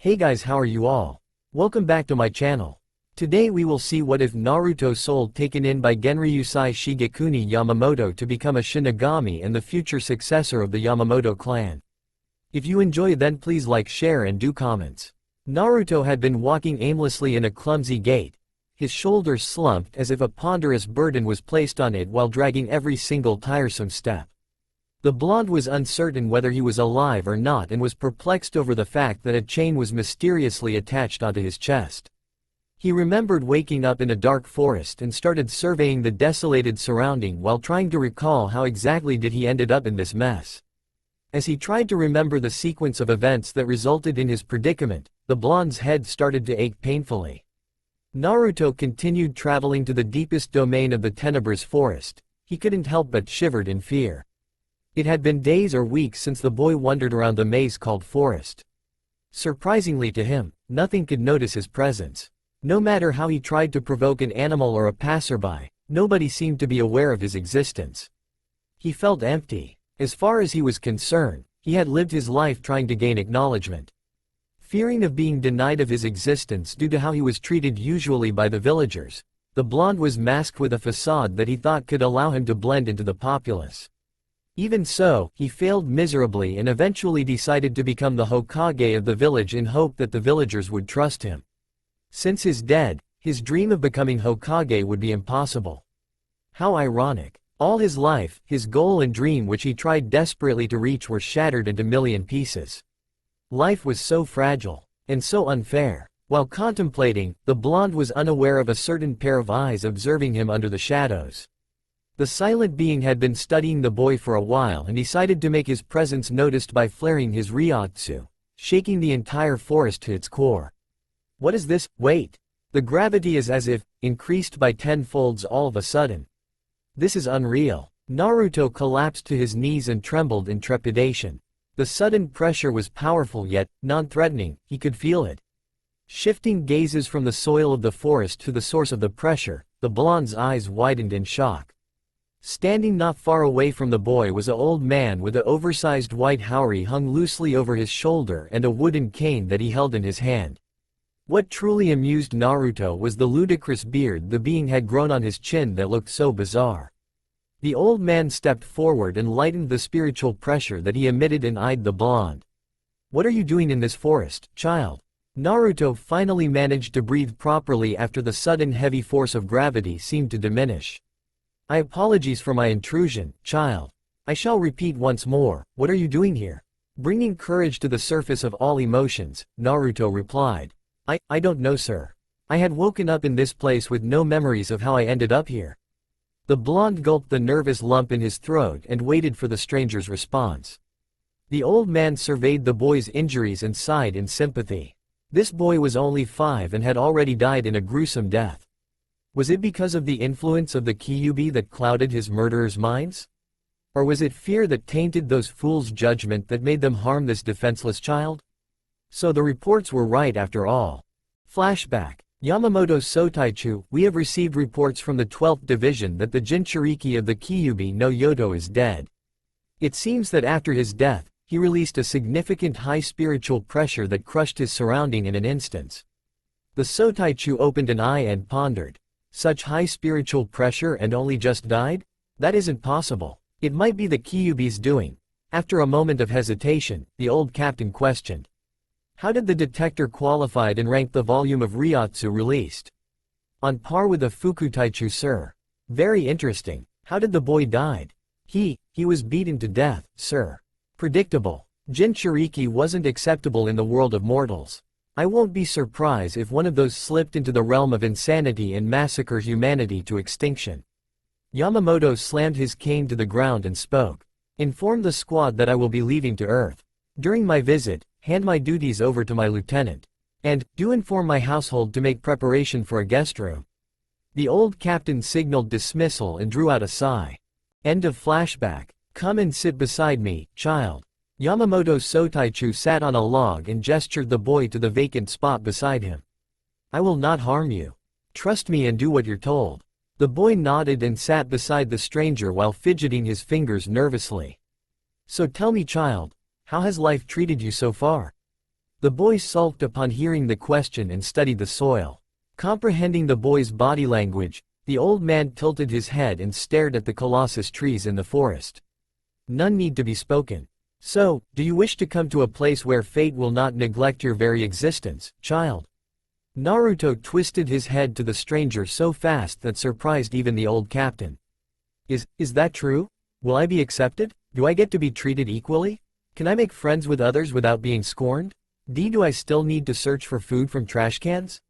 Hey guys, how are you all? Welcome back to my channel. Today we will see what if Naruto's soul taken in by Genryusai Shigekuni Yamamoto to become a Shinigami and the future successor of the Yamamoto clan. If you enjoy, then please like, share and do comments. Naruto had been walking aimlessly in a clumsy gait. His shoulders slumped as if a ponderous burden was placed on it while dragging every single tiresome step. The blonde was uncertain whether he was alive or not and was perplexed over the fact that a chain was mysteriously attached onto his chest. He remembered waking up in a dark forest and started surveying the desolated surrounding while trying to recall how exactly did he ended up in this mess. As he tried to remember the sequence of events that resulted in his predicament, the blonde's head started to ache painfully. Naruto continued traveling to the deepest domain of the tenebrous forest. He couldn't help but shivered in fear. It had been days or weeks since the boy wandered around the maze called forest. Surprisingly to him, nothing could notice his presence. No matter how he tried to provoke an animal or a passerby, nobody seemed to be aware of his existence. He felt empty. As far as he was concerned, he had lived his life trying to gain acknowledgement. Fearing of being denied of his existence due to how he was treated usually by the villagers, the blonde was masked with a facade that he thought could allow him to blend into the populace. Even so, he failed miserably and eventually decided to become the Hokage of the village in hope that the villagers would trust him. Since his dead, his dream of becoming Hokage would be impossible. How ironic. All his life, his goal and dream which he tried desperately to reach were shattered into a million pieces. Life was so fragile, and so unfair. While contemplating, the blonde was unaware of a certain pair of eyes observing him under the shadows. The silent being had been studying the boy for a while and decided to make his presence noticed by flaring his Ryotsu, shaking the entire forest to its core. What is this? Wait. The gravity is as if increased by 10 folds all of a sudden. This is unreal. Naruto collapsed to his knees and trembled in trepidation. The sudden pressure was powerful yet non-threatening, he could feel it. Shifting gazes from the soil of the forest to the source of the pressure, the blonde's eyes widened in shock. Standing not far away from the boy was an old man with an oversized white haori hung loosely over his shoulder and a wooden cane that he held in his hand. What truly amused Naruto was the ludicrous beard the being had grown on his chin that looked so bizarre. The old man stepped forward and lightened the spiritual pressure that he emitted and eyed the blonde. "What are you doing in this forest, child?" Naruto finally managed to breathe properly after the sudden heavy force of gravity seemed to diminish. "I apologize for my intrusion, child. I shall repeat once more, what are you doing here?" Bringing courage to the surface of all emotions, Naruto replied. I don't know, sir. I had woken up in this place with no memories of how I ended up here." The blonde gulped the nervous lump in his throat and waited for the stranger's response. The old man surveyed the boy's injuries and sighed in sympathy. This boy was only 5 and had already died in a gruesome death. Was it because of the influence of the Kyuubi that clouded his murderers' minds? Or was it fear that tainted those fools' judgment that made them harm this defenseless child? So the reports were right after all. Flashback. Yamamoto Sotaichu, we have received reports from the 12th Division that the Jinchuriki of the Kyuubi no Yoto is dead. It seems that after his death, he released a significant high spiritual pressure that crushed his surrounding in an instant. The Sotaichu opened an eye and pondered. Such high spiritual pressure and only just died? That isn't possible. It might be the Kyuubi's doing. After a moment of hesitation, the old captain questioned. How did the detector qualified and rank the volume of Ryotsu released? On par with the Fukutaichu, sir. Very interesting. How did the boy died? He was beaten to death, sir. Predictable. Jinchuriki wasn't acceptable in the world of mortals. I won't be surprised if one of those slipped into the realm of insanity and massacre humanity to extinction. Yamamoto slammed his cane to the ground and spoke. Inform the squad that I will be leaving to Earth. During my visit, hand my duties over to my lieutenant. And, do inform my household to make preparation for a guest room. The old captain signaled dismissal and drew out a sigh. End of flashback. Come and sit beside me, child. Yamamoto Sotaichu sat on a log and gestured the boy to the vacant spot beside him. I will not harm you. Trust me and do what you're told. The boy nodded and sat beside the stranger while fidgeting his fingers nervously. So tell me, child, how has life treated you so far? The boy sulked upon hearing the question and studied the soil. Comprehending the boy's body language, the old man tilted his head and stared at the colossus trees in the forest. None need to be spoken. So, do you wish to come to a place where fate will not neglect your very existence, child? Naruto twisted his head to the stranger so fast that surprised even the old captain. Is that true? Will I be accepted? Do I get to be treated equally? Can I make friends with others without being scorned? Do I still need to search for food from trash cans?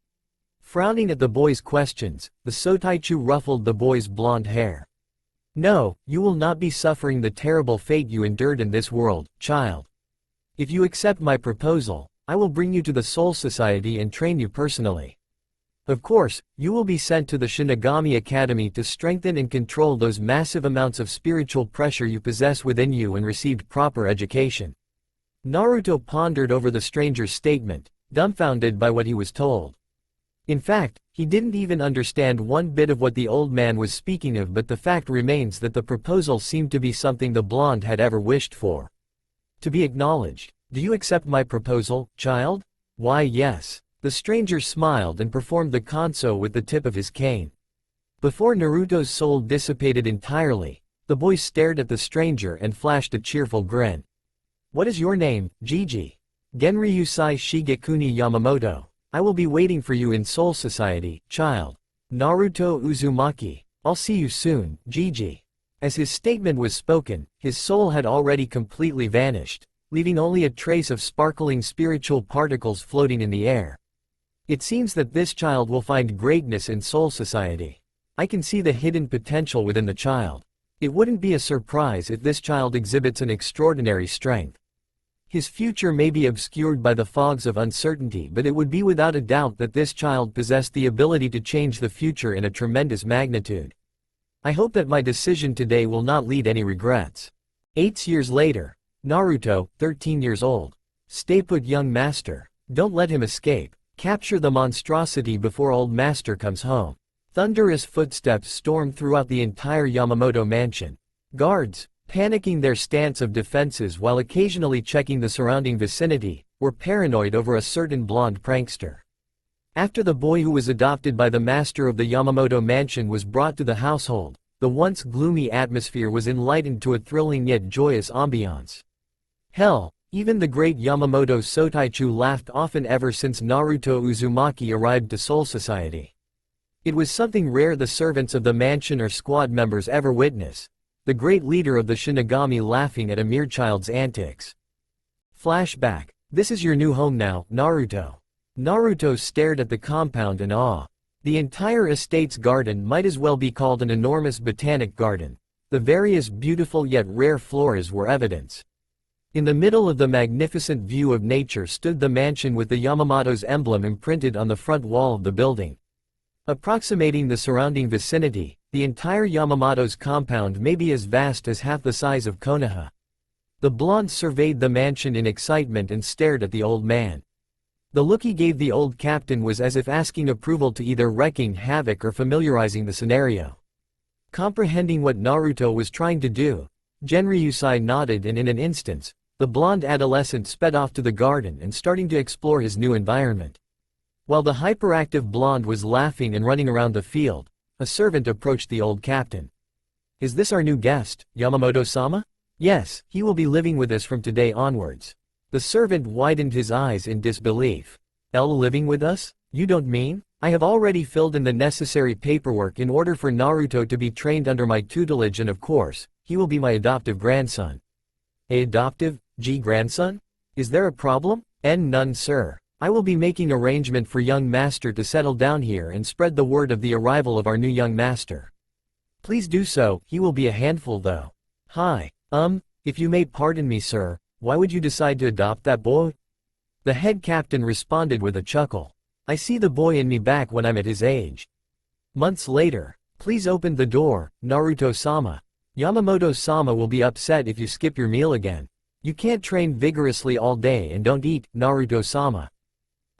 Frowning at the boy's questions, the Sotaichu ruffled the boy's blonde hair. No, you will not be suffering the terrible fate you endured in this world, child. If you accept my proposal, I will bring you to the Soul Society and train you personally. Of course, you will be sent to the Shinigami Academy to strengthen and control those massive amounts of spiritual pressure you possess within you and received proper education. Naruto pondered over the stranger's statement, dumbfounded by what he was told. In fact, he didn't even understand one bit of what the old man was speaking of, but the fact remains that the proposal seemed to be something the blonde had ever wished for. To be acknowledged. Do you accept my proposal, child? Why, yes. The stranger smiled and performed the kanso with the tip of his cane. Before Naruto's soul dissipated entirely, the boy stared at the stranger and flashed a cheerful grin. What is your name, Gigi? Genryusai Shigekuni Yamamoto. I will be waiting for you in Soul Society, child. Naruto Uzumaki. I'll see you soon, Gigi. As his statement was spoken, his soul had already completely vanished, leaving only a trace of sparkling spiritual particles floating in the air. It seems that this child will find greatness in Soul Society. I can see the hidden potential within the child. It wouldn't be a surprise if this child exhibits an extraordinary strength. His future may be obscured by the fogs of uncertainty, but it would be without a doubt that this child possessed the ability to change the future in a tremendous magnitude. I hope that my decision today will not lead any regrets. 8 years later. Naruto, 13 years old. Stay put, young master. Don't let him escape. Capture the monstrosity before old master comes home. Thunderous footsteps stormed throughout the entire Yamamoto mansion. Guards, panicking their stance of defenses while occasionally checking the surrounding vicinity, were paranoid over a certain blonde prankster. After the boy who was adopted by the master of the Yamamoto mansion was brought to the household, the once gloomy atmosphere was enlightened to a thrilling yet joyous ambiance. Hell, even the great Yamamoto Sotaichu laughed often ever since Naruto Uzumaki arrived to Soul Society. It was something rare the servants of the mansion or squad members ever witness. The great leader of the Shinigami laughing at a mere child's antics. Flashback. This is your new home now, Naruto. Naruto stared at the compound in awe. The entire estate's garden might as well be called an enormous botanic garden. The various beautiful yet rare floras were evidence. In the middle of the magnificent view of nature stood the mansion with the Yamamoto's emblem imprinted on the front wall of the building. Approximating the surrounding vicinity, the entire Yamamoto's compound may be as vast as half the size of Konoha. The blonde surveyed the mansion in excitement and stared at the old man. The look he gave the old captain was as if asking approval to either wreaking havoc or familiarizing the scenario. Comprehending what Naruto was trying to do, Genryusai nodded, and in an instant, the blonde adolescent sped off to the garden and starting to explore his new environment. While the hyperactive blonde was laughing and running around the field, a servant approached the old captain. Is this our new guest, Yamamoto-sama? Yes, he will be living with us from today onwards. The servant widened his eyes in disbelief. Living with us? You don't mean? I have already filled in the necessary paperwork in order for Naruto to be trained under my tutelage, and of course, he will be my adoptive grandson. A adoptive, grandson? Is there a problem? None, sir. I will be making arrangement for young master to settle down here and spread the word of the arrival of our new young master. Please do so. He will be a handful though. Hi, if you may pardon me, sir, why would you decide to adopt that boy? The head captain responded with a chuckle. I see the boy in me back when I'm at his age. Months later. Please open the door, Naruto-sama. Yamamoto-sama will be upset if you skip your meal again. You can't train vigorously all day and don't eat, Naruto-sama.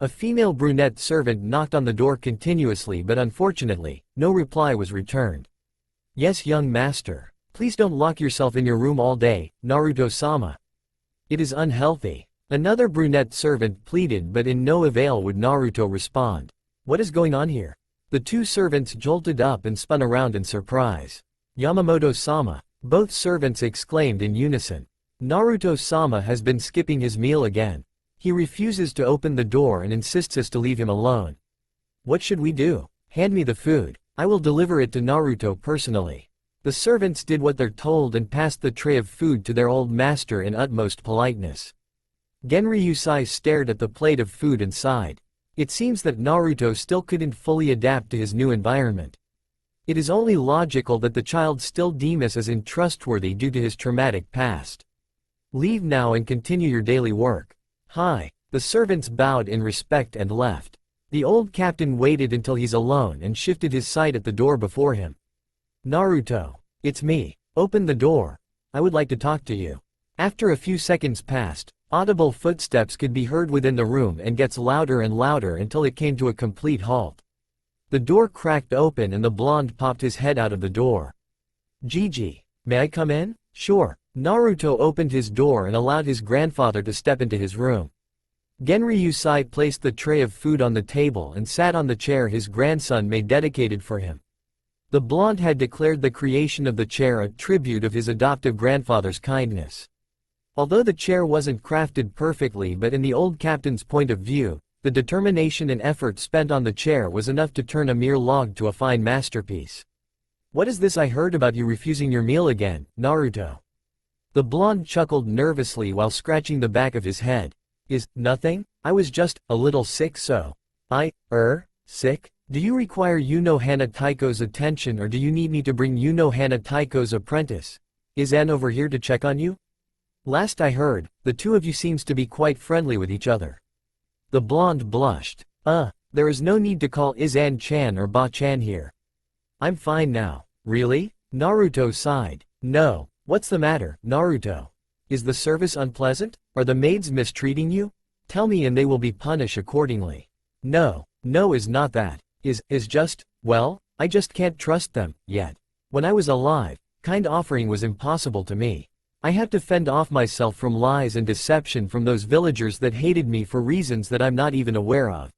A female brunette servant knocked on the door continuously, but unfortunately, no reply was returned. Yes, young master. Please don't lock yourself in your room all day, Naruto-sama. It is unhealthy. Another brunette servant pleaded, but in no avail would Naruto respond. What is going on here? The two servants jolted up and spun around in surprise. Yamamoto-sama, both servants exclaimed in unison. Naruto-sama has been skipping his meal again. He refuses to open the door and insists us to leave him alone. What should we do? Hand me the food. I will deliver it to Naruto personally. The servants did what they're told and passed the tray of food to their old master in utmost politeness. Genryusai stared at the plate of food and sighed. It seems that Naruto still couldn't fully adapt to his new environment. It is only logical that the child still deem us as untrustworthy due to his traumatic past. Leave now and continue your daily work. Hi. The servants bowed in respect and left. The old captain waited until he's alone and shifted his sight at the door before him. Naruto. It's me. Open the door. I would like to talk to you. After a few seconds passed, audible footsteps could be heard within the room and gets louder and louder until it came to a complete halt. The door cracked open and the blonde popped his head out of the door. Gigi. May I come in? Sure. Naruto opened his door and allowed his grandfather to step into his room. Genryusai placed the tray of food on the table and sat on the chair his grandson made dedicated for him. The blonde had declared the creation of the chair a tribute of his adoptive grandfather's kindness. Although the chair wasn't crafted perfectly, but in the old captain's point of view, the determination and effort spent on the chair was enough to turn a mere log to a fine masterpiece. What is this I heard about you refusing your meal again, Naruto? The blonde chuckled nervously while scratching the back of his head. Nothing? I was just a little sick so. Sick? Do you require Yuno Hana Taiko's attention, or do you need me to bring Yuno Hana Taiko's apprentice? Is Ann over here to check on you? Last I heard, the two of you seems to be quite friendly with each other. The blonde blushed. There is no need to call Izan-chan or Ba-chan here. I'm fine now. Really? Naruto sighed. No. What's the matter, Naruto? Is the service unpleasant? Are the maids mistreating you? Tell me and they will be punished accordingly. No is not that. Is just, well, I just can't trust them, yet. When I was alive, kind offering was impossible to me. I had to fend off myself from lies and deception from those villagers that hated me for reasons that I'm not even aware of.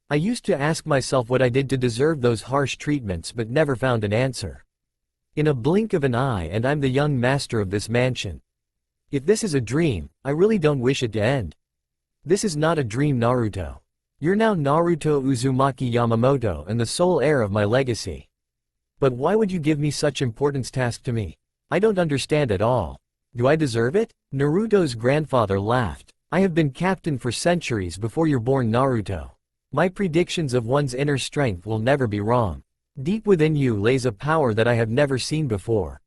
I used to ask myself what I did to deserve those harsh treatments but never found an answer. In a blink of an eye and I'm the young master of this mansion. If this is a dream, I really don't wish it to end. This is not a dream, Naruto. You're now Naruto Uzumaki Yamamoto and the sole heir of my legacy. But why would you give me such importance task to me? I don't understand at all. Do I deserve it? Naruto's grandfather laughed. I have been captain for centuries before you're born, Naruto. My predictions of one's inner strength will never be wrong. Deep within you lays a power that I have never seen before.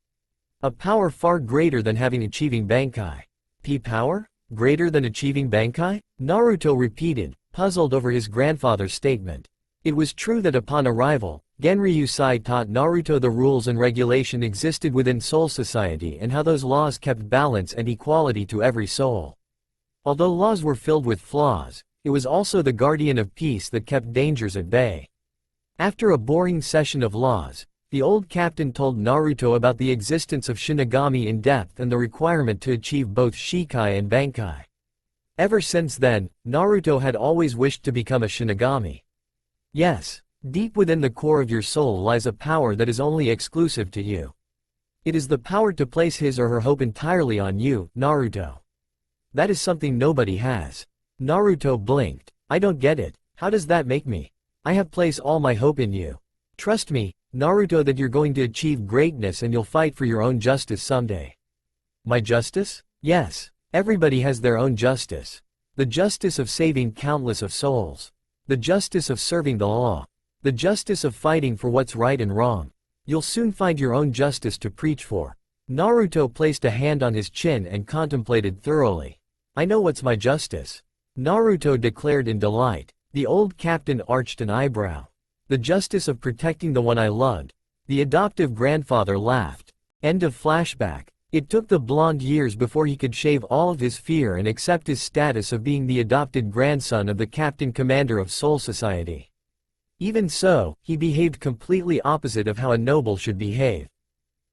A power far greater than having achieving Bankai. Power? Greater than achieving Bankai? Naruto repeated, puzzled over his grandfather's statement. It was true that upon arrival, Genryusai taught Naruto the rules and regulation existed within Soul Society and how those laws kept balance and equality to every soul. Although laws were filled with flaws, it was also the guardian of peace that kept dangers at bay. After a boring session of laws, the old captain told Naruto about the existence of Shinigami in depth and the requirement to achieve both Shikai and Bankai. Ever since then, Naruto had always wished to become a Shinigami. Yes, deep within the core of your soul lies a power that is only exclusive to you. It is the power to place his or her hope entirely on you, Naruto. That is something nobody has. Naruto blinked. I don't get it. How does that make me? I have placed all my hope in you. Trust me, Naruto, that you're going to achieve greatness and you'll fight for your own justice someday. My justice? Yes. Everybody has their own justice. The justice of saving countless of souls. The justice of serving the law. The justice of fighting for what's right and wrong. You'll soon find your own justice to preach for. Naruto placed a hand on his chin and contemplated thoroughly. I know what's my justice. Naruto declared in delight. The old captain arched an eyebrow. The justice of protecting the one I loved. The adoptive grandfather laughed. End of flashback. It took the blonde years before he could shave all of his fear and accept his status of being the adopted grandson of the captain commander of Soul Society. Even so, he behaved completely opposite of how a noble should behave.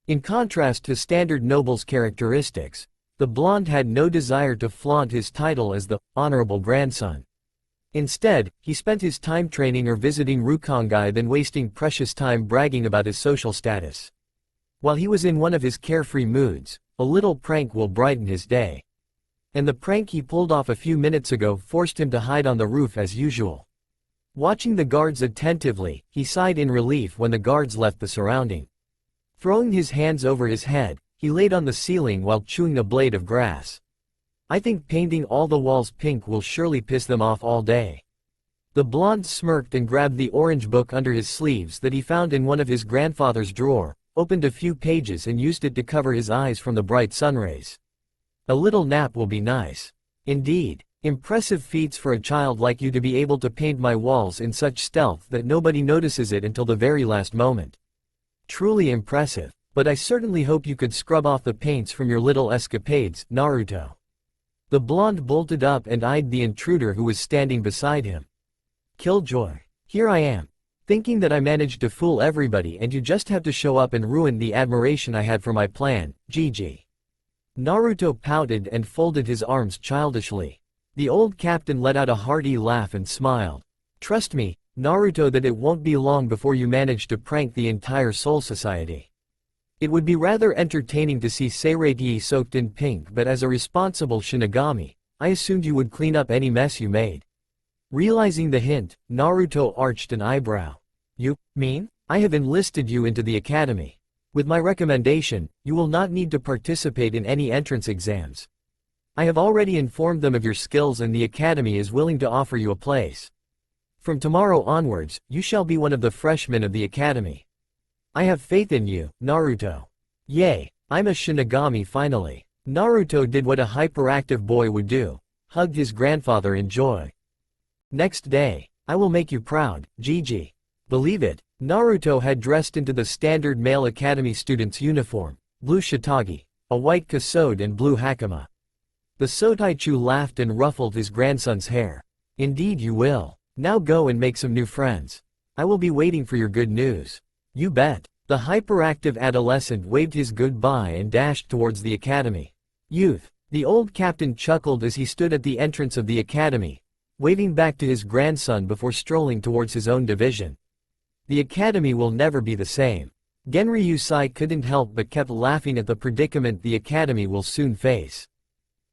In contrast to standard noble's characteristics, The blonde had no desire to flaunt his title as the honorable grandson. Instead, he spent his time training or visiting Rukongai than wasting precious time bragging about his social status. While he was in one of his carefree moods, a little prank will brighten his day. And the prank he pulled off a few minutes ago forced him to hide on the roof as usual. Watching the guards attentively, he sighed in relief when the guards left the surrounding. Throwing his hands over his head, he laid on the ceiling while chewing a blade of grass. I think painting all the walls pink will surely piss them off all day. The blonde smirked and grabbed the orange book under his sleeves that he found in one of his grandfather's drawer, opened a few pages and used it to cover his eyes from the bright sunrays. A little nap will be nice. Indeed. Impressive feats for a child like you to be able to paint my walls in such stealth that nobody notices it until the very last moment. Truly impressive, but I certainly hope you could scrub off the paints from your little escapades, Naruto. The blonde bolted up and eyed the intruder who was standing beside him. Killjoy. Here I am. Thinking that I managed to fool everybody and you just have to show up and ruin the admiration I had for my plan, GG. Naruto pouted and folded his arms childishly. The old captain let out a hearty laugh and smiled. Trust me, Naruto, that it won't be long before you manage to prank the entire Soul Society. It would be rather entertaining to see Seireiki soaked in pink, but as a responsible Shinigami, I assumed you would clean up any mess you made. Realizing the hint, Naruto arched an eyebrow. You mean? I have enlisted you into the academy. With my recommendation, you will not need to participate in any entrance exams. I have already informed them of your skills and the academy is willing to offer you a place. From tomorrow onwards, you shall be one of the freshmen of the academy. I have faith in you, Naruto. Yay, I'm a Shinigami finally. Naruto did what a hyperactive boy would do, hugged his grandfather in joy. Next day, I will make you proud, GG. Believe it, Naruto had dressed into the standard male academy student's uniform, blue shitage, a white kasode and blue hakama. The Sotaichu laughed and ruffled his grandson's hair. Indeed you will. Now go and make some new friends. I will be waiting for your good news. You bet. The hyperactive adolescent waved his goodbye and dashed towards the academy. Youth. The old captain chuckled as he stood at the entrance of the academy, waving back to his grandson before strolling towards his own division. The academy will never be the same. Genryusai couldn't help but kept laughing at the predicament the academy will soon face.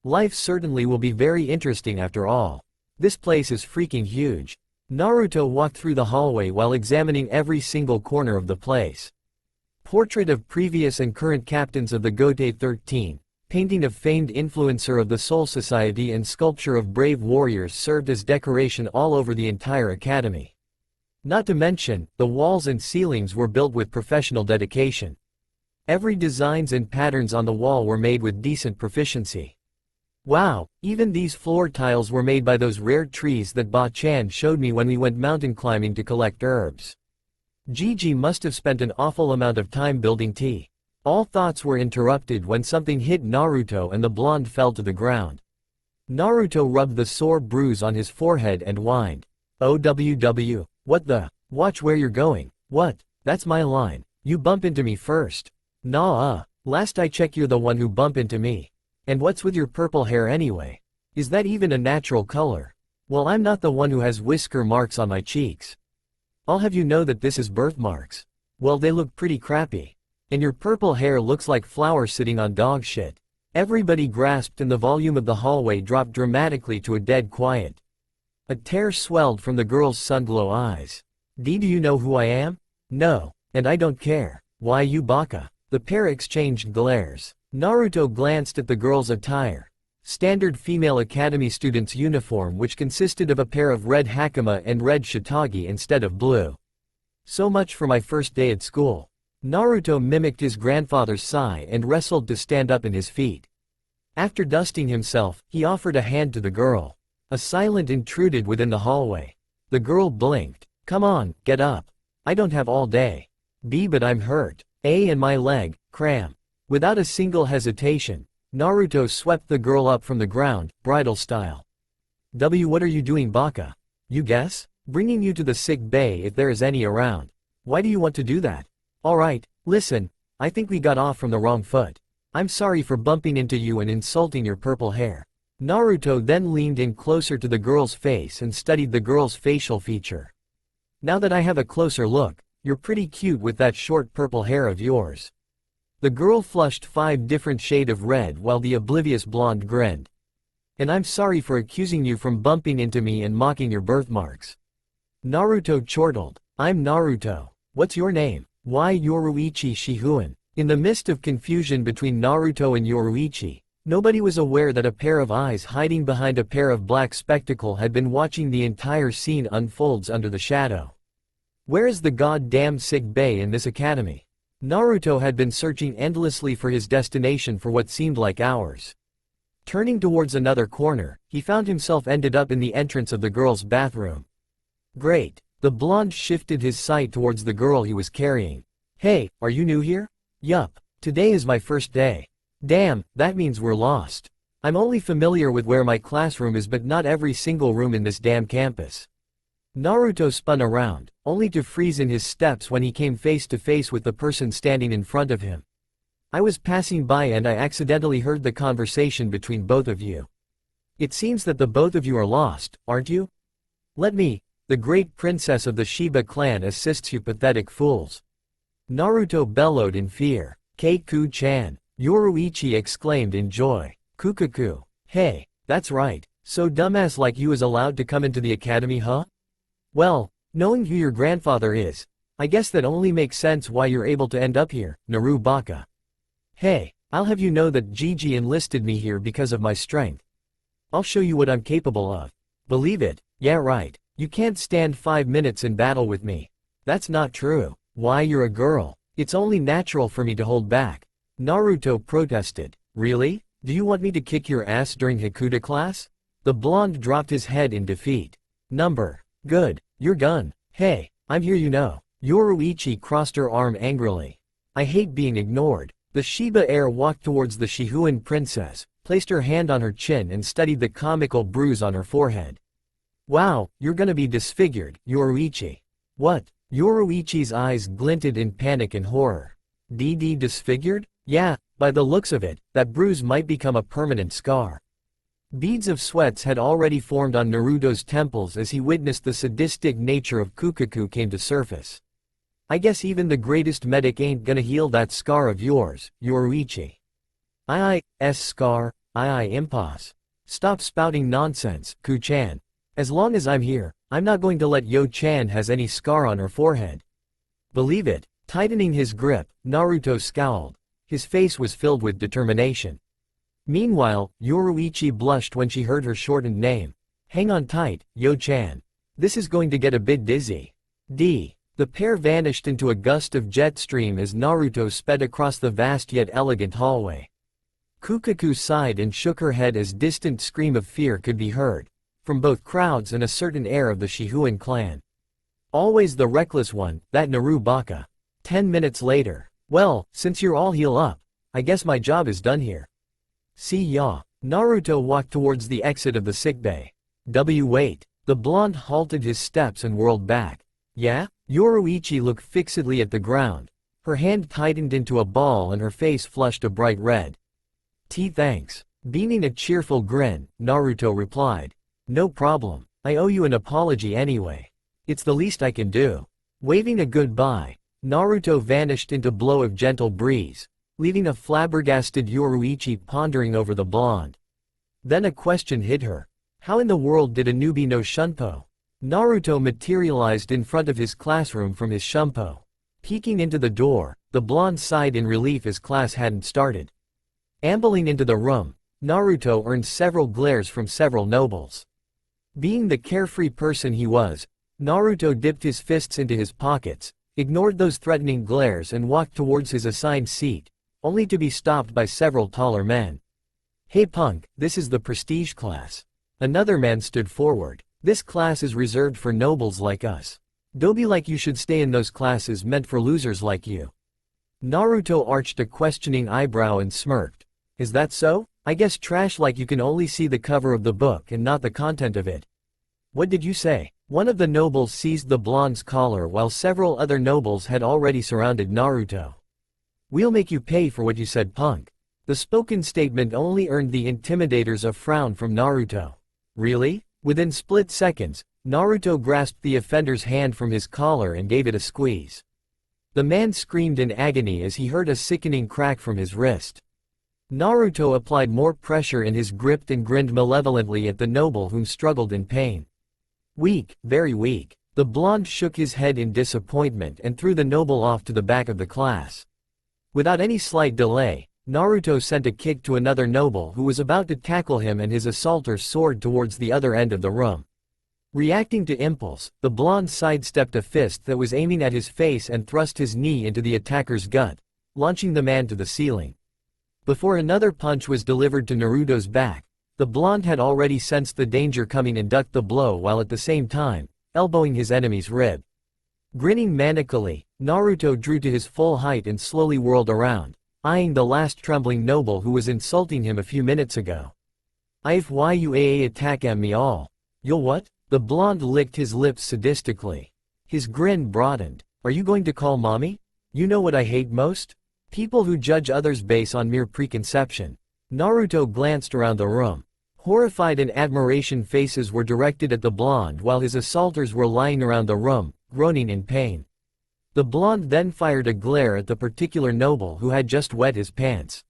Life certainly will be very interesting after all. This place is freaking huge. Naruto walked through the hallway while examining every single corner of the place. Portrait of previous and current captains of the Gote 13, painting of famed influencer of the Soul Society and sculpture of brave warriors served as decoration all over the entire academy. Not to mention, the walls and ceilings were built with professional dedication. Every designs and patterns on the wall were made with decent proficiency. Wow, even these floor tiles were made by those rare trees that Ba-chan showed me when we went mountain climbing to collect herbs. Gigi must have spent an awful amount of time building tea. All thoughts were interrupted when something hit Naruto and the blonde fell to the ground. Naruto rubbed the sore bruise on his forehead and whined. OWW, what the? Watch where you're going. What? That's my line. You bump into me first. Nah, last I check you're the one who bump into me. And what's with your purple hair anyway? Is that even a natural color? Well, I'm not the one who has whisker marks on my cheeks. I'll have you know that this is birthmarks. Well, they look pretty crappy. And your purple hair looks like flowers sitting on dog shit. Everybody grasped and the volume of the hallway dropped dramatically to a dead quiet. A tear swelled from the girl's sunglow eyes. Do you know who I am? No. And I don't care. Why you baka? The pair exchanged glares. Naruto glanced at the girl's attire. Standard female academy student's uniform which consisted of a pair of red hakama and red shitage instead of blue. So much for my first day at school. Naruto mimicked his grandfather's sigh and wrestled to stand up in his feet. After dusting himself, he offered a hand to the girl. A silence intruded within the hallway. The girl blinked. Come on, get up. I don't have all day. B, but I'm hurt. A, and my leg, cram. Without a single hesitation, Naruto swept the girl up from the ground, bridal style. W, what are you doing, baka? You guess? Bringing you to the sick bay if there is any around. Why do you want to do that? Alright, listen, I think we got off from the wrong foot. I'm sorry for bumping into you and insulting your purple hair. Naruto then leaned in closer to the girl's face and studied the girl's facial feature. Now that I have a closer look, you're pretty cute with that short purple hair of yours. The girl flushed 5 different shades of red while the oblivious blonde grinned. And I'm sorry for accusing you from bumping into me and mocking your birthmarks. Naruto chortled. I'm Naruto. What's your name? Why Yoruichi Shihun? In the midst of confusion between Naruto and Yoruichi, nobody was aware that a pair of eyes hiding behind a pair of black spectacles had been watching the entire scene unfolds under the shadow. Where is the goddamn sick bay in this academy? Naruto had been searching endlessly for his destination for what seemed like hours. Turning towards another corner, he found himself ended up in the entrance of the girl's bathroom. Great. The blonde shifted his sight towards the girl he was carrying. Hey, are you new here? Yup. Today is my first day. Damn, that means we're lost. I'm only familiar with where my classroom is but not every single room in this damn campus. Naruto spun around, only to freeze in his steps when he came face to face with the person standing in front of him. I was passing by and I accidentally heard the conversation between both of you. It seems that the both of you are lost, aren't you? Let me, the great princess of the Shiba clan, assists you pathetic fools. Naruto bellowed in fear. Keiku-chan. Yoruichi exclaimed in joy. Kukaku. Hey, that's right. So dumbass like you is allowed to come into the academy, huh? Well, knowing who your grandfather is, I guess that only makes sense why you're able to end up here, Naru Baka. Hey, I'll have you know that Gigi enlisted me here because of my strength. I'll show you what I'm capable of. Believe it? Yeah, right. You can't stand 5 minutes in battle with me. That's not true. Why, you're a girl. It's only natural for me to hold back. Naruto protested. Really? Do you want me to kick your ass during Hakuda class? The blonde dropped his head in defeat. Good. You're done. Hey, I'm here you know. Yoruichi crossed her arm angrily. I hate being ignored. The Shiba heir walked towards the Shihun princess, placed her hand on her chin and studied the comical bruise on her forehead. Wow, you're gonna be disfigured, Yoruichi. What? Yoruichi's eyes glinted in panic and horror. Disfigured? Yeah, by the looks of it, that bruise might become a permanent scar. Beads of sweats had already formed on Naruto's temples as he witnessed the sadistic nature of Kukaku came to surface. I guess even the greatest medic ain't gonna heal that scar of yours, Yoruichi. Scar, impos. Stop spouting nonsense, Ku-chan. As long as I'm here, I'm not going to let Yo-chan has any scar on her forehead. Believe it. Tightening his grip, Naruto scowled. His face was filled with determination. Meanwhile, Yoruichi blushed when she heard her shortened name. Hang on tight, Yo-chan. This is going to get a bit dizzy. The pair vanished into a gust of jet stream as Naruto sped across the vast yet elegant hallway. Kukaku sighed and shook her head as distant scream of fear could be heard, from both crowds and a certain heir of the Shihun clan. Always the reckless one, that Naru Baka. 10 minutes later. Well, since you're all healed up, I guess my job is done here. See ya. Naruto walked towards the exit of the sickbay. Wait. The blonde halted his steps and whirled back. Yeah? Yoruichi looked fixedly at the ground. Her hand tightened into a ball and her face flushed a bright red. Thanks. Beaming a cheerful grin, Naruto replied. No problem. I owe you an apology anyway. It's the least I can do. Waving a goodbye, Naruto vanished into blow of gentle breeze, leaving a flabbergasted Yoruichi pondering over the blonde. Then a question hit her. How in the world did a newbie know Shunpo? Naruto materialized in front of his classroom from his Shunpo. Peeking into the door, the blonde sighed in relief as class hadn't started. Ambling into the room, Naruto earned several glares from several nobles. Being the carefree person he was, Naruto dipped his fists into his pockets, ignored those threatening glares and walked towards his assigned seat, only to be stopped by several taller men. Hey punk, this is the prestige class. Another man stood forward. This class is reserved for nobles like us. Don't be like you should stay in those classes meant for losers like you. Naruto arched a questioning eyebrow and smirked. Is that so? I guess trash like you can only see the cover of the book and not the content of it. What did you say? One of the nobles seized the blonde's collar while several other nobles had already surrounded Naruto. We'll make you pay for what you said, punk. The spoken statement only earned the intimidators a frown from Naruto. Really? Within split seconds, Naruto grasped the offender's hand from his collar and gave it a squeeze. The man screamed in agony as he heard a sickening crack from his wrist. Naruto applied more pressure in his grip and grinned malevolently at the noble whom struggled in pain. Weak, very weak. The blonde shook his head in disappointment and threw the noble off to the back of the class. Without any slight delay, Naruto sent a kick to another noble who was about to tackle him, and his assaulter soared towards the other end of the room. Reacting to impulse, the blonde sidestepped a fist that was aiming at his face and thrust his knee into the attacker's gut, launching the man to the ceiling. Before another punch was delivered to Naruto's back, the blonde had already sensed the danger coming and ducked the blow while at the same time, elbowing his enemy's rib. Grinning manically, Naruto drew to his full height and slowly whirled around, eyeing the last trembling noble who was insulting him a few minutes ago. "If you attack me all. You'll what?" The blonde licked his lips sadistically. His grin broadened. "Are you going to call mommy? You know what I hate most? People who judge others based on mere preconception." Naruto glanced around the room. Horrified and admiration faces were directed at the blonde while his assaulters were lying around the room, groaning in pain. The blonde then fired a glare at the particular noble who had just wet his pants.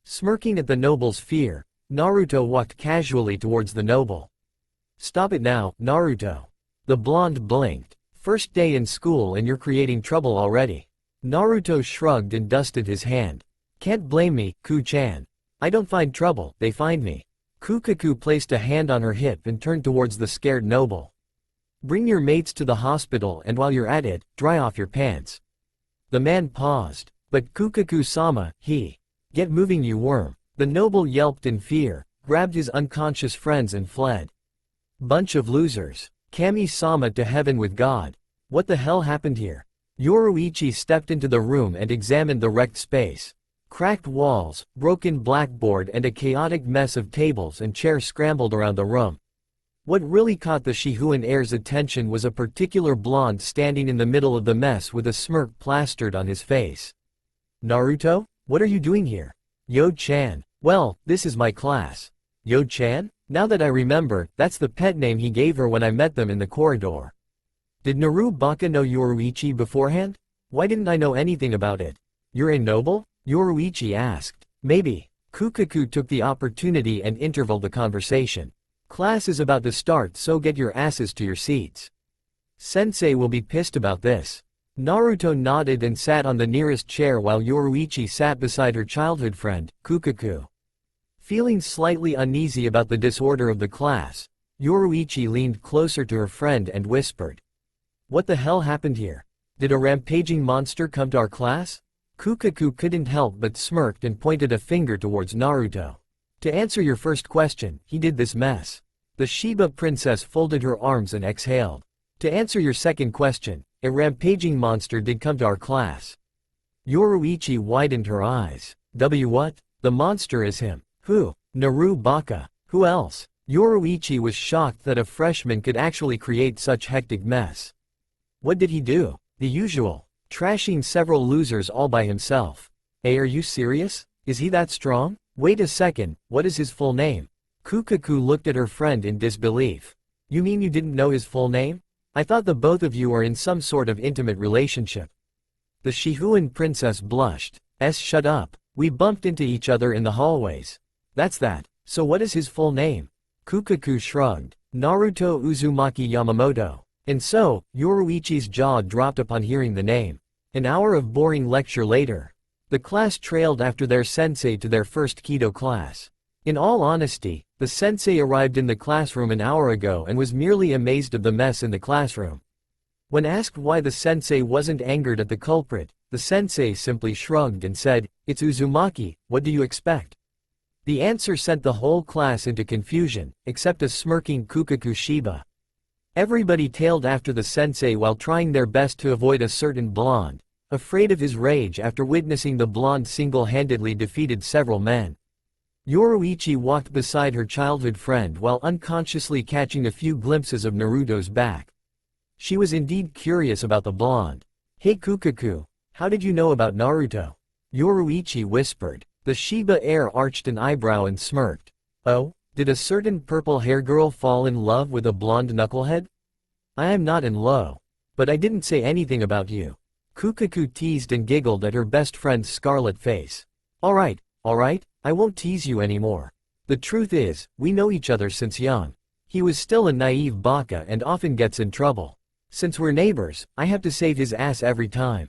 Smirking at the noble's fear, Naruto walked casually towards the noble. "Stop it now, Naruto." The blonde blinked. "First day in school and you're creating trouble already." Naruto shrugged and dusted his hand. "Can't blame me, Ku-chan. I don't find trouble, they find me." Kukaku placed a hand on her hip and turned towards the scared noble. "Bring your mates to the hospital, and while you're at it, dry off your pants." The man paused. "But Kukaku-sama, Get moving, you worm." The noble yelped in fear, grabbed his unconscious friends and fled. "Bunch of losers. Kami-sama to heaven with God. What the hell happened here?" Yoruichi stepped into the room and examined the wrecked space. Cracked walls, broken blackboard and a chaotic mess of tables and chairs scrambled around the room. What really caught the Shihuan heir's attention was a particular blonde standing in the middle of the mess with a smirk plastered on his face. "Naruto? What are you doing here?" "Yo-chan. Well, this is my class." "Yo-chan? Now that I remember, that's the pet name he gave her when I met them in the corridor." "Did Naru Baka know Yoruichi beforehand? Why didn't I know anything about it?" "You're a noble?" Yoruichi asked. "Maybe." Kukaku took the opportunity and intervaled the conversation. "Class is about to start, so get your asses to your seats. Sensei will be pissed about this." Naruto nodded and sat on the nearest chair while Yoruichi sat beside her childhood friend, Kukaku. Feeling slightly uneasy about the disorder of the class, Yoruichi leaned closer to her friend and whispered, "What the hell happened here? Did a rampaging monster come to our class?" Kukaku couldn't help but smirked and pointed a finger towards Naruto. "To answer your first question, he did this mess." The Shiba princess folded her arms and exhaled. "To answer your second question, a rampaging monster did come to our class." Yoruichi widened her eyes. What? The monster is him." "Who?" "Naru Baka. Who else?" Yoruichi was shocked that a freshman could actually create such hectic mess. "What did he do?" "The usual. Trashing several losers all by himself." "Hey, are you serious? Is he that strong?" "Wait a second, what is his full name?" Kukaku looked at her friend in disbelief. "You mean you didn't know his full name? I thought the both of you are in some sort of intimate relationship." The Shihuan princess blushed. Shut up. We bumped into each other in the hallways." "That's that. So what is his full name?" Kukaku shrugged. "Naruto Uzumaki Yamamoto." And so, Yoruichi's jaw dropped upon hearing the name. An hour of boring lecture later, the class trailed after their sensei to their first Kido class. In all honesty, the sensei arrived in the classroom an hour ago and was merely amazed of the mess in the classroom. When asked why the sensei wasn't angered at the culprit, the sensei simply shrugged and said, "It's Uzumaki, what do you expect?" The answer sent the whole class into confusion, except a smirking Kukaku Shiba. Everybody tailed after the sensei while trying their best to avoid a certain blonde, afraid of his rage after witnessing the blonde single-handedly defeated several men. Yoruichi walked beside her childhood friend while unconsciously catching a few glimpses of Naruto's back. She was indeed curious about the blonde. "Hey Kukaku, how did you know about Naruto?" Yoruichi whispered. The Shiba heir arched an eyebrow and smirked. Oh, did a certain purple-hair girl fall in love with a blonde knucklehead? I am not in love. But I didn't say anything about you. Kukaku teased and giggled at her best friend's scarlet face. Alright, I won't tease you anymore. The truth is, we know each other since young. He was still a naive baka and often gets in trouble. Since we're neighbors, I have to save his ass every time.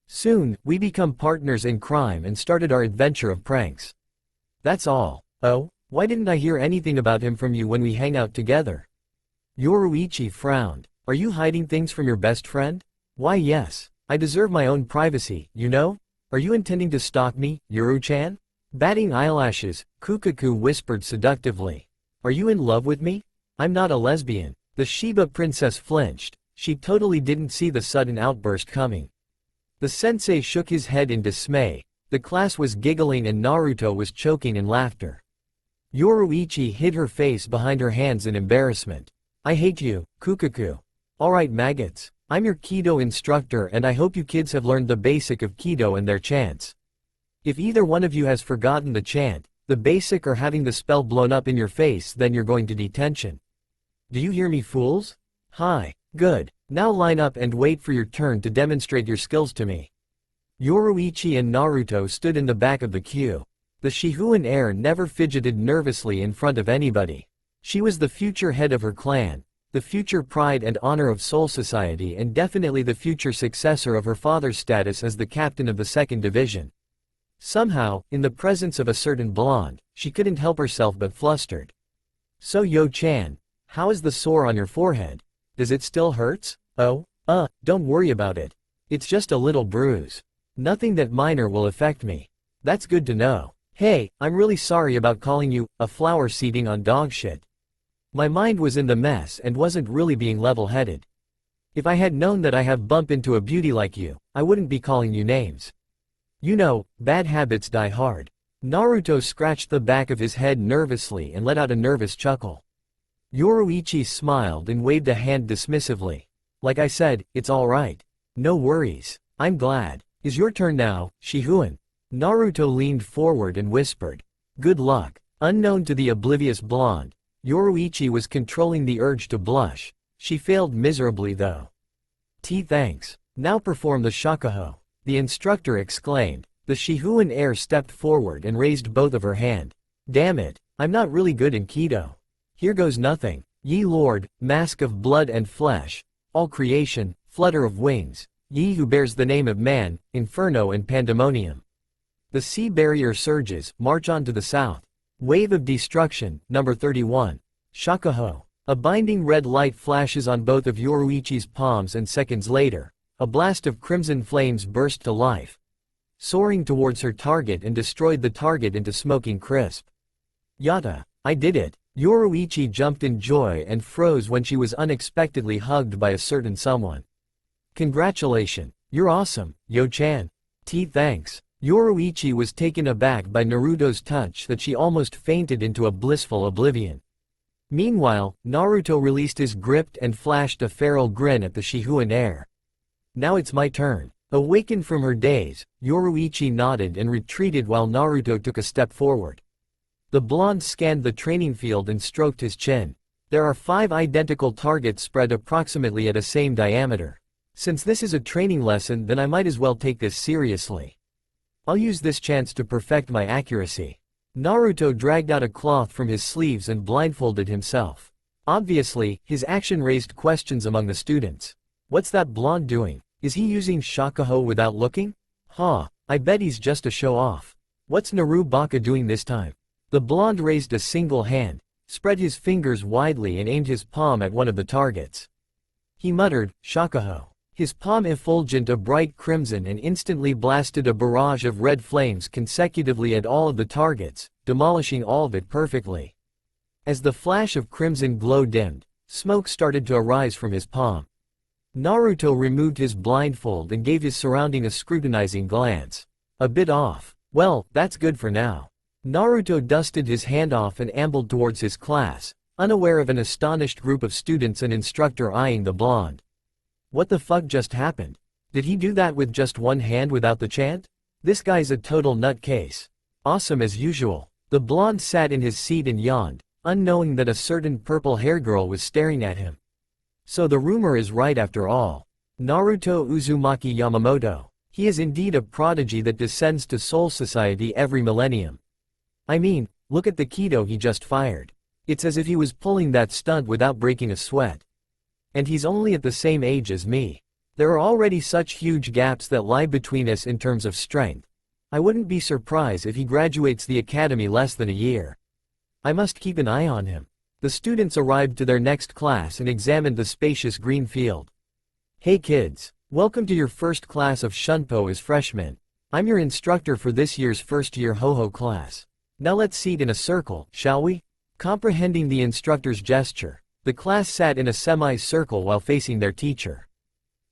Soon, we become partners in crime and started our adventure of pranks. That's all. Oh, why didn't I hear anything about him from you when we hang out together? Yoruichi frowned. Are you hiding things from your best friend? Why yes. I deserve my own privacy, you know? Are you intending to stalk me, Yoru-chan? Batting eyelashes, Kukaku whispered seductively. Are you in love with me? I'm not a lesbian. The Shiba princess flinched. She totally didn't see the sudden outburst coming. The sensei shook his head in dismay. The class was giggling and Naruto was choking in laughter. Yoruichi hid her face behind her hands in embarrassment. I hate you, Kukaku. Alright maggots. I'm your Kido instructor and I hope you kids have learned the basic of Kido and their chants. If either one of you has forgotten the chant, the basic or having the spell blown up in your face, then you're going to detention. Do you hear me, fools? Hi. Good. Now line up and wait for your turn to demonstrate your skills to me. Yoruichi and Naruto stood in the back of the queue. The Shihuan heir never fidgeted nervously in front of anybody. She was the future head of her clan, the future pride and honor of Soul Society and definitely the future successor of her father's status as the captain of the 2nd Division. Somehow, in the presence of a certain blonde, she couldn't help herself but flustered. So Yo-chan, how is the sore on your forehead? Does it still hurts? Oh, don't worry about it. It's just a little bruise. Nothing that minor will affect me. That's good to know. Hey, I'm really sorry about calling you a flower seeding on dog shit. My mind was in the mess and wasn't really being level-headed. If I had known that I have bump into a beauty like you, I wouldn't be calling you names. You know, bad habits die hard. Naruto scratched the back of his head nervously and let out a nervous chuckle. Yoruichi smiled and waved a hand dismissively. Like I said, it's alright. No worries. I'm glad. Is your turn now, Shihuan? Naruto leaned forward and whispered. Good luck. Unknown to the oblivious blonde, Yoruichi was controlling the urge to blush. She failed miserably though. Thanks. Now perform the shakuho. The instructor exclaimed. The Shihuan heir stepped forward and raised both of her hand. Damn it, I'm not really good in Kido. Here goes nothing. Ye Lord, mask of blood and flesh, all creation, flutter of wings, ye who bears the name of man, inferno and pandemonium. The sea barrier surges, march on to the south. Wave of destruction, number 31. Shakuho. A binding red light flashes on both of Yoruichi's palms and seconds later, a blast of crimson flames burst to life, soaring towards her target and destroyed the target into smoking crisp. Yatta. I did it. Yoruichi jumped in joy and froze when she was unexpectedly hugged by a certain someone. Congratulations. You're awesome, Yo-chan. Thanks. Yoruichi was taken aback by Naruto's touch that she almost fainted into a blissful oblivion. Meanwhile, Naruto released his grip and flashed a feral grin at the Shihuan heir. Now it's my turn. Awakened from her daze, Yoruichi nodded and retreated while Naruto took a step forward. The blonde scanned the training field and stroked his chin. There are 5 identical targets spread approximately at a same diameter. Since this is a training lesson, then I might as well take this seriously. I'll use this chance to perfect my accuracy. Naruto dragged out a cloth from his sleeves and blindfolded himself. Obviously, his action raised questions among the students. What's that blonde doing? Is he using shakuho without looking? I bet he's just a show-off. What's Naru Baka doing this time? The blonde raised a single hand, spread his fingers widely and aimed his palm at one of the targets. He muttered, shakuho. His palm effulgent a bright crimson and instantly blasted a barrage of red flames consecutively at all of the targets, demolishing all of it perfectly. As the flash of crimson glow dimmed, smoke started to arise from his palm. Naruto removed his blindfold and gave his surrounding a scrutinizing glance. A bit off. Well, that's good for now. Naruto dusted his hand off and ambled towards his class, unaware of an astonished group of students and instructor eyeing the blonde. What the fuck just happened? Did he do that with just one hand without the chant? This guy's a total nutcase. Awesome as usual. The blonde sat in his seat and yawned, unknowing that a certain purple-haired girl was staring at him. So the rumor is right after all. Naruto Uzumaki Yamamoto. He is indeed a prodigy that descends to Soul Society every millennium. I mean, look at the Kido he just fired. It's as if he was pulling that stunt without breaking a sweat. And he's only at the same age as me. There are already such huge gaps that lie between us in terms of strength. I wouldn't be surprised if he graduates the academy less than a year. I must keep an eye on him. The students arrived to their next class and examined the spacious green field. Hey kids, welcome to your first class of Shunpo as freshmen. I'm your instructor for this year's first-year Ho-Ho class. Now let's sit in a circle, shall we? Comprehending the instructor's gesture, the class sat in a semi-circle while facing their teacher.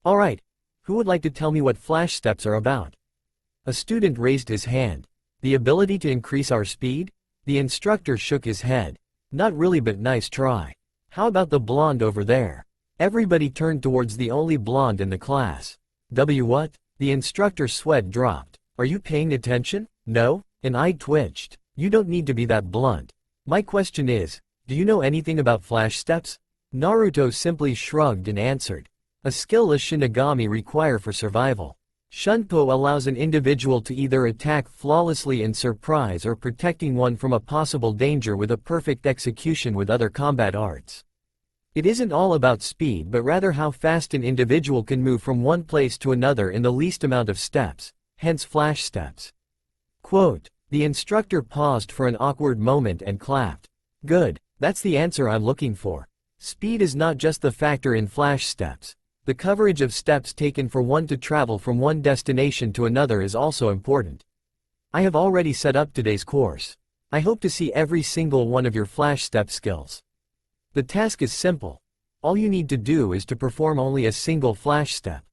Alright, who would like to tell me what flash steps are about? A student raised his hand. The ability to increase our speed? The instructor shook his head. Not really, but nice try. How about the blonde over there? Everybody turned towards the only blonde in the class. What? The instructor's sweat dropped. Are you paying attention? No? An eye twitched. You don't need to be that blunt. My question is, do you know anything about flash steps? Naruto simply shrugged and answered. A skill a Shinigami require for survival. Shunpo allows an individual to either attack flawlessly in surprise or protecting one from a possible danger with a perfect execution with other combat arts. It isn't all about speed but rather how fast an individual can move from one place to another in the least amount of steps, hence flash steps. Quote, the instructor paused for an awkward moment and clapped. Good, that's the answer I'm looking for. Speed is not just the factor in flash steps. The coverage of steps taken for one to travel from one destination to another is also important. I have already set up today's course. I hope to see every single one of your flash step skills. The task is simple. All you need to do is to perform only a single flash step.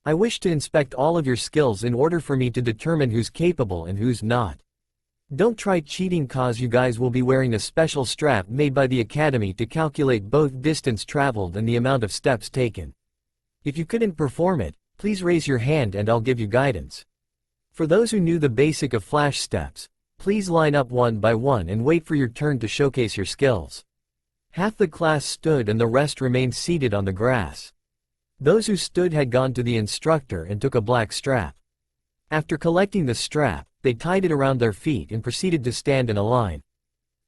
I wish to inspect all of your skills in order for me to determine who's capable and who's not. Don't try cheating cause you guys will be wearing a special strap made by the academy to calculate both distance traveled and the amount of steps taken. If you couldn't perform it, please raise your hand and I'll give you guidance. For those who knew the basic of flash steps, please line up one by one and wait for your turn to showcase your skills. Half the class stood and the rest remained seated on the grass. Those who stood had gone to the instructor and took a black strap. After collecting the strap, they tied it around their feet and proceeded to stand in a line.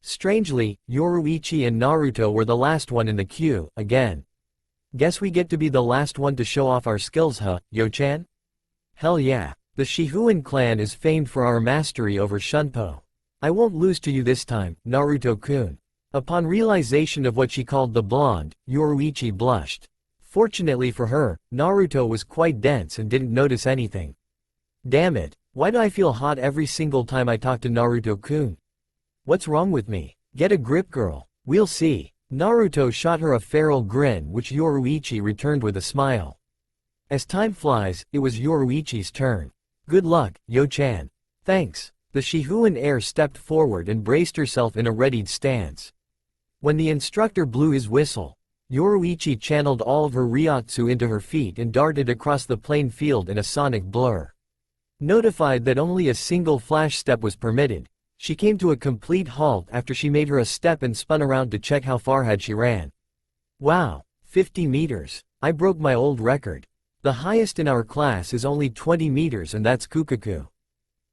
Strangely, Yoruichi and Naruto were the last one in the queue, again. Guess we get to be the last one to show off our skills, huh, Yo-chan? Hell yeah, the Shihuan clan is famed for our mastery over Shunpo. I won't lose to you this time, Naruto-kun. Upon realization of what she called the blonde, Yoruichi blushed. Fortunately for her, Naruto was quite dense and didn't notice anything. Damn it, why do I feel hot every single time I talk to Naruto-kun? What's wrong with me? Get a grip, girl. We'll see. Naruto shot her a feral grin which Yoruichi returned with a smile. As time flies, it was Yoruichi's turn. Good luck, Yo-chan. Thanks. The Shihuan heir stepped forward and braced herself in a readied stance. When the instructor blew his whistle, Yoruichi channeled all of her Ryotsu into her feet and darted across the plain field in a sonic blur. Notified that only a single flash step was permitted, she came to a complete halt after she made her a step and spun around to check how far had she ran. Wow, 50 meters. I broke my old record. The highest in our class is only 20 meters and that's Kukaku.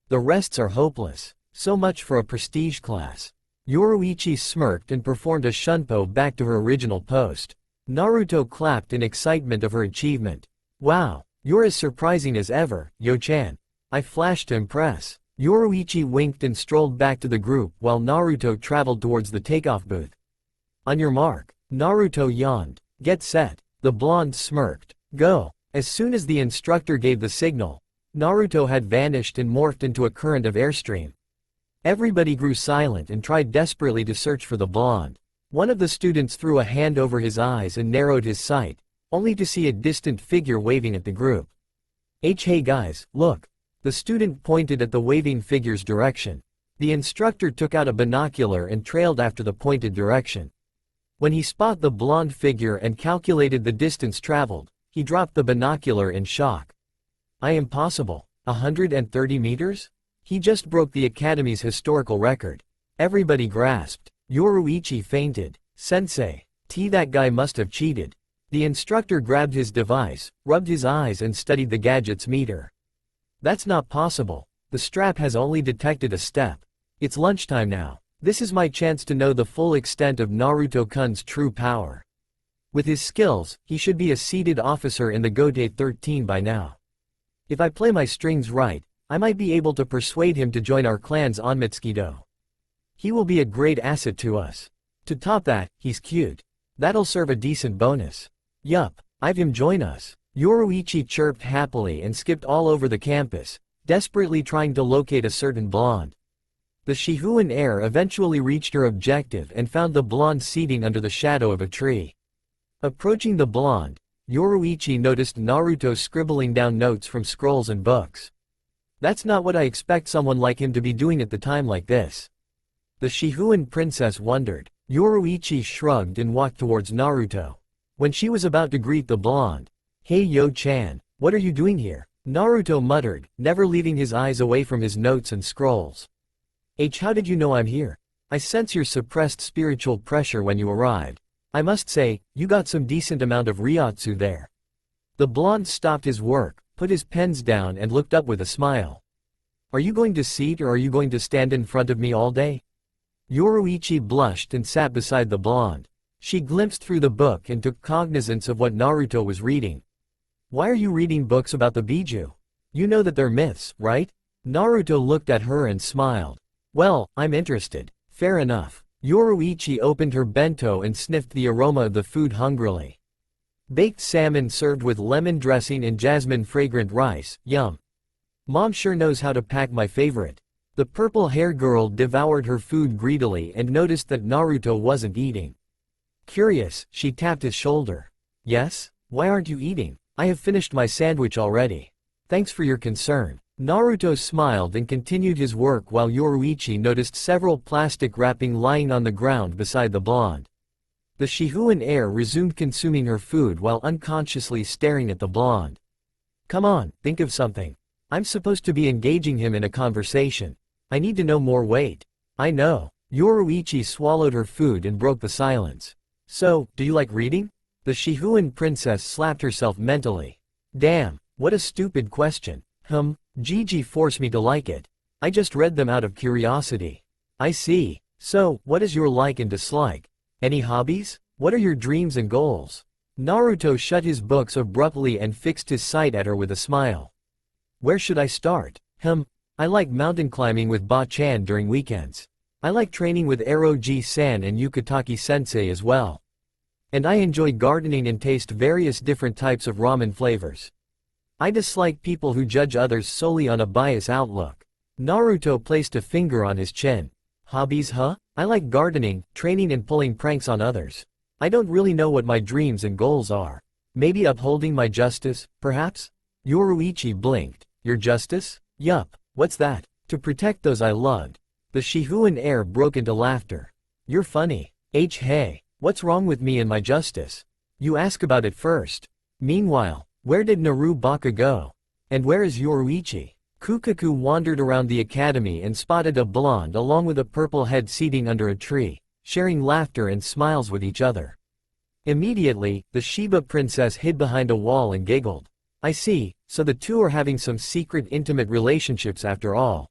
The rests are hopeless. So much for a prestige class. Yoruichi smirked and performed a Shunpo back to her original post. Naruto clapped in excitement of her achievement. Wow, you're as surprising as ever, Yo-chan. I flashed to impress. Yoruichi winked and strolled back to the group while Naruto traveled towards the takeoff booth. On your mark. Naruto yawned. Get set. The blonde smirked. Go. As soon as the instructor gave the signal, Naruto had vanished and morphed into a current of airstream. Everybody grew silent and tried desperately to search for the blonde. One of the students threw a hand over his eyes and narrowed his sight, only to see a distant figure waving at the group. Hey guys, look. The student pointed at the waving figure's direction. The instructor took out a binocular and trailed after the pointed direction. When he spotted the blonde figure and calculated the distance traveled, he dropped the binocular in shock. Impossible. 130 meters? He just broke the academy's historical record. Everybody grasped. Yoruichi fainted. Sensei. That guy must have cheated. The instructor grabbed his device, rubbed his eyes and studied the gadget's meter. That's not possible. The strap has only detected a step. It's lunchtime now. This is my chance to know the full extent of Naruto-kun's true power. With his skills, he should be a seated officer in the Gotei 13 by now. If I play my strings right, I might be able to persuade him to join our clan's Onmitsukido. He will be a great asset to us. To top that, he's cute. That'll serve a decent bonus. Yup, I've him join us. Yoruichi chirped happily and skipped all over the campus, desperately trying to locate a certain blonde. The Shihuan heir eventually reached her objective and found the blonde seating under the shadow of a tree. Approaching the blonde, Yoruichi noticed Naruto scribbling down notes from scrolls and books. That's not what I expect someone like him to be doing at the time like this. The Shihuan princess wondered. Yoruichi shrugged and walked towards Naruto. When she was about to greet the blonde, "Hey Yo-chan, what are you doing here?" Naruto muttered, never leaving his eyes away from his notes and scrolls. How did you know I'm here? I sense your suppressed spiritual pressure when you arrived. I must say, you got some decent amount of ryotsu there. The blonde stopped his work, put his pens down and looked up with a smile. Are you going to sit or are you going to stand in front of me all day? Yoruichi blushed and sat beside the blonde. She glimpsed through the book and took cognizance of what Naruto was reading. Why are you reading books about the Biju? You know that they're myths, right? Naruto looked at her and smiled. Well, I'm interested. Fair enough. Yoruichi opened her bento and sniffed the aroma of the food hungrily. Baked salmon served with lemon dressing and jasmine-fragrant rice, yum. Mom sure knows how to pack my favorite. The purple-haired girl devoured her food greedily and noticed that Naruto wasn't eating. Curious, she tapped his shoulder. Yes? Why aren't you eating? I have finished my sandwich already. Thanks for your concern. Naruto smiled and continued his work while Yoruichi noticed several plastic wrapping lying on the ground beside the blonde. The Shihuan heir resumed consuming her food while unconsciously staring at the blonde. Come on, think of something. I'm supposed to be engaging him in a conversation. I need to know more. Wait. I know. Yoruichi swallowed her food and broke the silence. So, do you like reading? The Shihuan princess slapped herself mentally. Damn, what a stupid question. Gigi forced me to like it. I just read them out of curiosity. I see. So, what is your like and dislike? Any hobbies? What are your dreams and goals? Naruto shut his books abruptly and fixed his sight at her with a smile. Where should I start? I like mountain climbing with Ba-chan during weekends. I like training with Eroji-san and Yukitaki-sensei as well. And I enjoy gardening and taste various different types of ramen flavors. I dislike people who judge others solely on a biased outlook. Naruto placed a finger on his chin. Hobbies, huh? I like gardening, training and pulling pranks on others. I don't really know what my dreams and goals are. Maybe upholding my justice, perhaps? Yoruichi blinked. Your justice? Yup. What's that? To protect those I loved. The Shihuan heir broke into laughter. You're funny. Hey, what's wrong with me and my justice? You ask about it first. Meanwhile, where did Naru-baka go? And where is Yoruichi? Kukaku wandered around the academy and spotted a blonde along with a purple head seating under a tree, sharing laughter and smiles with each other. Immediately, the Shiba princess hid behind a wall and giggled. I see, so the two are having some secret intimate relationships after all.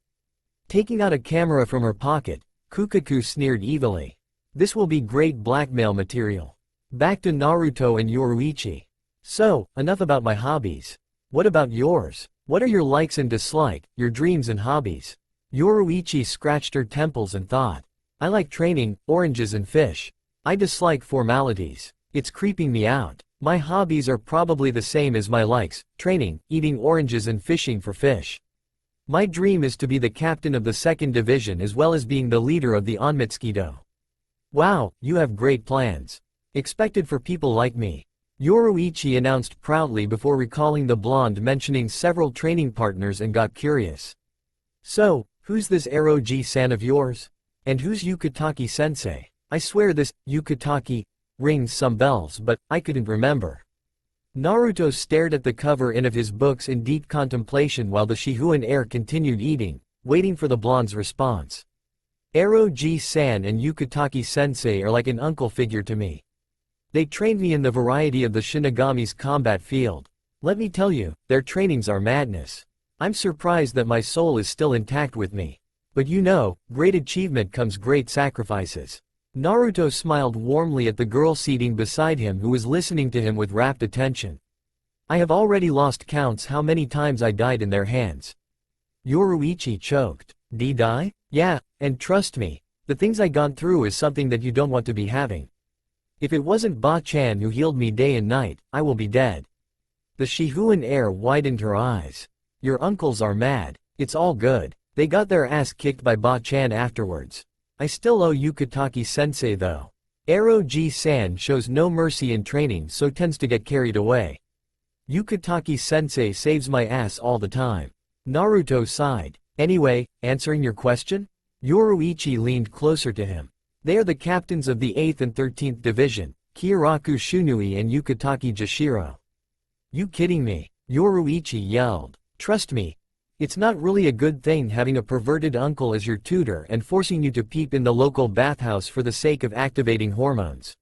Taking out a camera from her pocket, Kukaku sneered evilly. This will be great blackmail material. Back to Naruto and Yoruichi. So, enough about my hobbies. What about yours? What are your likes and dislikes, your dreams and hobbies? Yoruichi scratched her temples and thought. I like training, oranges and fish. I dislike formalities. It's creeping me out. My hobbies are probably the same as my likes, training, eating oranges and fishing for fish. My dream is to be the captain of the 2nd Division as well as being the leader of the Onmitsukido. Wow, you have great plans. Expected for people like me. Yoruichi announced proudly before recalling the blonde mentioning several training partners and got curious. So, who's this Eroji-san of yours? And who's Yukitaki-sensei? I swear this, Yukitaki, rings some bells but I couldn't remember. Naruto stared at the cover end of his books in deep contemplation while the Shihuan heir continued eating, waiting for the blonde's response. Ero-ji-san and Yukitaki-sensei are like an uncle figure to me. They trained me in the variety of the Shinigami's combat field. Let me tell you, their trainings are madness. I'm surprised that my soul is still intact with me. But you know, great achievement comes great sacrifices. Naruto smiled warmly at the girl seating beside him who was listening to him with rapt attention. I have already lost counts how many times I died in their hands. Yoruichi choked. Did I? Yeah, and trust me, the things I gone through is something that you don't want to be having. If it wasn't Ba-chan who healed me day and night, I will be dead. The Shihuan heir widened her eyes. Your uncles are mad. It's all good. They got their ass kicked by Ba-chan afterwards. I still owe Yukitaki-sensei though. Ero-ji-san shows no mercy in training so tends to get carried away. Yukitaki-sensei saves my ass all the time. Naruto sighed. Anyway, answering your question? Yoruichi leaned closer to him. They are the captains of the 8th and 13th Division, Kyoraku Shunui and Yukitaki Jashiro. You kidding me? Yoruichi yelled. Trust me. It's not really a good thing having a perverted uncle as your tutor and forcing you to peep in the local bathhouse for the sake of activating hormones.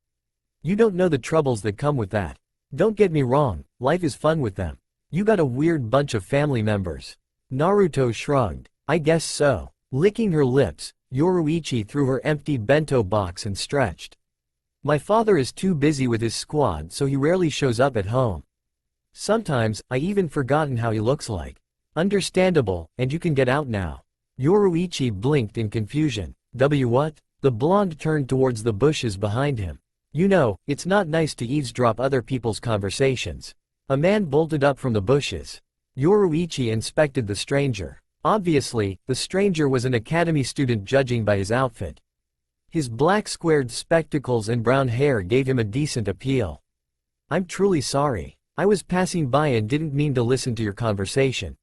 You don't know the troubles that come with that. Don't get me wrong, life is fun with them. You got a weird bunch of family members. Naruto shrugged. I guess so. Licking her lips, Yoruichi threw her empty bento box and stretched. My father is too busy with his squad so he rarely shows up at home. Sometimes, I even forgotten how he looks like. Understandable, and you can get out now. Yoruichi blinked in confusion. What? The blonde turned towards the bushes behind him. You know, it's not nice to eavesdrop other people's conversations. A man bolted up from the bushes. Yoruichi inspected the stranger. Obviously, the stranger was an academy student judging by his outfit. His black squared spectacles and brown hair gave him a decent appeal. I'm truly sorry. I was passing by and didn't mean to listen to your conversation.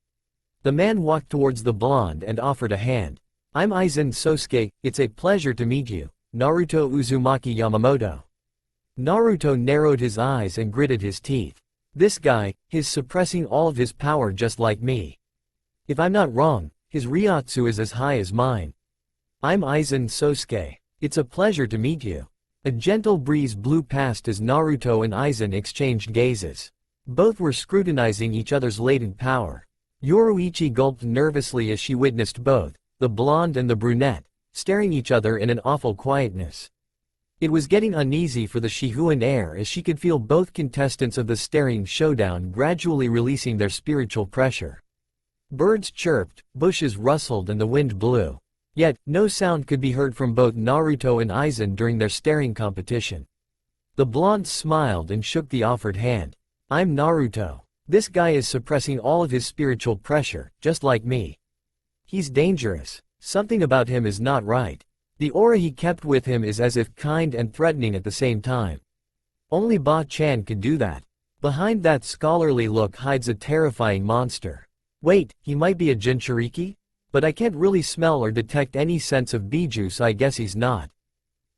The man walked towards the blonde and offered a hand. I'm Aizen Sosuke, it's a pleasure to meet you, Naruto Uzumaki Yamamoto. Naruto narrowed his eyes and gritted his teeth. This guy, he's suppressing all of his power just like me. If I'm not wrong, his Ryotsu is as high as mine. I'm Aizen Sosuke. It's a pleasure to meet you. A gentle breeze blew past as Naruto and Aizen exchanged gazes. Both were scrutinizing each other's latent power. Yoruichi gulped nervously as she witnessed both, the blonde and the brunette, staring each other in an awful quietness. It was getting uneasy for the Shihuan heir as she could feel both contestants of the staring showdown gradually releasing their spiritual pressure. Birds chirped, bushes rustled and the wind blew. Yet, no sound could be heard from both Naruto and Aizen during their staring competition. The blonde smiled and shook the offered hand. I'm Naruto. This guy is suppressing all of his spiritual pressure, just like me. He's dangerous. Something about him is not right. The aura he kept with him is as if kind and threatening at the same time. Only Ba-chan could do that. Behind that scholarly look hides a terrifying monster. Wait, he might be a Jinchuriki? But I can't really smell or detect any sense of Biju, so I guess he's not.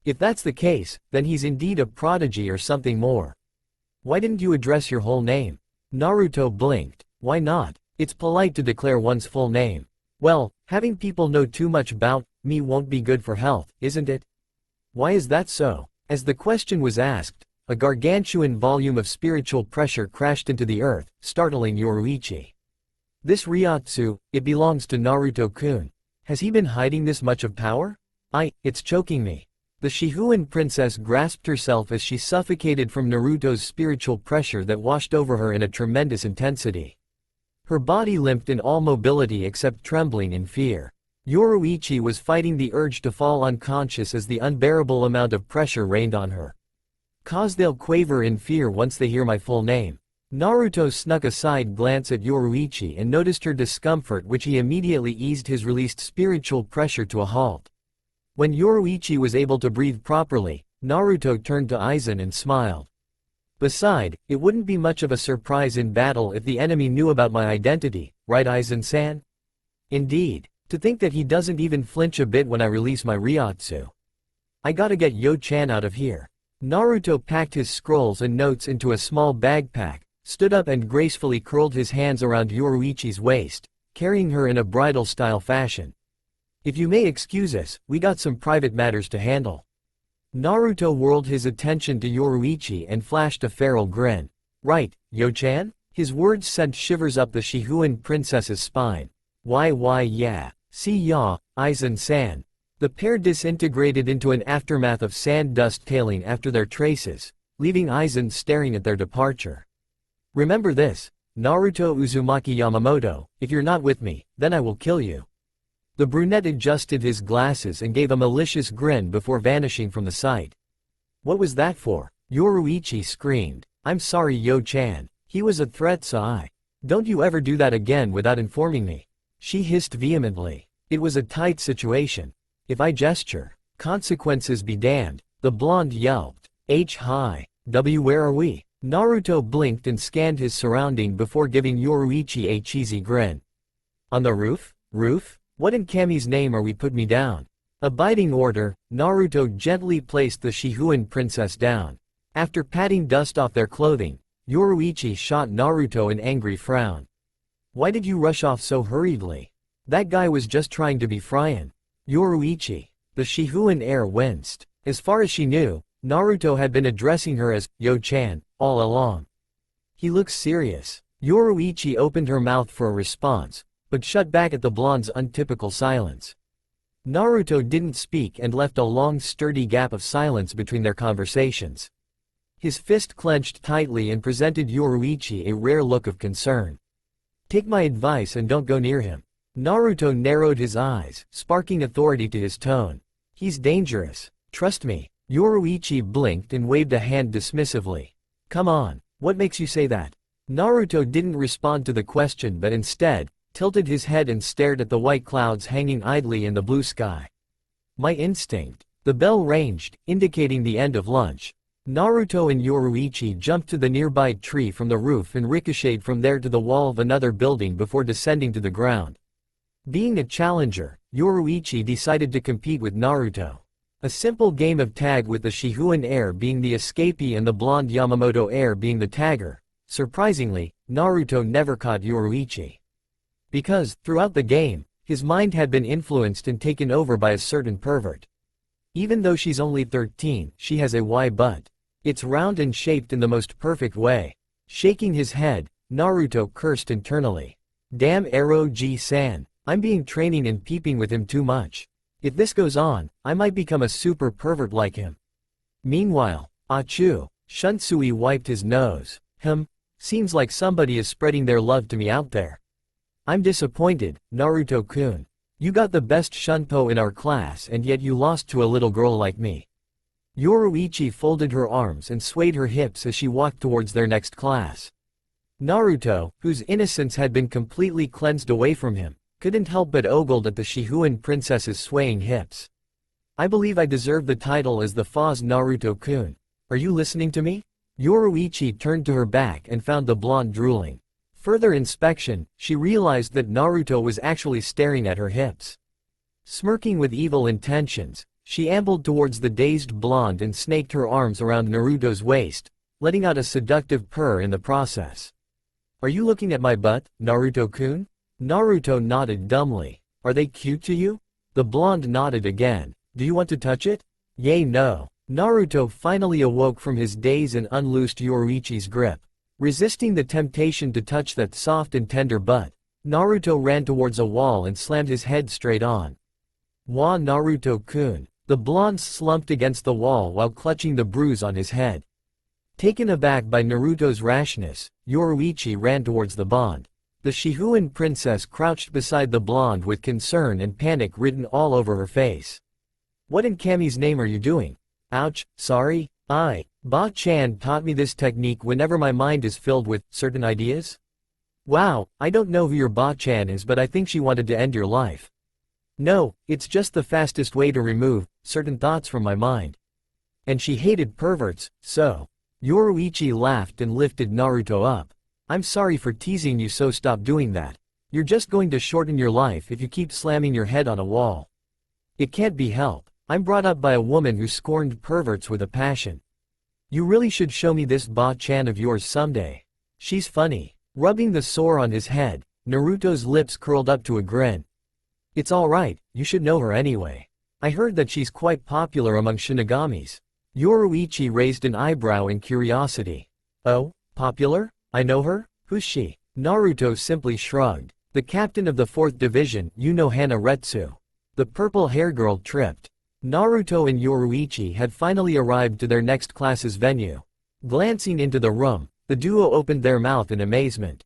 If that's the case, then he's indeed a prodigy or something more. Why didn't you address your whole name? Naruto blinked. Why not? It's polite to declare one's full name. Well, having people know too much about me won't be good for health, isn't it? Why is that so? As the question was asked, a gargantuan volume of spiritual pressure crashed into the earth, startling Yoruichi. This Ryotsu, it belongs to Naruto-kun. Has he been hiding this much of power? It's choking me. The Shihuan princess grasped herself as she suffocated from Naruto's spiritual pressure that washed over her in a tremendous intensity. Her body limped in all mobility except trembling in fear. Yoruichi was fighting the urge to fall unconscious as the unbearable amount of pressure rained on her. "'Cause they'll quaver in fear once they hear my full name." Naruto snuck a side glance at Yoruichi and noticed her discomfort, which he immediately eased his released spiritual pressure to a halt. When Yoruichi was able to breathe properly, Naruto turned to Aizen and smiled. "Beside, it wouldn't be much of a surprise in battle if the enemy knew about my identity, right Aizen-san?" "Indeed. To think that he doesn't even flinch a bit when I release my Ryotsu. I gotta get Yo-chan out of here." Naruto packed his scrolls and notes into a small backpack, stood up and gracefully curled his hands around Yoruichi's waist, carrying her in a bridal-style fashion. "If you may excuse us, we got some private matters to handle." Naruto whirled his attention to Yoruichi and flashed a feral grin. "Right, Yo-chan?" His words sent shivers up the Shihuan princess's spine. Why yeah. See ya, Aizen-san." The pair disintegrated into an aftermath of sand dust tailing after their traces, leaving Aizen staring at their departure. "Remember this, Naruto Uzumaki Yamamoto, if you're not with me, then I will kill you." The brunette adjusted his glasses and gave a malicious grin before vanishing from the sight. "What was that for?" Yoruichi screamed. "I'm sorry, Yo-chan. He was a threat, Sai. Don't you ever do that again without informing me." She hissed vehemently. "It was a tight situation. If I gesture, consequences be damned," the blonde yelped. Hi. Where are we?" Naruto blinked and scanned his surrounding before giving Yoruichi a cheesy grin. "On the roof? Roof? What in Kami's name are we? Put me down." Abiding order, Naruto gently placed the Shihuan princess down. After patting dust off their clothing, Yoruichi shot Naruto an angry frown. "Why did you rush off so hurriedly? That guy was just trying to be fryin'." Yoruichi. The Shihuan heir winced. As far as she knew, Naruto had been addressing her as Yo-chan all along. "He looks serious." Yoruichi opened her mouth for a response, but shut back at the blonde's untypical silence. Naruto didn't speak and left a long sturdy gap of silence between their conversations. His fist clenched tightly and presented Yoruichi a rare look of concern. "Take my advice and don't go near him." Naruto narrowed his eyes, sparking authority to his tone. "He's dangerous. Trust me." Yoruichi blinked and waved a hand dismissively. "Come on, what makes you say that?" Naruto didn't respond to the question but instead, tilted his head and stared at the white clouds hanging idly in the blue sky. "My instinct." The bell ranged, indicating the end of lunch. Naruto and Yoruichi jumped to the nearby tree from the roof and ricocheted from there to the wall of another building before descending to the ground. Being a challenger, Yoruichi decided to compete with Naruto. A simple game of tag with the Shihuan heir being the escapee and the blonde Yamamoto heir being the tagger. Surprisingly, Naruto never caught Yoruichi. Because, throughout the game, his mind had been influenced and taken over by a certain pervert. Even though she's only 13, she has a Y butt. It's round and shaped in the most perfect way. Shaking his head, Naruto cursed internally. "Damn Ero-ji-san. I'm being training and peeping with him too much. If this goes on, I might become a super pervert like him." Meanwhile, Achoo. Shunsui wiped his nose. Seems like somebody is spreading their love to me out there. "I'm disappointed, Naruto-kun. You got the best shunpo in our class and yet you lost to a little girl like me." Yoruichi folded her arms and swayed her hips as she walked towards their next class. Naruto, whose innocence had been completely cleansed away from him, couldn't help but ogled at the Shihuan princess's swaying hips. "I believe I deserve the title as the Foz Naruto-kun. Are you listening to me?" Yoruichi turned to her back and found the blonde drooling. Further inspection, she realized that Naruto was actually staring at her hips. Smirking with evil intentions, she ambled towards the dazed blonde and snaked her arms around Naruto's waist, letting out a seductive purr in the process. "Are you looking at my butt, Naruto-kun?" Naruto nodded dumbly. "Are they cute to you?" The blonde nodded again. "Do you want to touch it?" "Yay no." Naruto finally awoke from his daze and unloosed Yoruichi's grip. Resisting the temptation to touch that soft and tender butt, Naruto ran towards a wall and slammed his head straight on. "Wah Naruto-kun." The blonde slumped against the wall while clutching the bruise on his head. Taken aback by Naruto's rashness, Yoruichi ran towards the bond. The Shihuan princess crouched beside the blonde with concern and panic written all over her face. "What in Kami's name are you doing?" "Ouch, sorry, Ba-chan taught me this technique whenever my mind is filled with certain ideas." "Wow, I don't know who your Ba-chan is but I think she wanted to end your life." "No, it's just the fastest way to remove certain thoughts from my mind. And she hated perverts, so." Yoruichi laughed and lifted Naruto up. "I'm sorry for teasing you, so stop doing that. You're just going to shorten your life if you keep slamming your head on a wall. It can't be helped. I'm brought up by a woman who scorned perverts with a passion. You really should show me this Ba-chan of yours someday. She's funny." Rubbing the sore on his head, Naruto's lips curled up to a grin. It's alright, you should know her anyway. I heard that she's quite popular among Shinigamis. Yoruichi raised an eyebrow in curiosity. Oh, popular? I know her? Who's she? Naruto simply shrugged. The captain of the 4th division, Hana Retsu. The purple hair girl tripped. Naruto and Yoruichi had finally arrived to their next class's venue. Glancing into the room, the duo opened their mouth in amazement.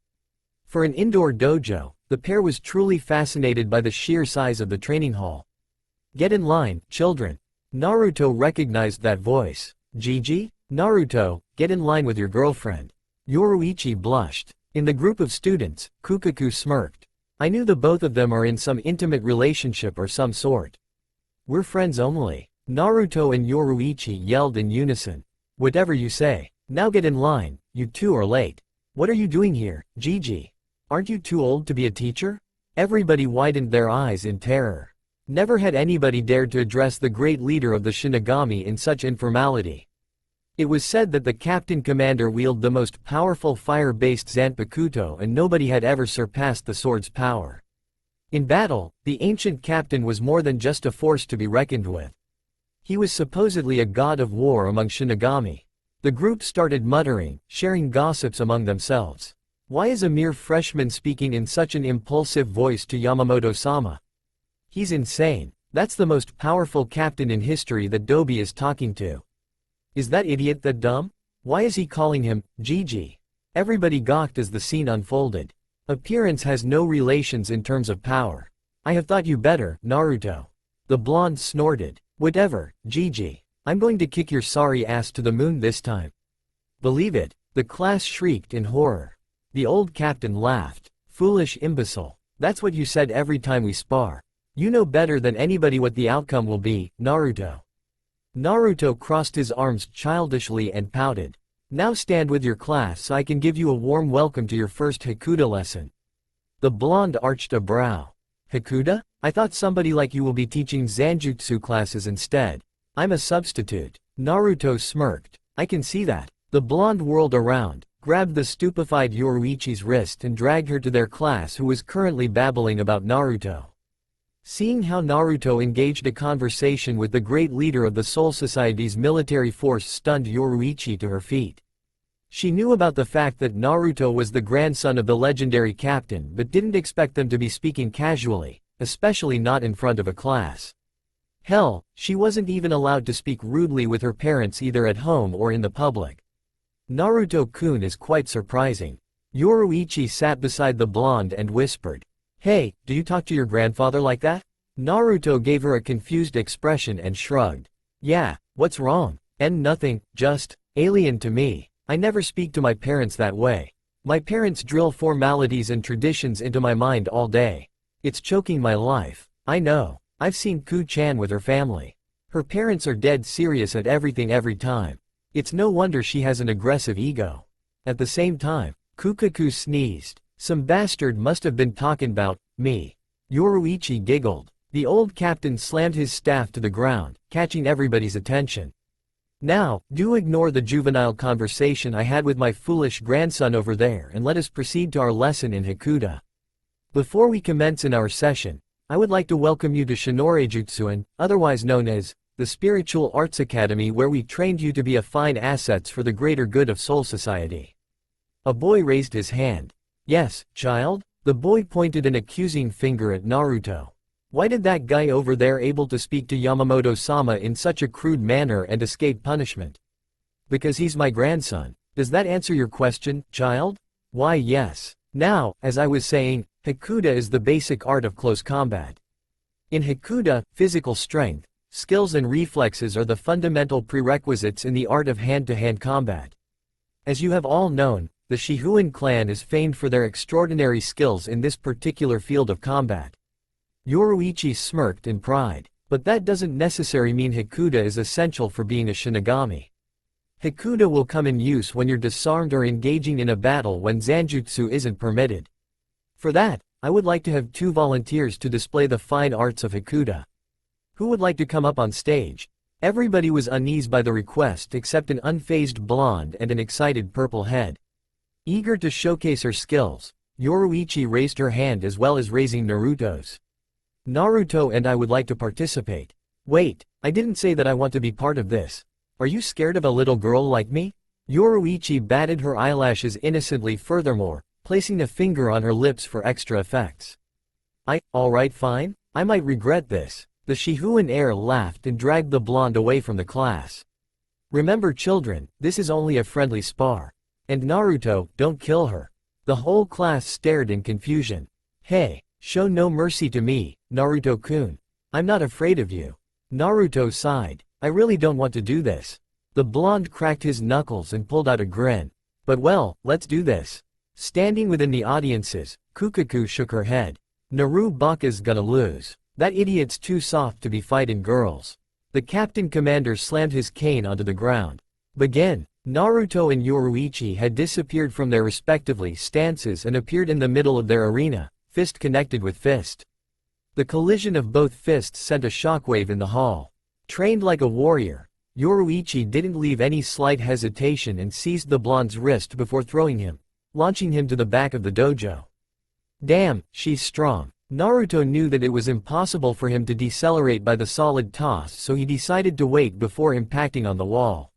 For an indoor dojo, the pair was truly fascinated by the sheer size of the training hall. Get in line, children. Naruto recognized that voice. Gigi? Naruto, get in line with your girlfriend. Yoruichi blushed. In the group of students, Kukaku smirked. I knew the both of them are in some intimate relationship or some sort. We're friends only. Naruto and Yoruichi yelled in unison. Whatever you say. Now get in line, you two are late. What are you doing here, Gigi? Aren't you too old to be a teacher? Everybody widened their eyes in terror. Never had anybody dared to address the great leader of the Shinigami in such informality. It was said that the captain commander wielded the most powerful fire-based Zanpakuto and nobody had ever surpassed the sword's power. In battle, the ancient captain was more than just a force to be reckoned with. He was supposedly a god of war among Shinigami. The group started muttering, sharing gossips among themselves. Why is a mere freshman speaking in such an impulsive voice to Yamamoto-sama? He's insane. That's the most powerful captain in history that Dobi is talking to. Is that idiot that dumb? Why is he calling him Gigi? Everybody gawked as the scene unfolded. Appearance has no relations in terms of power. I have thought you better, Naruto. The blonde snorted. Whatever, Gigi. I'm going to kick your sorry ass to the moon this time. Believe it, the class shrieked in horror. The old captain laughed. Foolish imbecile. That's what you said every time we spar. You know better than anybody what the outcome will be, Naruto. Naruto crossed his arms childishly and pouted. Now stand with your class so I can give you a warm welcome to your first Hakuda lesson. The blonde arched a brow. Hakuda? I thought somebody like you will be teaching Zanjutsu classes instead. I'm a substitute. Naruto smirked. I can see that. The blonde whirled around, grabbed the stupefied Yoruichi's wrist and dragged her to their class who was currently babbling about Naruto. Seeing how Naruto engaged a conversation with the great leader of the Soul Society's military force stunned Yoruichi to her feet. She knew about the fact that Naruto was the grandson of the legendary captain but didn't expect them to be speaking casually, especially not in front of a class. Hell, she wasn't even allowed to speak rudely with her parents either at home or in the public. Naruto-kun is quite surprising. Yoruichi sat beside the blonde and whispered. Hey, do you talk to your grandfather like that? Naruto gave her a confused expression and shrugged. Yeah, what's wrong? And nothing, just, alien to me. I never speak to my parents that way. My parents drill formalities and traditions into my mind all day. It's choking my life. I know. I've seen Ku-chan with her family. Her parents are dead serious at everything every time. It's no wonder she has an aggressive ego. At the same time, Kukaku sneezed. Some bastard must have been talking about me. Yoruichi giggled. The old captain slammed his staff to the ground, catching everybody's attention. Now, do ignore the juvenile conversation I had with my foolish grandson over there and let us proceed to our lesson in Hakuda. Before we commence in our session, I would like to welcome you to Shinoreijutsuin, otherwise known as the Spiritual Arts Academy, where we trained you to be a fine assets for the greater good of Soul Society. A boy raised his hand. Yes, child? The boy pointed an accusing finger at Naruto. Why did that guy over there able to speak to Yamamoto-sama in such a crude manner and escape punishment? Because he's my grandson. Does that answer your question, child? Why yes. Now, as I was saying, Hakuda is the basic art of close combat. In Hakuda, physical strength, skills and reflexes are the fundamental prerequisites in the art of hand-to-hand combat. As you have all known, the Shihuin clan is famed for their extraordinary skills in this particular field of combat. Yoruichi smirked in pride. But that doesn't necessarily mean Hakuda is essential for being a Shinigami. Hakuda will come in use when you're disarmed or engaging in a battle when Zanjutsu isn't permitted. For that, I would like to have 2 volunteers to display the fine arts of Hakuda. Who would like to come up on stage? Everybody was uneased by the request except an unfazed blonde and an excited purple head. Eager to showcase her skills, Yoruichi raised her hand as well as raising Naruto's. Naruto and I would like to participate. Wait, I didn't say that I want to be part of this. Are you scared of a little girl like me? Yoruichi batted her eyelashes innocently, furthermore, placing a finger on her lips for extra effects. Alright, fine, I might regret this. The Shihuan heir laughed and dragged the blonde away from the class. Remember children, this is only a friendly spar. And Naruto, don't kill her. The whole class stared in confusion. Hey, show no mercy to me, Naruto-kun. I'm not afraid of you. Naruto sighed. I really don't want to do this. The blonde cracked his knuckles and pulled out a grin. But well, let's do this. Standing within the audiences, Kukaku shook her head. Naru Baka's gonna lose. That idiot's too soft to be fighting girls. The captain commander slammed his cane onto the ground. Begin. Naruto and Yoruichi had disappeared from their respectively stances and appeared in the middle of their arena, fist connected with fist. The collision of both fists sent a shockwave in the hall. Trained like a warrior, Yoruichi didn't leave any slight hesitation and seized the blonde's wrist before throwing him, launching him to the back of the dojo. Damn, she's strong. Naruto knew that it was impossible for him to decelerate by the solid toss, so he decided to wait before impacting on the wall.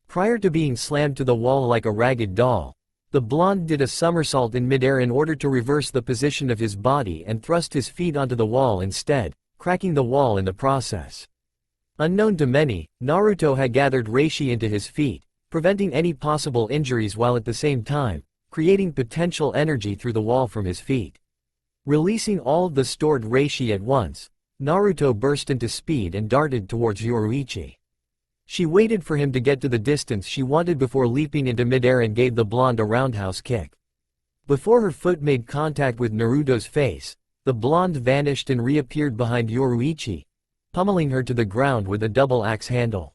Prior to being slammed to the wall like a ragged doll, the blonde did a somersault in midair in order to reverse the position of his body and thrust his feet onto the wall instead, cracking the wall in the process. Unknown to many, Naruto had gathered reishi into his feet, preventing any possible injuries while at the same time, creating potential energy through the wall from his feet. Releasing all of the stored reishi at once, Naruto burst into speed and darted towards Yoruichi. She waited for him to get to the distance she wanted before leaping into midair and gave the blonde a roundhouse kick. Before her foot made contact with Naruto's face, the blonde vanished and reappeared behind Yoruichi, pummeling her to the ground with a double axe handle.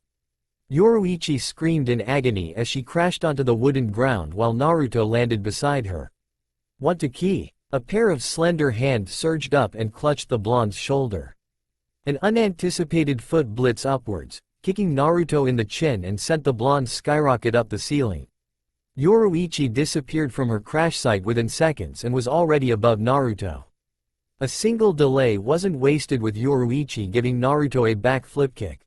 Yoruichi screamed in agony as she crashed onto the wooden ground while Naruto landed beside her. Want to key? A pair of slender hands surged up and clutched the blonde's shoulder. An unanticipated foot blitz upwards, kicking Naruto in the chin and sent the blonde skyrocket up the ceiling. Yoruichi disappeared from her crash site within seconds and was already above Naruto. A single delay wasn't wasted with Yoruichi giving Naruto a back flip kick.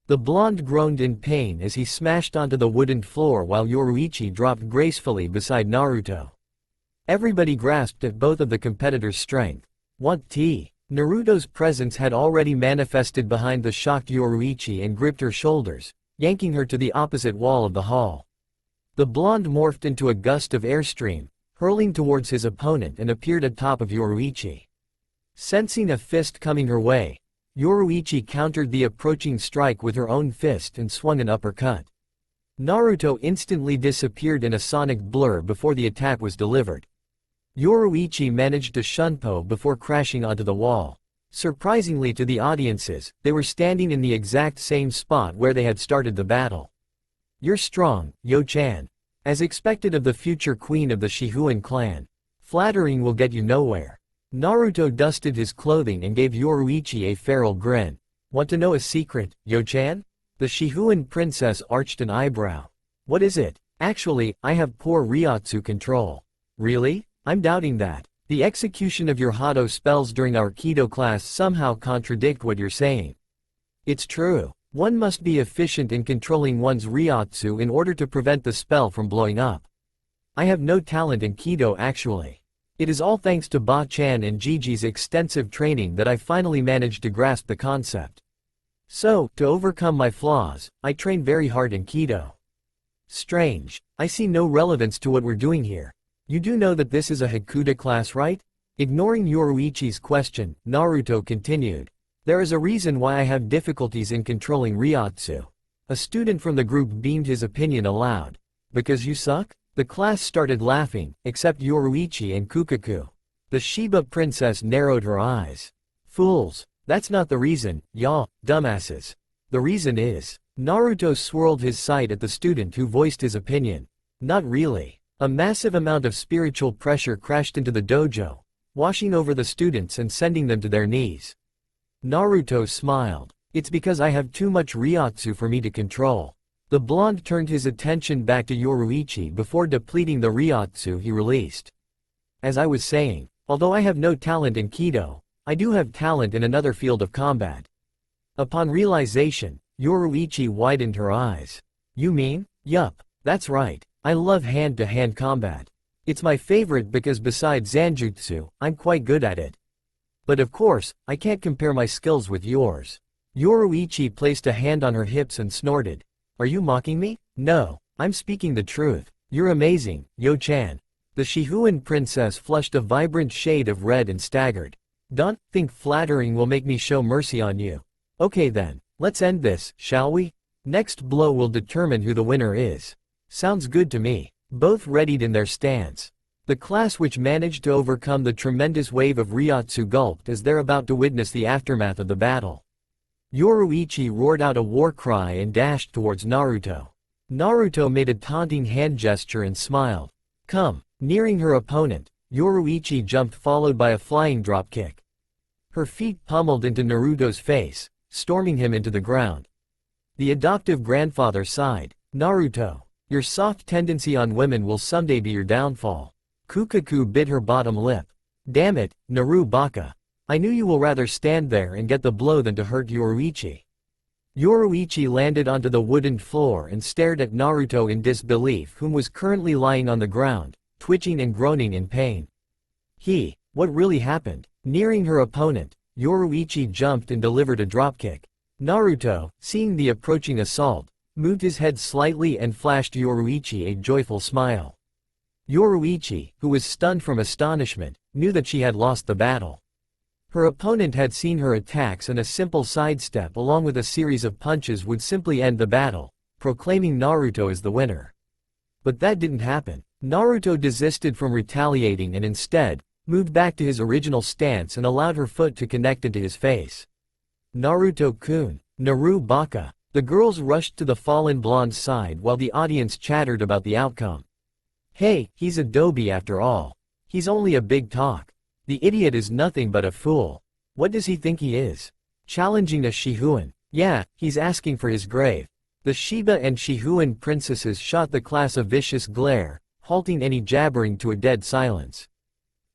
The blonde groaned in pain as he smashed onto the wooden floor while Yoruichi dropped gracefully beside Naruto. Everybody grasped at both of the competitors' strength. Want tea? Naruto's presence had already manifested behind the shocked Yoruichi and gripped her shoulders, yanking her to the opposite wall of the hall. The blonde morphed into a gust of airstream, hurling towards his opponent and appeared atop of Yoruichi. Sensing a fist coming her way, Yoruichi countered the approaching strike with her own fist and swung an uppercut. Naruto instantly disappeared in a sonic blur before the attack was delivered. Yoruichi managed to shunpo before crashing onto the wall. Surprisingly to the audiences, they were standing in the exact same spot where they had started the battle. You're strong, Yo-chan. As expected of the future queen of the Shihuan clan. Flattering will get you nowhere. Naruto dusted his clothing and gave Yoruichi a feral grin. Want to know a secret, Yo-chan? The Shihuan princess arched an eyebrow. What is it? Actually, I have poor Ryotsu control. Really? I'm doubting that. The execution of your Hado spells during our Kido class somehow contradict what you're saying. It's true. One must be efficient in controlling one's Ryotsu in order to prevent the spell from blowing up. I have no talent in Kido actually. It is all thanks to Ba-chan and Gigi's extensive training that I finally managed to grasp the concept. So, to overcome my flaws, I train very hard in Kido. Strange. I see no relevance to what we're doing here. You do know that this is a Hakuda class, right? Ignoring Yoruichi's question, Naruto continued. There is a reason why I have difficulties in controlling Ryotsu. A student from the group beamed his opinion aloud. Because you suck? The class started laughing, except Yoruichi and Kukaku. The Shiba princess narrowed her eyes. Fools. That's not the reason, y'all, dumbasses. The reason is. Naruto swirled his sight at the student who voiced his opinion. Not really. A massive amount of spiritual pressure crashed into the dojo, washing over the students and sending them to their knees. Naruto smiled. It's because I have too much Ryotsu for me to control. The blonde turned his attention back to Yoruichi before depleting the Ryotsu he released. As I was saying, although I have no talent in Kido, I do have talent in another field of combat. Upon realization, Yoruichi widened her eyes. You mean? Yup, that's right. I love hand-to-hand combat. It's my favorite because besides Zanjutsu, I'm quite good at it. But of course, I can't compare my skills with yours. Yoruichi placed a hand on her hips and snorted. Are you mocking me? No, I'm speaking the truth. You're amazing, Yo-chan. The Shihuan princess flushed a vibrant shade of red and staggered. Don't think flattering will make me show mercy on you. Okay then, let's end this, shall we? Next blow will determine who the winner is. Sounds good to me. Both readied in their stance. The class which managed to overcome the tremendous wave of Ryotsu gulped as they're about to witness the aftermath of the battle. Yoruichi roared out a war cry and dashed towards Naruto. Naruto made a taunting hand gesture and smiled. Come. Nearing her opponent, Yoruichi jumped followed by a flying drop kick. Her feet pummeled into Naruto's face, storming him into the ground. The adoptive grandfather sighed. Naruto, your soft tendency on women will someday be your downfall. Kukaku bit her bottom lip. Damn it, Naru Baka. I knew you will rather stand there and get the blow than to hurt Yoruichi. Yoruichi landed onto the wooden floor and stared at Naruto in disbelief, whom was currently lying on the ground, twitching and groaning in pain. What really happened? Nearing her opponent, Yoruichi jumped and delivered a dropkick. Naruto, seeing the approaching assault, moved his head slightly and flashed Yoruichi a joyful smile. Yoruichi, who was stunned from astonishment, knew that she had lost the battle. Her opponent had seen her attacks and a simple sidestep along with a series of punches would simply end the battle, proclaiming Naruto as the winner. But that didn't happen. Naruto desisted from retaliating and instead, moved back to his original stance and allowed her foot to connect into his face. Naruto-kun, Naru Baka. The girls rushed to the fallen blonde's side while the audience chattered about the outcome. Hey, he's a doby after all. He's only a big talk. The idiot is nothing but a fool. What does he think he is? Challenging a Shihuan. Yeah, he's asking for his grave. The Shiba and Shihuan princesses shot the class a vicious glare, halting any jabbering to a dead silence.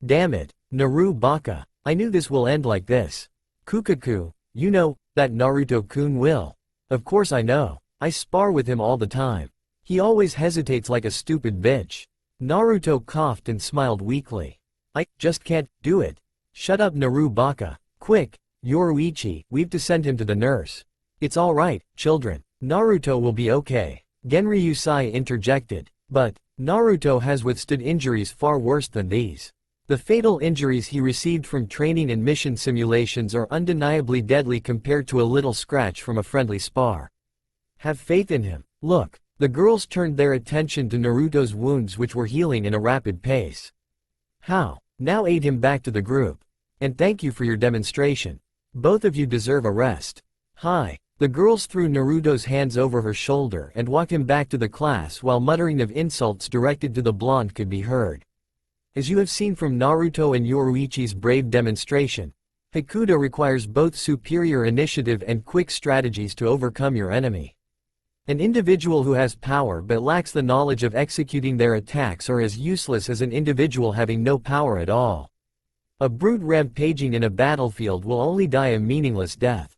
Damn it, Naru Baka. I knew this will end like this. Kukaku, you know, that Naruto-kun will. Of course I know. I spar with him all the time. He always hesitates like a stupid bitch. Naruto coughed and smiled weakly. I just can't do it. Shut up, Naru Baka. Quick, Yoruichi, we've to send him to the nurse. It's all right, children. Naruto will be okay. Genryusai interjected. But Naruto has withstood injuries far worse than these. The fatal injuries he received from training and mission simulations are undeniably deadly compared to a little scratch from a friendly spar. Have faith in him. Look, the girls turned their attention to Naruto's wounds which were healing in a rapid pace. How? Now aid him back to the group. And thank you for your demonstration. Both of you deserve a rest. Hi. The girls threw Naruto's hands over her shoulder and walked him back to the class while muttering of insults directed to the blonde could be heard. As you have seen from Naruto and Yoruichi's brave demonstration, Hakuda requires both superior initiative and quick strategies to overcome your enemy. An individual who has power but lacks the knowledge of executing their attacks are as useless as an individual having no power at all. A brute rampaging in a battlefield will only die a meaningless death.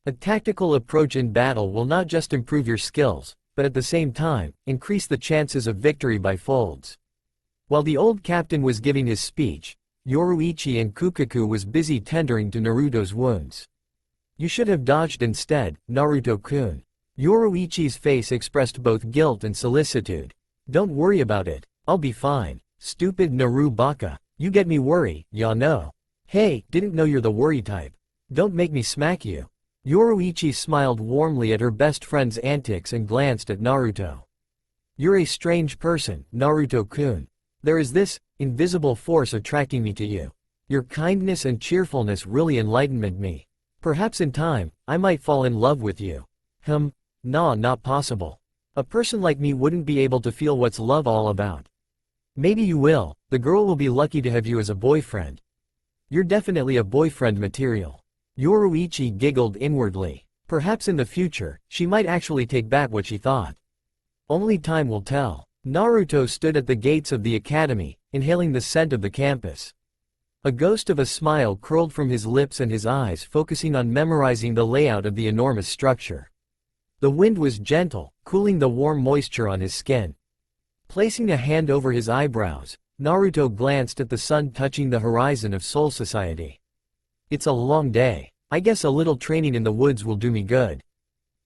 A tactical approach in battle will not just improve your skills, but at the same time, increase the chances of victory by folds. While the old captain was giving his speech, Yoruichi and Kukaku was busy tendering to Naruto's wounds. You should have dodged instead, Naruto-kun. Yoruichi's face expressed both guilt and solicitude. Don't worry about it, I'll be fine. Stupid Naru Baka, you get me worry, ya know. Hey, didn't know you're the worry type. Don't make me smack you. Yoruichi smiled warmly at her best friend's antics and glanced at Naruto. You're a strange person, Naruto-kun. There is this invisible force attracting me to you. Your kindness and cheerfulness really enlightened me. Perhaps in time, I might fall in love with you. Nah, not possible. A person like me wouldn't be able to feel what's love all about. Maybe you will, the girl will be lucky to have you as a boyfriend. You're definitely a boyfriend material. Yoruichi giggled inwardly. Perhaps in the future, she might actually take back what she thought. Only time will tell. Naruto stood at the gates of the academy, inhaling the scent of the campus. A ghost of a smile curled from his lips and his eyes focusing on memorizing the layout of the enormous structure. The wind was gentle, cooling the warm moisture on his skin. Placing a hand over his eyebrows, Naruto glanced at the sun touching the horizon of Soul Society. It's a long day. I guess a little training in the woods will do me good.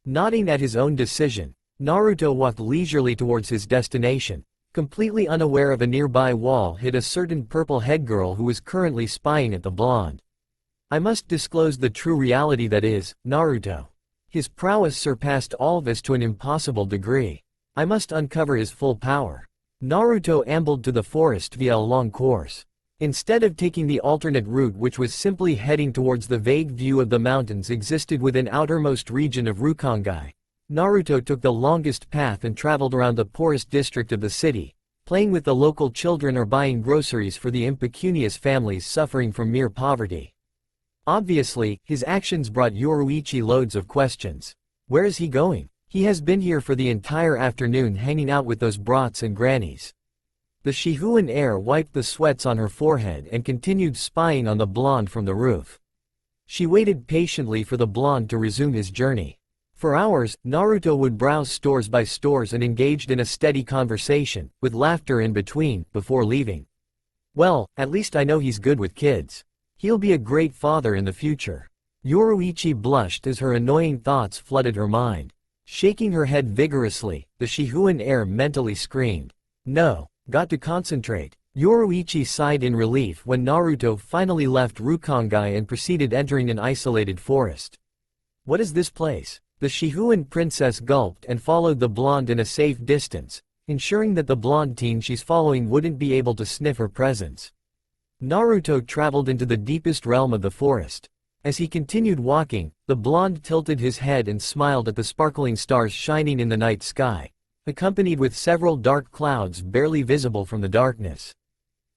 Nodding at his own decision, Naruto walked leisurely towards his destination, completely unaware of a nearby wall hid a certain purple-haired girl who was currently spying at the blonde. I must disclose the true reality that is, Naruto. His prowess surpassed all of this to an impossible degree. I must uncover his full power. Naruto ambled to the forest via a long course. Instead of taking the alternate route which was simply heading towards the vague view of the mountains existed within outermost region of Rukongai, Naruto took the longest path and traveled around the poorest district of the city, playing with the local children or buying groceries for the impecunious families suffering from mere poverty. Obviously, his actions brought Yoruichi loads of questions. Where is he going? He has been here for the entire afternoon hanging out with those brats and grannies. The Shihuan heir wiped the sweats on her forehead and continued spying on the blonde from the roof. She waited patiently for the blonde to resume his journey. For hours, Naruto would browse stores by stores and engaged in a steady conversation, with laughter in between, before leaving. Well, at least I know he's good with kids. He'll be a great father in the future. Yoruichi blushed as her annoying thoughts flooded her mind. Shaking her head vigorously, the Shihuan heir mentally screamed. No. Got to concentrate. Yoruichi sighed in relief when Naruto finally left Rukongai and proceeded entering an isolated forest. What is this place? The Shihuan princess gulped and followed the blonde in a safe distance, ensuring that the blonde teen she's following wouldn't be able to sniff her presence. Naruto traveled into the deepest realm of the forest. As he continued walking, the blonde tilted his head and smiled at the sparkling stars shining in the night sky, accompanied with several dark clouds barely visible from the darkness.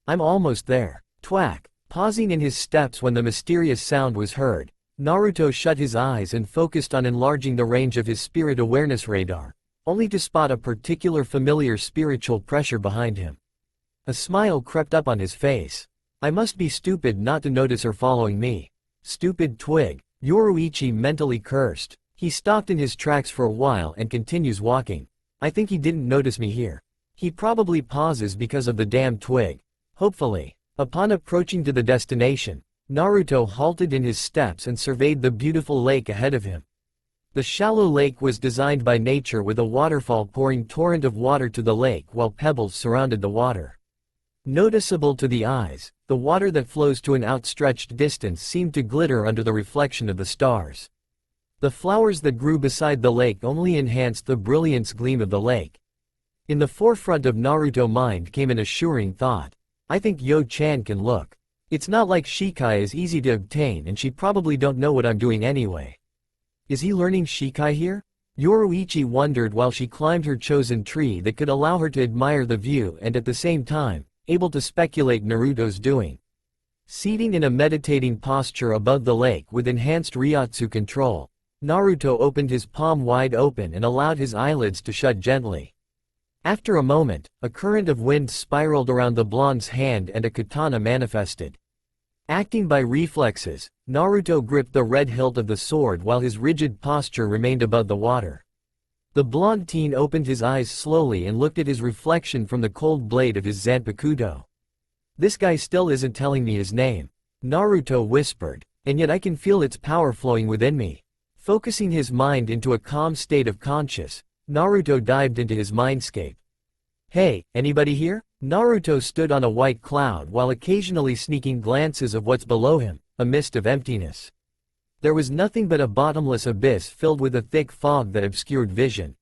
I'm almost there. Twack. Pausing in his steps when the mysterious sound was heard, Naruto shut his eyes and focused on enlarging the range of his spirit awareness radar, only to spot a particular familiar spiritual pressure behind him. A smile crept up on his face. I must be stupid not to notice her following me. Stupid twig. Yoruichi mentally cursed. He stopped in his tracks for a while and continues walking. I think he didn't notice me here. He probably pauses because of the damn twig. Hopefully. Upon approaching to the destination, Naruto halted in his steps and surveyed the beautiful lake ahead of him. The shallow lake was designed by nature with a waterfall pouring torrent of water to the lake while pebbles surrounded the water. Noticeable to the eyes, the water that flows to an outstretched distance seemed to glitter under the reflection of the stars. The flowers that grew beside the lake only enhanced the brilliance gleam of the lake. In the forefront of Naruto's mind came an assuring thought. I think Yo-chan can look. It's not like Shikai is easy to obtain and she probably don't know what I'm doing anyway. Is he learning Shikai here? Yoruichi wondered while she climbed her chosen tree that could allow her to admire the view and at the same time, able to speculate Naruto's doing. Seating in a meditating posture above the lake with enhanced Ryotsu control, Naruto opened his palm wide open and allowed his eyelids to shut gently. After a moment, a current of wind spiraled around the blonde's hand and a katana manifested. Acting by reflexes, Naruto gripped the red hilt of the sword while his rigid posture remained above the water. The blonde teen opened his eyes slowly and looked at his reflection from the cold blade of his Zanpakuto. This guy still isn't telling me his name. Naruto whispered, and yet I can feel its power flowing within me. Focusing his mind into a calm state of conscious, Naruto dived into his mindscape. Hey, anybody here? Naruto stood on a white cloud while occasionally sneaking glances of what's below him, a mist of emptiness. There was nothing but a bottomless abyss filled with a thick fog that obscured vision.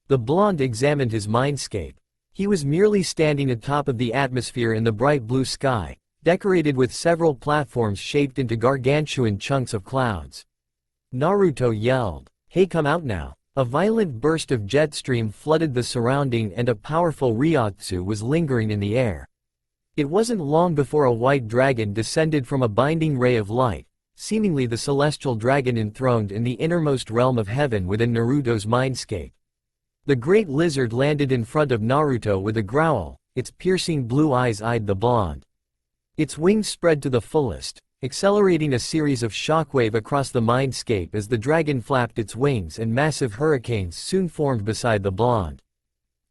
The blonde examined his mindscape. He was merely standing atop of the atmosphere in the bright blue sky, decorated with several platforms shaped into gargantuan chunks of clouds. Naruto yelled, "Hey, come out now." A violent burst of jet stream flooded the surrounding and a powerful Ryotsu was lingering in the air. It wasn't long before a white dragon descended from a binding ray of light, seemingly the celestial dragon enthroned in the innermost realm of heaven within Naruto's mindscape. The great lizard landed in front of Naruto with a growl, its piercing blue eyes eyed the blonde. Its wings spread to the fullest, accelerating a series of shockwave across the mindscape as the dragon flapped its wings and massive hurricanes soon formed beside the blonde.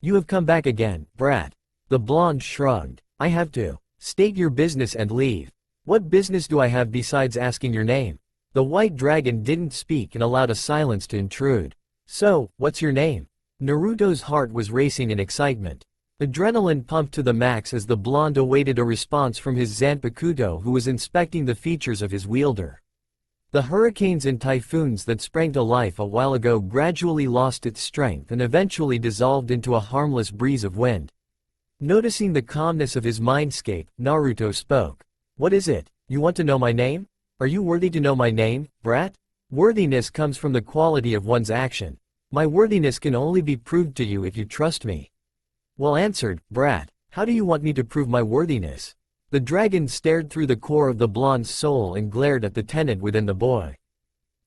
"You have come back again, brat." The blonde shrugged. "I have to. State your business and leave." "What business do I have besides asking your name?" The white dragon didn't speak and allowed a silence to intrude. "So, what's your name?" Naruto's heart was racing in excitement. Adrenaline pumped to the max as the blonde awaited a response from his Zanpakuto, who was inspecting the features of his wielder. The hurricanes and typhoons that sprang to life a while ago gradually lost its strength and eventually dissolved into a harmless breeze of wind. Noticing the calmness of his mindscape, Naruto spoke. "What is it? You want to know my name? Are you worthy to know my name, brat? Worthiness comes from the quality of one's action. My worthiness can only be proved to you if you trust me." "Well answered, brat. How do you want me to prove my worthiness?" The dragon stared through the core of the blonde's soul and glared at the tenant within the boy.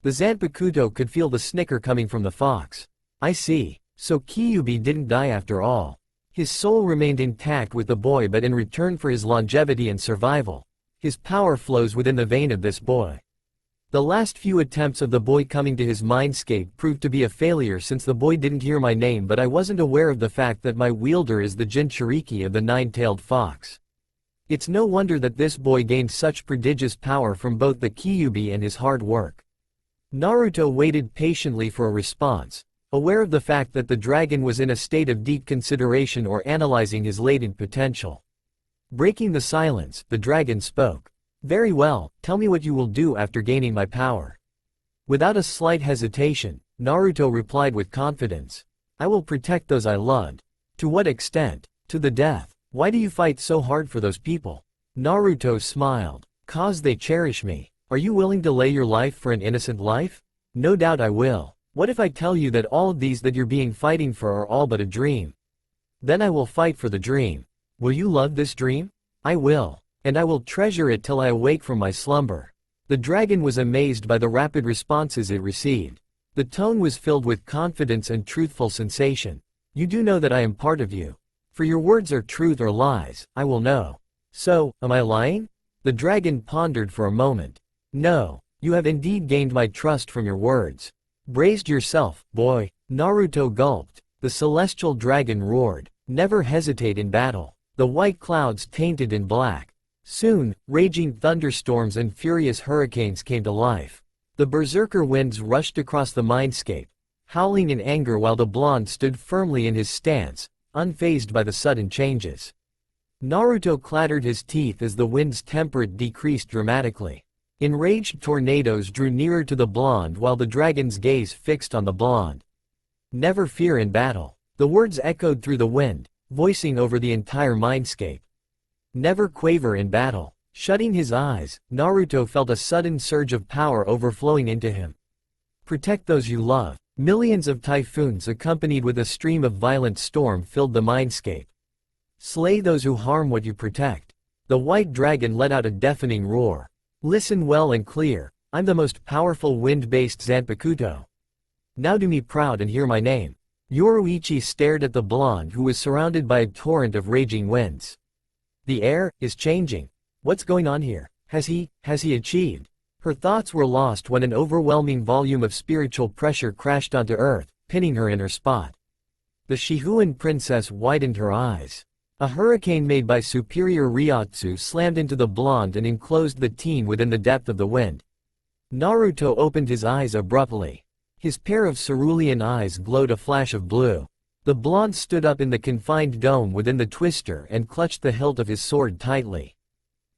The Zanpakuto could feel the snicker coming from the fox. "I see. So Kyuubi didn't die after all. His soul remained intact with the boy, but in return for his longevity and survival, his power flows within the vein of this boy." The last few attempts of the boy coming to his mindscape proved to be a failure, since the boy didn't hear my name, but I wasn't aware of the fact that my wielder is the Jinchuriki of the nine-tailed fox. It's no wonder that this boy gained such prodigious power from both the Kyuubi and his hard work. Naruto waited patiently for a response, aware of the fact that the dragon was in a state of deep consideration or analyzing his latent potential. Breaking the silence, the dragon spoke. "Very well, tell me what you will do after gaining my power." Without a slight hesitation, Naruto replied with confidence. "I will protect those I loved." "To what extent?" "To the death." "Why do you fight so hard for those people?" Naruto smiled. "'Cause they cherish me." "Are you willing to lay your life for an innocent life?" "No doubt I will." "What if I tell you that all of these that you're being fighting for are all but a dream?" "Then I will fight for the dream." "Will you love this dream?" "I will. And I will treasure it till I awake from my slumber." The dragon was amazed by the rapid responses it received. The tone was filled with confidence and truthful sensation. "You do know that I am part of you. For your words are truth or lies, I will know." "So, am I lying?" The dragon pondered for a moment. "No, you have indeed gained my trust from your words." "Braced yourself, boy." Naruto gulped. The celestial dragon roared. "Never hesitate in battle." The white clouds tainted in black. Soon, raging thunderstorms and furious hurricanes came to life. The berserker winds rushed across the mindscape, howling in anger while the blonde stood firmly in his stance, unfazed by the sudden changes. Naruto clattered his teeth as the wind's temperate decreased dramatically. Enraged tornadoes drew nearer to the blonde while the dragon's gaze fixed on the blonde. "Never fear in battle." The words echoed through the wind, voicing over the entire mindscape. "Never quaver in battle." Shutting his eyes, Naruto felt a sudden surge of power overflowing into him. "Protect those you love." Millions of typhoons accompanied with a stream of violent storm filled the mindscape. "Slay those who harm what you protect." The white dragon let out a deafening roar. "Listen well and clear. I'm the most powerful wind-based Zanpakuto. Now do me proud and hear my name." Yoruichi stared at the blonde, who was surrounded by a torrent of raging winds. "The air is changing. What's going on here? Has he achieved?" Her thoughts were lost when an overwhelming volume of spiritual pressure crashed onto earth, pinning her in her spot. The Shihuan princess widened her eyes. A hurricane made by superior Ryotsu slammed into the blonde and enclosed the teen within the depth of the wind. Naruto opened his eyes abruptly. His pair of cerulean eyes glowed a flash of blue. The blonde stood up in the confined dome within the twister and clutched the hilt of his sword tightly.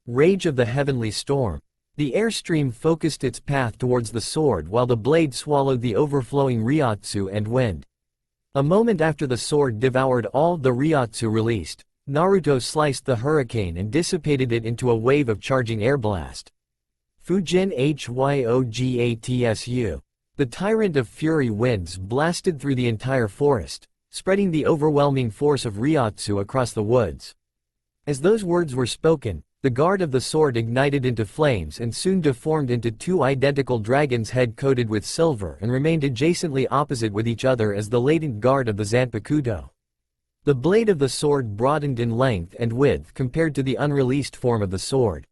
Rage of the heavenly storm. The airstream focused its path towards the sword while the blade swallowed the overflowing Ryotsu and wind. A moment after the sword devoured all the Ryotsu released, Naruto sliced the hurricane and dissipated it into a wave of charging air blast. Fujin Hyogatsu. The tyrant of fury winds blasted through the entire forest, spreading the overwhelming force of Ryotsu across the woods. As those words were spoken, the guard of the sword ignited into flames and soon deformed into two identical dragons' head coated with silver and remained adjacently opposite with each other as the latent guard of the Zanpakuto. The blade of the sword broadened in length and width compared to the unreleased form of the sword.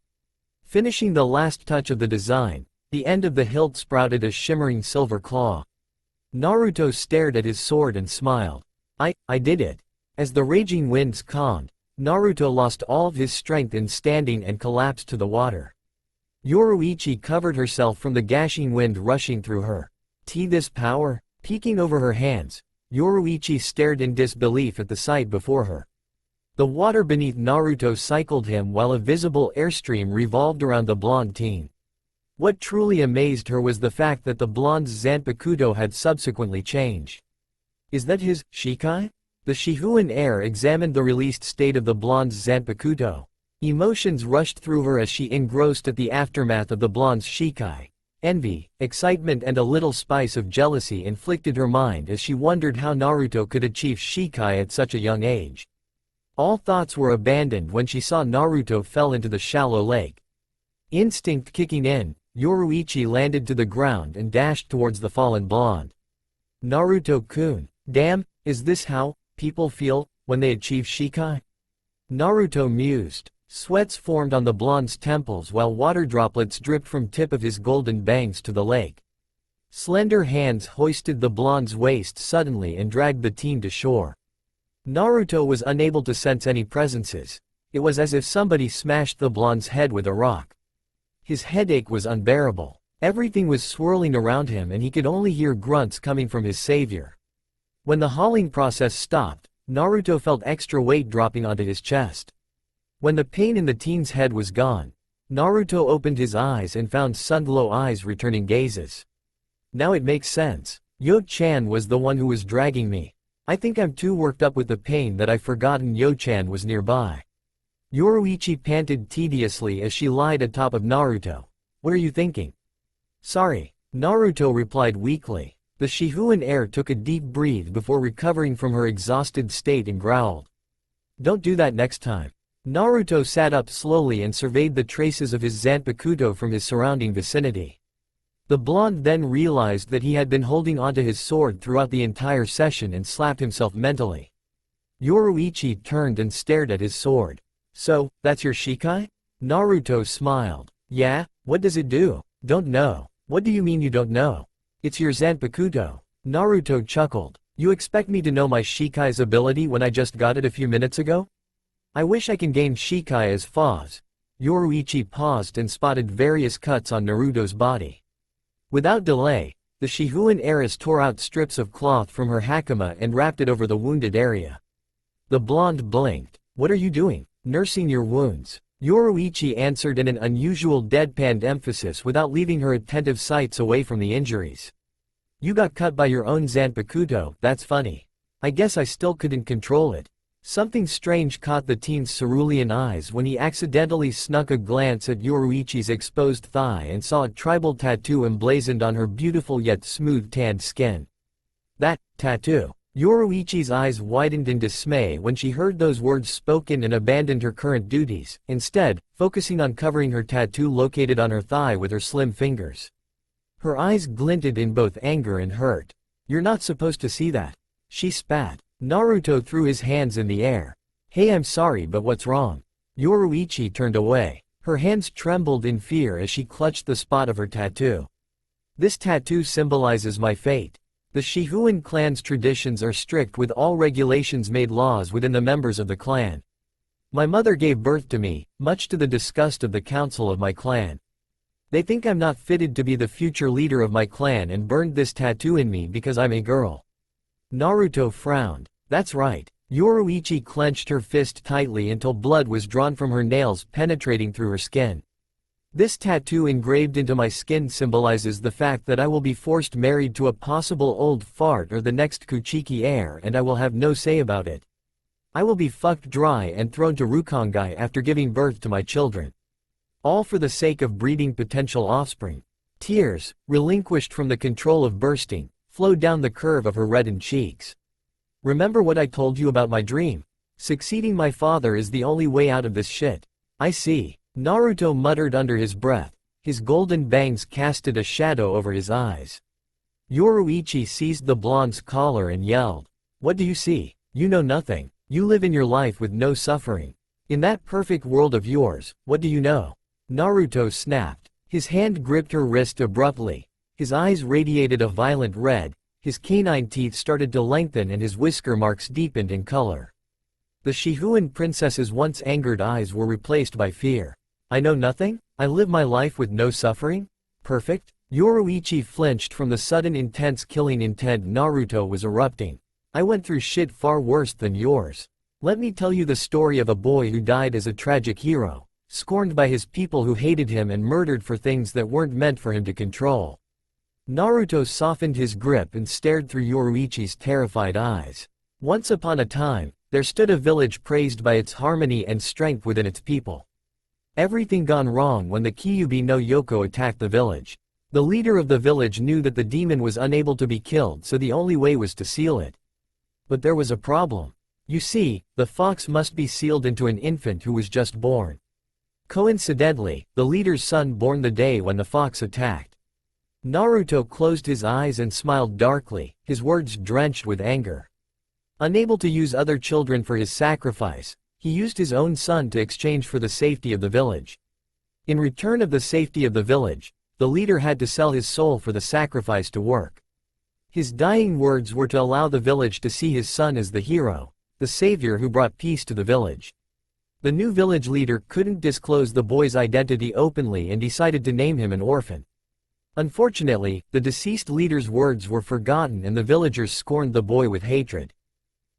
Finishing the last touch of the design, the end of the hilt sprouted a shimmering silver claw. Naruto stared at his sword and smiled. I did it. As the raging winds calmed, Naruto lost all of his strength in standing and collapsed to the water. Yoruichi covered herself from the gashing wind rushing through her. This power? Peeking over her hands, Yoruichi stared in disbelief at the sight before her. The water beneath Naruto cycled him while a visible airstream revolved around the blonde teen. What truly amazed her was the fact that the blonde's Zanpakuto had subsequently changed. Is that his Shikai? The Shihuan heir examined the released state of the blonde's Zanpakuto. Emotions rushed through her as she engrossed at the aftermath of the blonde's Shikai. Envy, excitement and a little spice of jealousy inflicted her mind as she wondered how Naruto could achieve Shikai at such a young age. All thoughts were abandoned when she saw Naruto fell into the shallow lake. Instinct kicking in, Yoruichi landed to the ground and dashed towards the fallen blonde. Naruto-kun, damn, is this how people feel when they achieve Shikai? Naruto mused. Sweats formed on the blonde's temples while water droplets dripped from tip of his golden bangs to the lake. Slender hands hoisted the blonde's waist suddenly and dragged the teen to shore. Naruto was unable to sense any presences. It was as if somebody smashed the blonde's head with a rock. His headache was unbearable. Everything was swirling around him and he could only hear grunts coming from his savior. When the hauling process stopped, Naruto felt extra weight dropping onto his chest. When the pain in the teen's head was gone, Naruto opened his eyes and found Sunglow eyes returning gazes. Now it makes sense. Yo-chan was the one who was dragging me. I think I'm too worked up with the pain that I've forgotten Yo-chan was nearby. Yoruichi panted tediously as she lied atop of Naruto. What are you thinking? Sorry, Naruto replied weakly. The Shihuan heir took a deep breath before recovering from her exhausted state and growled. Don't do that next time. Naruto sat up slowly and surveyed the traces of his Zanpakuto from his surrounding vicinity. The blonde then realized that he had been holding onto his sword throughout the entire session and slapped himself mentally. Yoruichi turned and stared at his sword. So, that's your Shikai? Naruto smiled. Yeah, what does it do? Don't know. What do you mean you don't know? It's your Zanpakuto. Naruto chuckled. You expect me to know my Shikai's ability when I just got it a few minutes ago? I wish I can gain Shikai as Foz. Yoruichi paused and spotted various cuts on Naruto's body. Without delay, the Shihuan heiress tore out strips of cloth from her hakama and wrapped it over the wounded area. The blonde blinked. What are you doing? Nursing your wounds. Yoruichi answered in an unusual deadpanned emphasis without leaving her attentive sights away from the injuries. You got cut by your own Zanpakuto, that's funny. I guess I still couldn't control it. Something strange caught the teen's cerulean eyes when he accidentally snuck a glance at Yoruichi's exposed thigh and saw a tribal tattoo emblazoned on her beautiful yet smooth tanned skin. That tattoo. Yoruichi's eyes widened in dismay when she heard those words spoken and abandoned her current duties, instead, focusing on covering her tattoo located on her thigh with her slim fingers. Her eyes glinted in both anger and hurt. You're not supposed to see that. She spat. Naruto threw his hands in the air. Hey, I'm sorry, but what's wrong? Yoruichi turned away. Her hands trembled in fear as she clutched the spot of her tattoo. This tattoo symbolizes my fate. The Shihuan clan's traditions are strict with all regulations made laws within the members of the clan. My mother gave birth to me, much to the disgust of the council of my clan. They think I'm not fitted to be the future leader of my clan and burned this tattoo in me because I'm a girl. Naruto frowned. That's right. Yoruichi clenched her fist tightly until blood was drawn from her nails penetrating through her skin. This tattoo engraved into my skin symbolizes the fact that I will be forced married to a possible old fart or the next Kuchiki heir and I will have no say about it. I will be fucked dry and thrown to Rukongai after giving birth to my children. All for the sake of breeding potential offspring. Tears, relinquished from the control of bursting, flowed down the curve of her reddened cheeks. Remember what I told you about my dream? Succeeding my father is the only way out of this shit. I see. Naruto muttered under his breath. His golden bangs casted a shadow over his eyes. Yoruichi seized the blonde's collar and yelled. What do you see? You know nothing. You live in your life with no suffering. In that perfect world of yours, what do you know? Naruto snapped. His hand gripped her wrist abruptly. His eyes radiated a violent red, his canine teeth started to lengthen and his whisker marks deepened in color. The Shihuan princess's once angered eyes were replaced by fear. I know nothing? I live my life with no suffering? Perfect? Yoruichi flinched from the sudden intense killing intent Naruto was erupting. I went through shit far worse than yours. Let me tell you the story of a boy who died as a tragic hero, scorned by his people who hated him and murdered for things that weren't meant for him to control. Naruto softened his grip and stared through Yoruichi's terrified eyes. Once upon a time, there stood a village praised by its harmony and strength within its people. Everything gone wrong when the Kyuubi no Yoko attacked the village. The leader of the village knew that the demon was unable to be killed, so the only way was to seal it. But there was a problem. You see, the fox must be sealed into an infant who was just born. Coincidentally, the leader's son born the day when the fox attacked. Naruto closed his eyes and smiled darkly, his words drenched with anger. Unable to use other children for his sacrifice, he used his own son to exchange for the safety of the village. In return of the safety of the village, the leader had to sell his soul for the sacrifice to work. His dying words were to allow the village to see his son as the hero, the savior who brought peace to the village. The new village leader couldn't disclose the boy's identity openly and decided to name him an orphan. Unfortunately, the deceased leader's words were forgotten and the villagers scorned the boy with hatred.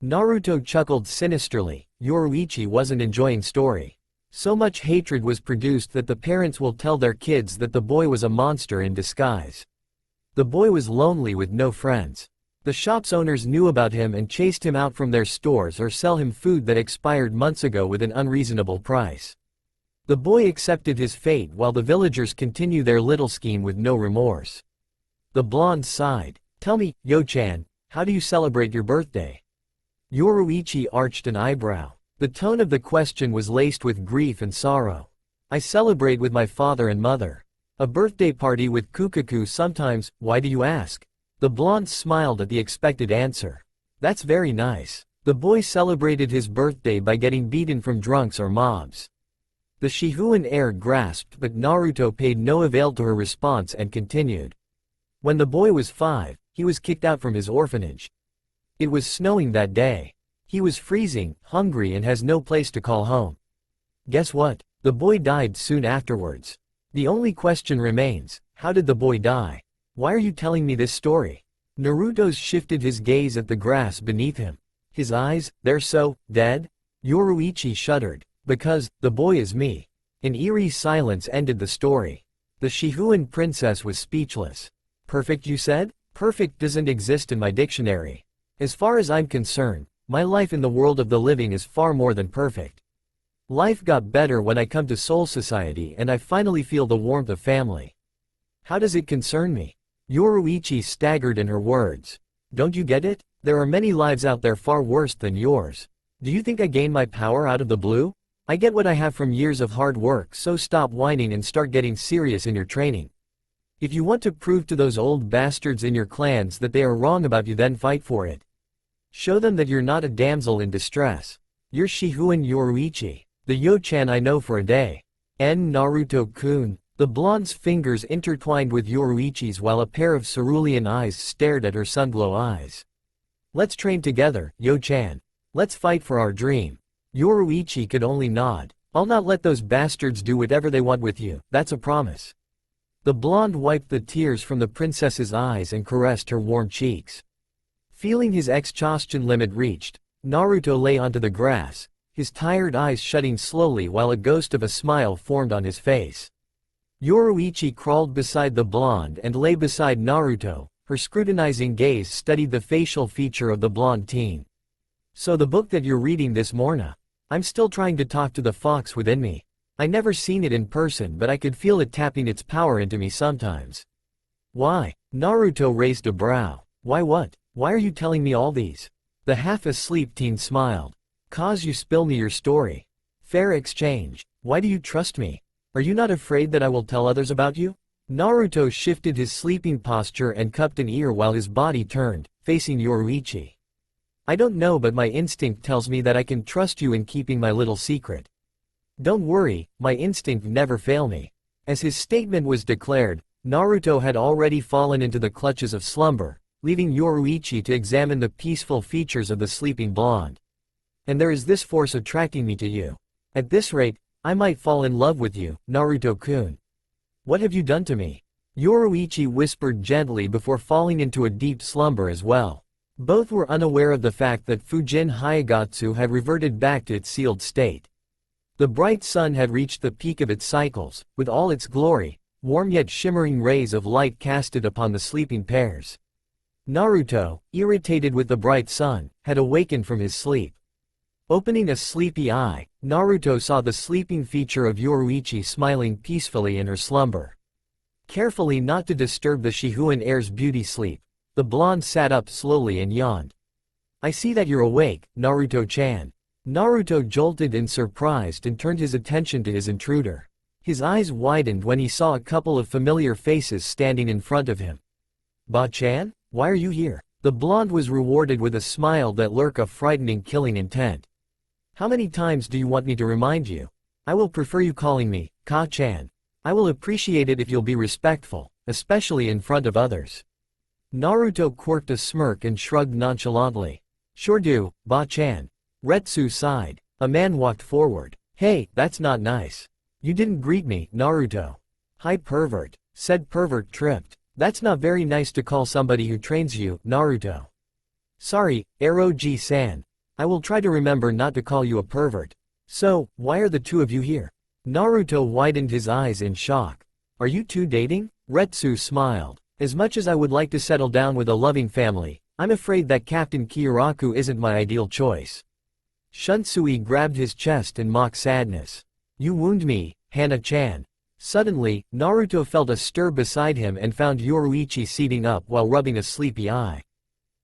Naruto chuckled sinisterly. Yoruichi wasn't enjoying story. So much hatred was produced that the parents will tell their kids that the boy was a monster in disguise. The boy was lonely with no friends. The shop's owners knew about him and chased him out from their stores or sell him food that expired months ago with an unreasonable price. The boy accepted his fate while the villagers continue their little scheme with no remorse. The blonde sighed. Tell me, Yo-chan, how do you celebrate your birthday? Yoruichi arched an eyebrow. The tone of the question was laced with grief and sorrow. I celebrate with my father and mother. A birthday party with Kukaku sometimes. Why do you ask? The blonde smiled at the expected answer. That's very nice. The boy celebrated his birthday by getting beaten from drunks or mobs. The Shihuan heir grasped, but Naruto paid no avail to her response and continued. When the boy was 5, he was kicked out from his orphanage. It was snowing that day. He was freezing, hungry and has no place to call home. Guess what? The boy died soon afterwards. The only question remains, how did the boy die? Why are you telling me this story? Naruto shifted his gaze at the grass beneath him. His eyes, they're so dead? Yoruichi shuddered. Because, the boy is me. An eerie silence ended the story. The Shihuan princess was speechless. Perfect, you said? Perfect doesn't exist in my dictionary. As far as I'm concerned, my life in the world of the living is far more than perfect. Life got better when I come to Soul Society and I finally feel the warmth of family. How does it concern me? Yoruichi staggered in her words. Don't you get it? There are many lives out there far worse than yours. Do you think I gained my power out of the blue? I get what I have from years of hard work, so stop whining and start getting serious in your training. If you want to prove to those old bastards in your clans that they are wrong about you, then fight for it. Show them that you're not a damsel in distress. You're Shihuan Yoruichi, the Yo-chan I know for a day. Naruto-kun. The blonde's fingers intertwined with Yoruichi's while a pair of cerulean eyes stared at her sunglow eyes. Let's train together, Yo-chan. Let's fight for our dream. Yoruichi could only nod. I'll not let those bastards do whatever they want with you, that's a promise. The blonde wiped the tears from the princess's eyes and caressed her warm cheeks. Feeling his exhaustion limit reached, Naruto lay onto the grass, his tired eyes shutting slowly while a ghost of a smile formed on his face. Yoruichi crawled beside the blonde and lay beside Naruto, her scrutinizing gaze studied the facial feature of the blonde teen. So the book that you're reading this morning? I'm still trying to talk to the fox within me. I never seen it in person, but I could feel it tapping its power into me sometimes. Why? Naruto raised a brow. Why what? Why are you telling me all these? The half-asleep teen smiled. Cause you spill me your story. Fair exchange. Why do you trust me? Are you not afraid that I will tell others about you? Naruto shifted his sleeping posture and cupped an ear while his body turned, facing Yoruichi. I don't know, but my instinct tells me that I can trust you in keeping my little secret. Don't worry, my instinct never fail me. As his statement was declared, Naruto had already fallen into the clutches of slumber, leaving Yoruichi to examine the peaceful features of the sleeping blonde. And there is this force attracting me to you. At this rate, I might fall in love with you, Naruto-kun. What have you done to me? Yoruichi whispered gently before falling into a deep slumber as well. Both were unaware of the fact that Fujin Hyagatsu had reverted back to its sealed state. The bright sun had reached the peak of its cycles, with all its glory, warm yet shimmering rays of light casted upon the sleeping pairs. Naruto, irritated with the bright sun, had awakened from his sleep. Opening a sleepy eye, Naruto saw the sleeping feature of Yoruichi smiling peacefully in her slumber. Carefully not to disturb the Shihuan heir's beauty sleep, the blonde sat up slowly and yawned. I see that you're awake, Naruto-chan. Naruto jolted in surprise and turned his attention to his intruder. His eyes widened when he saw a couple of familiar faces standing in front of him. Ba-chan? Why are you here? The blonde was rewarded with a smile that lurked a frightening killing intent. How many times do you want me to remind you? I will prefer you calling me Ka-chan. I will appreciate it if you'll be respectful, especially in front of others. Naruto quirked a smirk and shrugged nonchalantly. Sure do, Ba-chan. Retsu sighed. A man walked forward. Hey, that's not nice. You didn't greet me, Naruto. Hi pervert, said pervert tripped. That's not very nice to call somebody who trains you, Naruto. Sorry, Eroji-san. I will try to remember not to call you a pervert. So, why are the two of you here? Naruto widened his eyes in shock. Are you two dating? Retsu smiled. As much as I would like to settle down with a loving family, I'm afraid that Captain Kyoraku isn't my ideal choice. Shunsui grabbed his chest in mock sadness. You wound me, Hana-chan. Suddenly, Naruto felt a stir beside him and found Yoruichi seating up while rubbing a sleepy eye.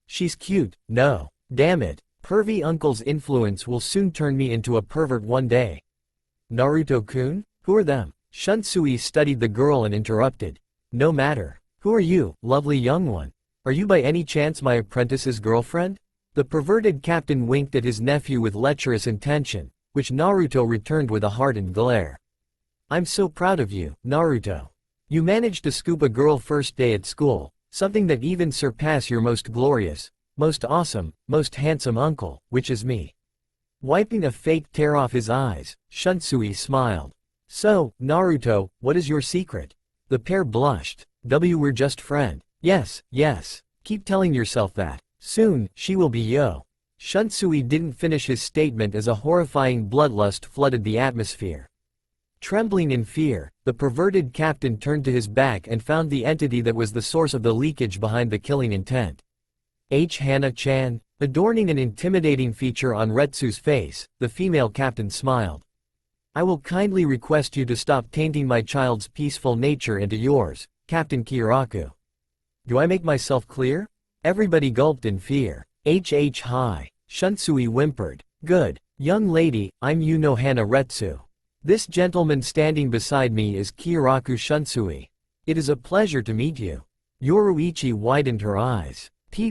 She's cute, no. Damn it, pervy uncle's influence will soon turn me into a pervert one day. Naruto-kun? Who are them? Shunsui studied the girl and interrupted. No matter. Who are you, lovely young one? Are you by any chance my apprentice's girlfriend? The perverted captain winked at his nephew with lecherous intention, which Naruto returned with a hardened glare. I'm so proud of you, Naruto. You managed to scoop a girl first day at school, something that even surpassed your most glorious, most awesome, most handsome uncle, which is me. Wiping a fake tear off his eyes, Shunsui smiled. So, Naruto, what is your secret? The pair blushed. We're just friend. Yes, yes. Keep telling yourself that. Soon, she will be yo. Shunsui didn't finish his statement as a horrifying bloodlust flooded the atmosphere. Trembling in fear, the perverted captain turned to his back and found the entity that was the source of the leakage behind the killing intent. Hana-chan, adorning an intimidating feature on Retsu's face, the female captain smiled. I will kindly request you to stop tainting my child's peaceful nature into yours, Captain Kyoraku. Do I make myself clear? Everybody gulped in fear. Hi. Shunsui whimpered. Good. Young lady, I'm Yuno Hana Retsu. This gentleman standing beside me is Kyoraku Shunsui. It is a pleasure to meet you. Yoruichi widened her eyes.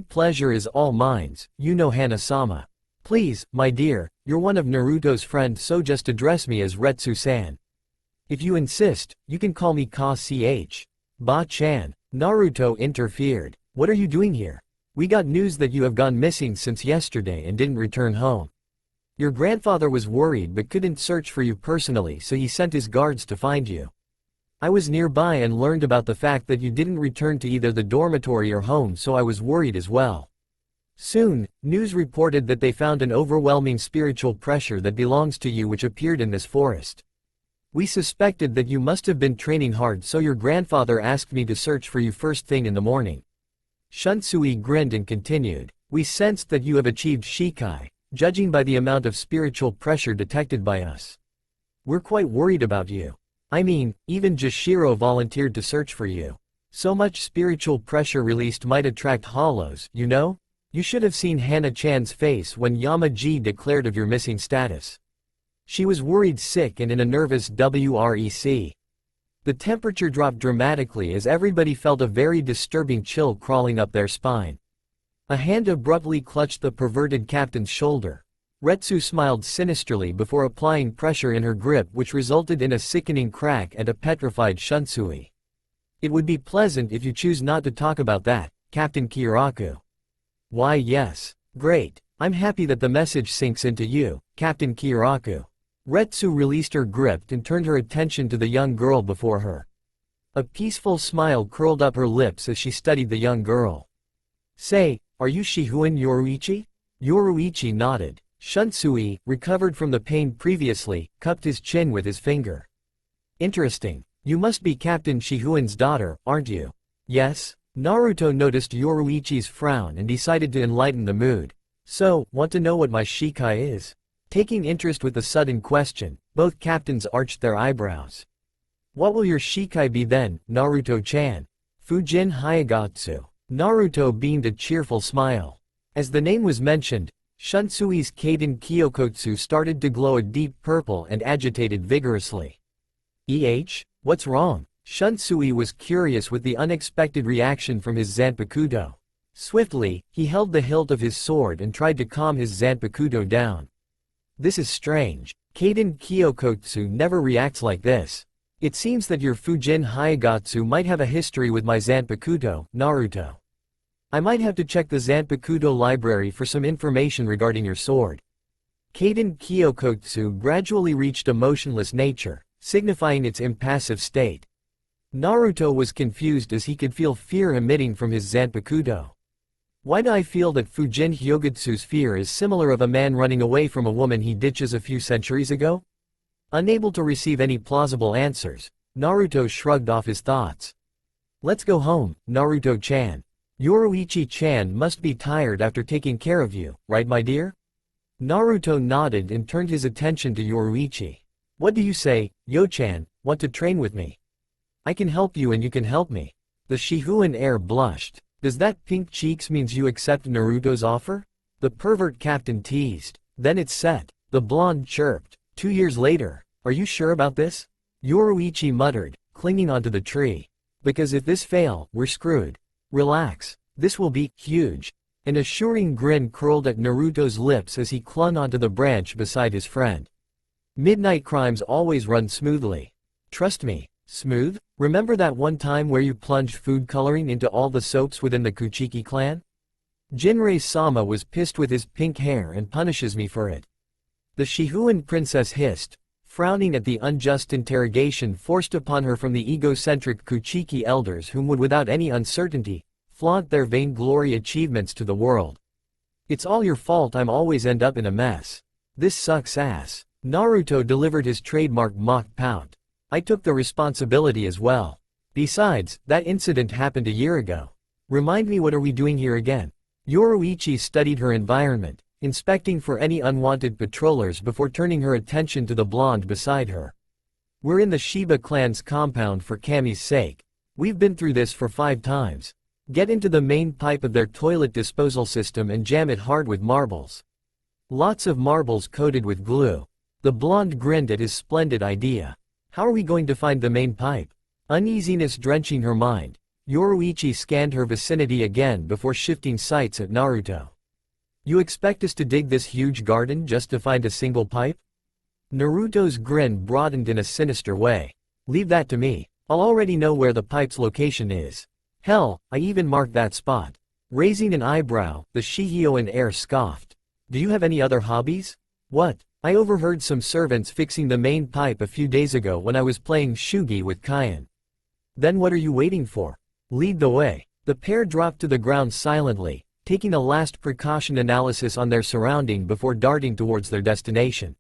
Pleasure is all mine, Yuno Hana-sama. Please, my dear, you're one of Naruto's friends, so just address me as Retsu-san. If you insist, you can call me Ka-ch. Ba-chan. Naruto interfered. What are you doing here? We got news that you have gone missing since yesterday and didn't return home. Your grandfather was worried but couldn't search for you personally, so he sent his guards to find you. I was nearby and learned about the fact that you didn't return to either the dormitory or home, so I was worried as well. Soon, news reported that they found an overwhelming spiritual pressure that belongs to you which appeared in this forest. We suspected that you must have been training hard, so your grandfather asked me to search for you first thing in the morning. Shunsui grinned and continued. We sensed that you have achieved Shikai, judging by the amount of spiritual pressure detected by us. We're quite worried about you. I mean, even Jashiro volunteered to search for you. So much spiritual pressure released might attract hollows, you know? You should have seen Hana-chan's face when Yama-ji declared of your missing status. She was worried sick and in a nervous wreck. The temperature dropped dramatically as everybody felt a very disturbing chill crawling up their spine. A hand abruptly clutched the perverted captain's shoulder. Retsu smiled sinisterly before applying pressure in her grip, which resulted in a sickening crack and a petrified Shunsui. It would be pleasant if you choose not to talk about that, Captain Kiraku. Why yes. Great. I'm happy that the message sinks into you, Captain Kiraku. Retsu released her grip and turned her attention to the young girl before her. A peaceful smile curled up her lips as she studied the young girl. Say, are you Shihun Yoruichi? Yoruichi nodded. Shunsui, recovered from the pain previously, cupped his chin with his finger. Interesting. You must be Captain Shihun's daughter, aren't you? Yes. Naruto noticed Yoruichi's frown and decided to enlighten the mood. So, want to know what my Shikai is? Taking interest with the sudden question, both captains arched their eyebrows. What will your Shikai be then, Naruto-chan? Fujin Hyagatsu. Naruto beamed a cheerful smile. As the name was mentioned, Shunsui's Kaden Kyokotsu started to glow a deep purple and agitated vigorously. What's wrong? Shunsui was curious with the unexpected reaction from his Zanpakuto. Swiftly, he held the hilt of his sword and tried to calm his Zanpakuto down. This is strange. Kaden Kyokotsu never reacts like this. It seems that your Fujin Hyagatsu might have a history with my Zanpakuto, Naruto. I might have to check the Zanpakuto library for some information regarding your sword. Kaden Kyokotsu gradually reached a motionless nature, signifying its impassive state. Naruto was confused as he could feel fear emitting from his Zanpakuto. Why do I feel that Fujin Hyogatsu's fear is similar of a man running away from a woman he ditches a few centuries ago? Unable to receive any plausible answers, Naruto shrugged off his thoughts. Let's go home, Naruto-chan. Yoruichi-chan must be tired after taking care of you, right my dear? Naruto nodded and turned his attention to Yoruichi. What do you say, Yo-chan, want to train with me? I can help you and you can help me. The Shihuan heir blushed. Does that pink cheeks means you accept Naruto's offer? The pervert captain teased. Then it's set. The blonde chirped. 2 years later. Are you sure about this? Yoruichi muttered, clinging onto the tree. Because if this fail, we're screwed. Relax. This will be huge. An assuring grin curled at Naruto's lips as he clung onto the branch beside his friend. Midnight crimes always run smoothly. Trust me. Smooth? Remember that one time where you plunged food coloring into all the soaps within the Kuchiki clan? Jinrei-sama was pissed with his pink hair and punishes me for it. The Shihuan princess hissed, frowning at the unjust interrogation forced upon her from the egocentric Kuchiki elders whom would without any uncertainty, flaunt their vainglory achievements to the world. It's all your fault I'm always end up in a mess. This sucks ass. Naruto delivered his trademark mock pout. I took the responsibility as well. Besides, that incident happened a year ago. Remind me, what are we doing here again? Yoruichi studied her environment, inspecting for any unwanted patrollers before turning her attention to the blonde beside her. We're in the Shiba clan's compound for Kami's sake. We've been through this for 5 times. Get into the main pipe of their toilet disposal system and jam it hard with marbles. Lots of marbles coated with glue. The blonde grinned at his splendid idea. How are we going to find the main pipe? Uneasiness drenching her mind, Yoruichi scanned her vicinity again before shifting sights at Naruto. You expect us to dig this huge garden just to find a single pipe? Naruto's grin broadened in a sinister way. Leave that to me. I'll already know where the pipe's location is. Hell, I even marked that spot. Raising an eyebrow, the Shihuan heir scoffed. Do you have any other hobbies? What? I overheard some servants fixing the main pipe a few days ago when I was playing shugi with Kyan. Then what are you waiting for? Lead the way. The pair dropped to the ground silently, taking a last precaution analysis on their surrounding before darting towards their destination.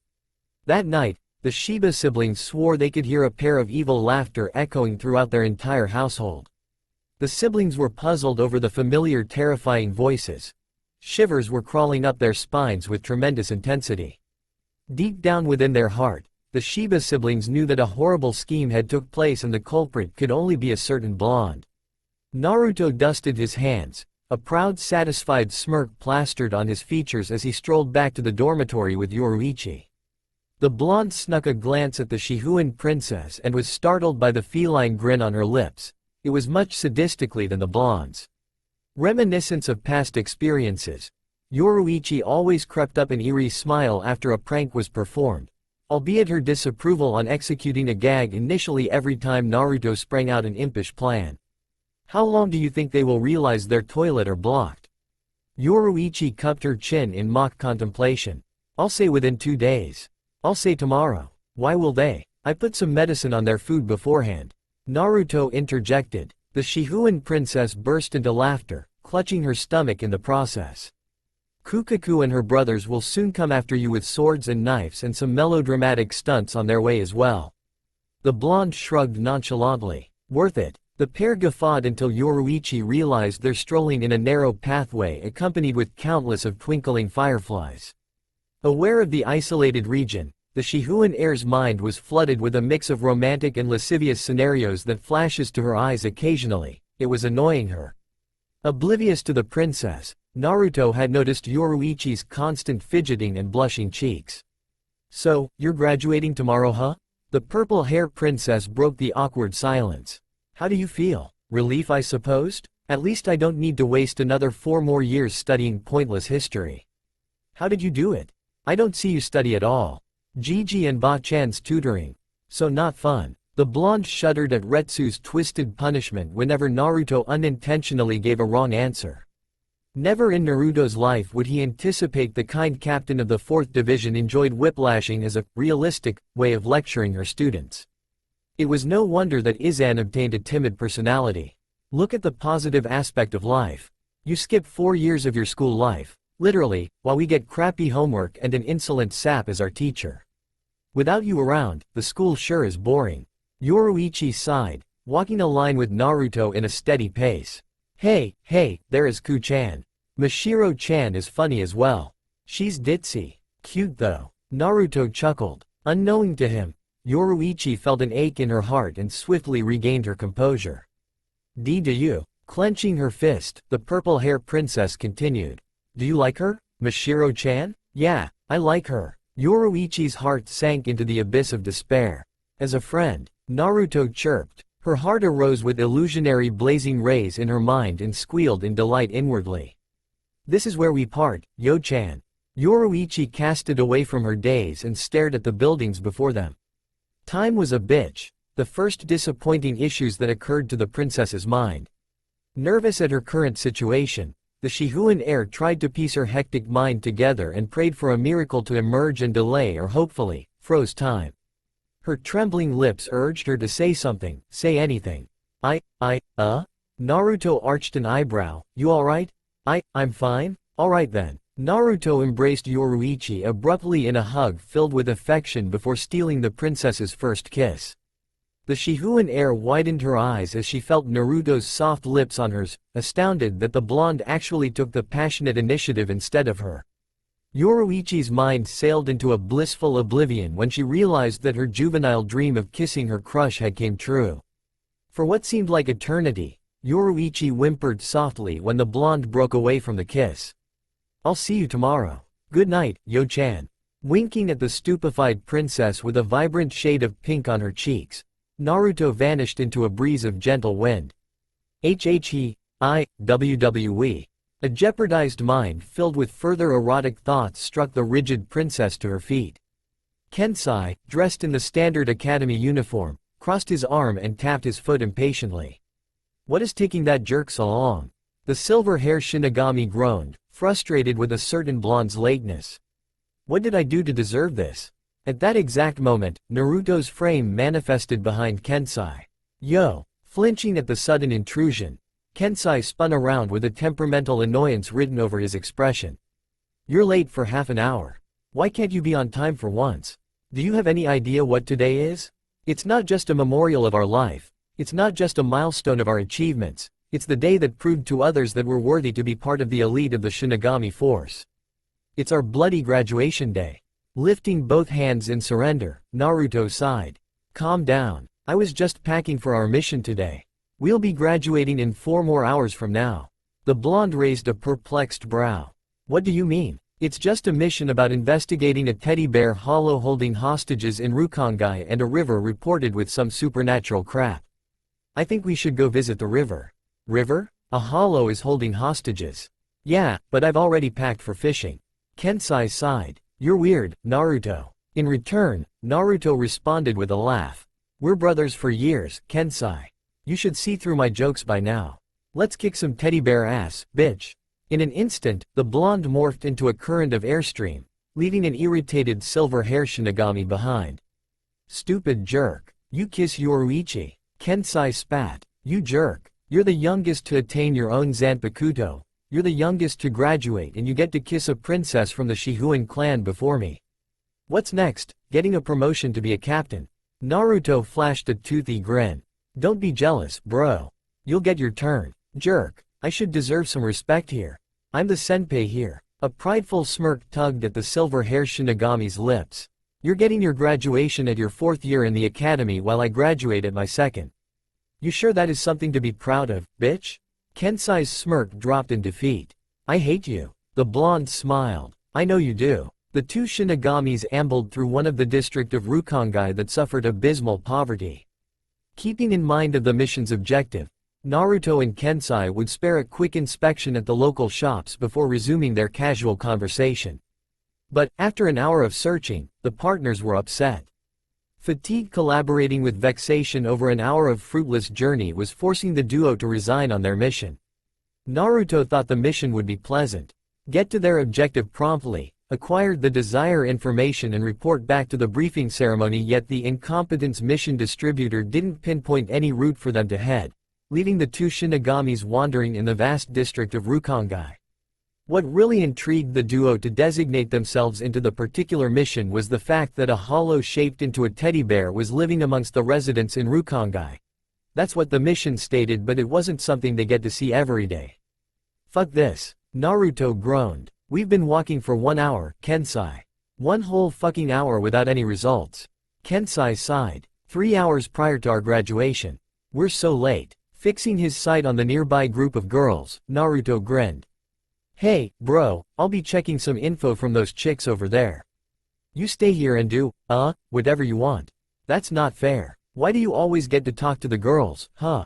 That night, the Shiba siblings swore they could hear a pair of evil laughter echoing throughout their entire household. The siblings were puzzled over the familiar terrifying voices. Shivers were crawling up their spines with tremendous intensity. Deep down within their heart, the Shiba siblings knew that a horrible scheme had took place and the culprit could only be a certain blonde. Naruto dusted his hands, a proud satisfied smirk plastered on his features as he strolled back to the dormitory with Yoruichi. The blonde snuck a glance at the Shihuan princess and was startled by the feline grin on her lips. It was much sadistically than the blonde's. Reminiscence of past experiences. Yoruichi always crept up an eerie smile after a prank was performed, albeit her disapproval on executing a gag initially every time Naruto sprang out an impish plan. How long do you think they will realize their toilet are blocked? Yoruichi cupped her chin in mock contemplation. I'll say within 2 days. I'll say tomorrow. Why will they? I put some medicine on their food beforehand. Naruto interjected. The Shihuan princess burst into laughter, clutching her stomach in the process. Kukaku and her brothers will soon come after you with swords and knives and some melodramatic stunts on their way as well. The blonde shrugged nonchalantly. Worth it. The pair guffawed until Yoruichi realized they're strolling in a narrow pathway accompanied with countless of twinkling fireflies. Aware of the isolated region, the Shihuan heir's mind was flooded with a mix of romantic and lascivious scenarios that flashes to her eyes occasionally. It was annoying her. Oblivious to the princess, Naruto had noticed Yoruichi's constant fidgeting and blushing cheeks. So, you're graduating tomorrow, huh? The purple-hair princess broke the awkward silence. How do you feel? Relief, I supposed? At least I don't need to waste another 4 more years studying pointless history. How did you do it? I don't see you study at all. Gigi and Ba-chan's tutoring. So not fun. The blonde shuddered at Retsu's twisted punishment whenever Naruto unintentionally gave a wrong answer. Never in Naruto's life would he anticipate the kind captain of the 4th division enjoyed whiplashing as a realistic way of lecturing her students. It was no wonder that Aizen obtained a timid personality. Look at the positive aspect of life. You skip 4 years of your school life, literally, while we get crappy homework and an insolent sap as our teacher. Without you around, the school sure is boring. Yoruichi sighed, walking a line with Naruto in a steady pace. Hey, there is Ku-chan. Mashiro-chan is funny as well. She's ditzy. Cute though. Naruto chuckled. Unknowing to him, Yoruichi felt an ache in her heart and swiftly regained her composure. Do you? Clenching her fist, the purple-hair princess continued. Do you like her, Mashiro-chan? Yeah, I like her. Yoruichi's heart sank into the abyss of despair. As a friend, Naruto chirped. Her heart arose with illusionary blazing rays in her mind and squealed in delight inwardly. This is where we part, Yo-chan. Yoruichi casted away from her daze and stared at the buildings before them. Time was a bitch, the first disappointing issues that occurred to the princess's mind. Nervous at her current situation, the Shihuan heir tried to piece her hectic mind together and prayed for a miracle to emerge and delay or hopefully, froze time. Her trembling lips urged her to say something, say anything. Naruto arched an eyebrow. You alright? I'm fine? Alright then. Naruto embraced Yoruichi abruptly in a hug filled with affection before stealing the princess's first kiss. The Shihuan heir widened her eyes as she felt Naruto's soft lips on hers, astounded that the blonde actually took the passionate initiative instead of her. Yoruichi's mind sailed into a blissful oblivion when she realized that her juvenile dream of kissing her crush had come true. For what seemed like eternity, Yoruichi whimpered softly when the blonde broke away from the kiss. I'll see you tomorrow. Good night, Yo-chan. Winking at the stupefied princess with a vibrant shade of pink on her cheeks, Naruto vanished into a breeze of gentle wind. WWE. A jeopardized mind filled with further erotic thoughts struck the rigid princess to her feet. Kensai, dressed in the standard academy uniform, crossed his arm and tapped his foot impatiently. What is taking that jerk so long? The silver-haired Shinigami groaned, frustrated with a certain blonde's lateness. What did I do to deserve this? At that exact moment, Naruto's frame manifested behind Kensai. Yo! Flinching at the sudden intrusion, Kensai spun around with a temperamental annoyance written over his expression. You're late for half an hour. Why can't you be on time for once? Do you have any idea what today is? It's not just a memorial of our life. It's not just a milestone of our achievements. It's the day that proved to others that we're worthy to be part of the elite of the Shinigami force. It's our bloody graduation day. Lifting both hands in surrender, Naruto sighed. Calm down. I was just packing for our mission today. We'll be graduating in 4 more hours from now. The blonde raised a perplexed brow. What do you mean? It's just a mission about investigating a teddy bear hollow holding hostages in Rukongai and a river reported with some supernatural crap. I think we should go visit the river. River? A hollow is holding hostages. Yeah, but I've already packed for fishing. Kensai sighed. You're weird, Naruto. In return, Naruto responded with a laugh. We're brothers for years, Kensai. You should see through my jokes by now. Let's kick some teddy bear ass, bitch. In an instant, the blonde morphed into a current of airstream, leaving an irritated silver-hair Shinigami behind. Stupid jerk. You kiss Yoruichi. Kensai spat. You jerk. You're the youngest to attain your own Zanpakuto. You're the youngest to graduate and you get to kiss a princess from the Shihuan clan before me. What's next? Getting a promotion to be a captain. Naruto flashed a toothy grin. Don't be jealous, bro. You'll get your turn. Jerk. I should deserve some respect here. I'm the senpai here. A prideful smirk tugged at the silver-haired Shinigami's lips. You're getting your graduation at your 4th year in the academy while I graduate at my 2nd. You sure that is something to be proud of, bitch? Kensai's smirk dropped in defeat. I hate you. The blonde smiled. I know you do. The two Shinigamis ambled through one of the district of Rukongai that suffered abysmal poverty. Keeping in mind of the mission's objective, Naruto and Kensai would spare a quick inspection at the local shops before resuming their casual conversation. But, after an hour of searching, the partners were upset. Fatigue collaborating with vexation over an hour of fruitless journey was forcing the duo to resign on their mission. Naruto thought the mission would be pleasant. Get to their objective promptly, acquire the desired information and report back to the briefing ceremony, yet the incompetent mission distributor didn't pinpoint any route for them to head, leaving the two Shinigamis wandering in the vast district of Rukongai. What really intrigued the duo to designate themselves into the particular mission was the fact that a hollow shaped into a teddy bear was living amongst the residents in Rukongai. That's what the mission stated, but it wasn't something they get to see every day. Fuck this. Naruto groaned. We've been walking for 1 hour, Kensai. 1 whole fucking hour without any results. Kensai sighed. 3 hours prior to our graduation. We're so late. Fixing his sight on the nearby group of girls, Naruto grinned. Hey, bro, I'll be checking some info from those chicks over there. You stay here and do, whatever you want. That's not fair. Why do you always get to talk to the girls, huh?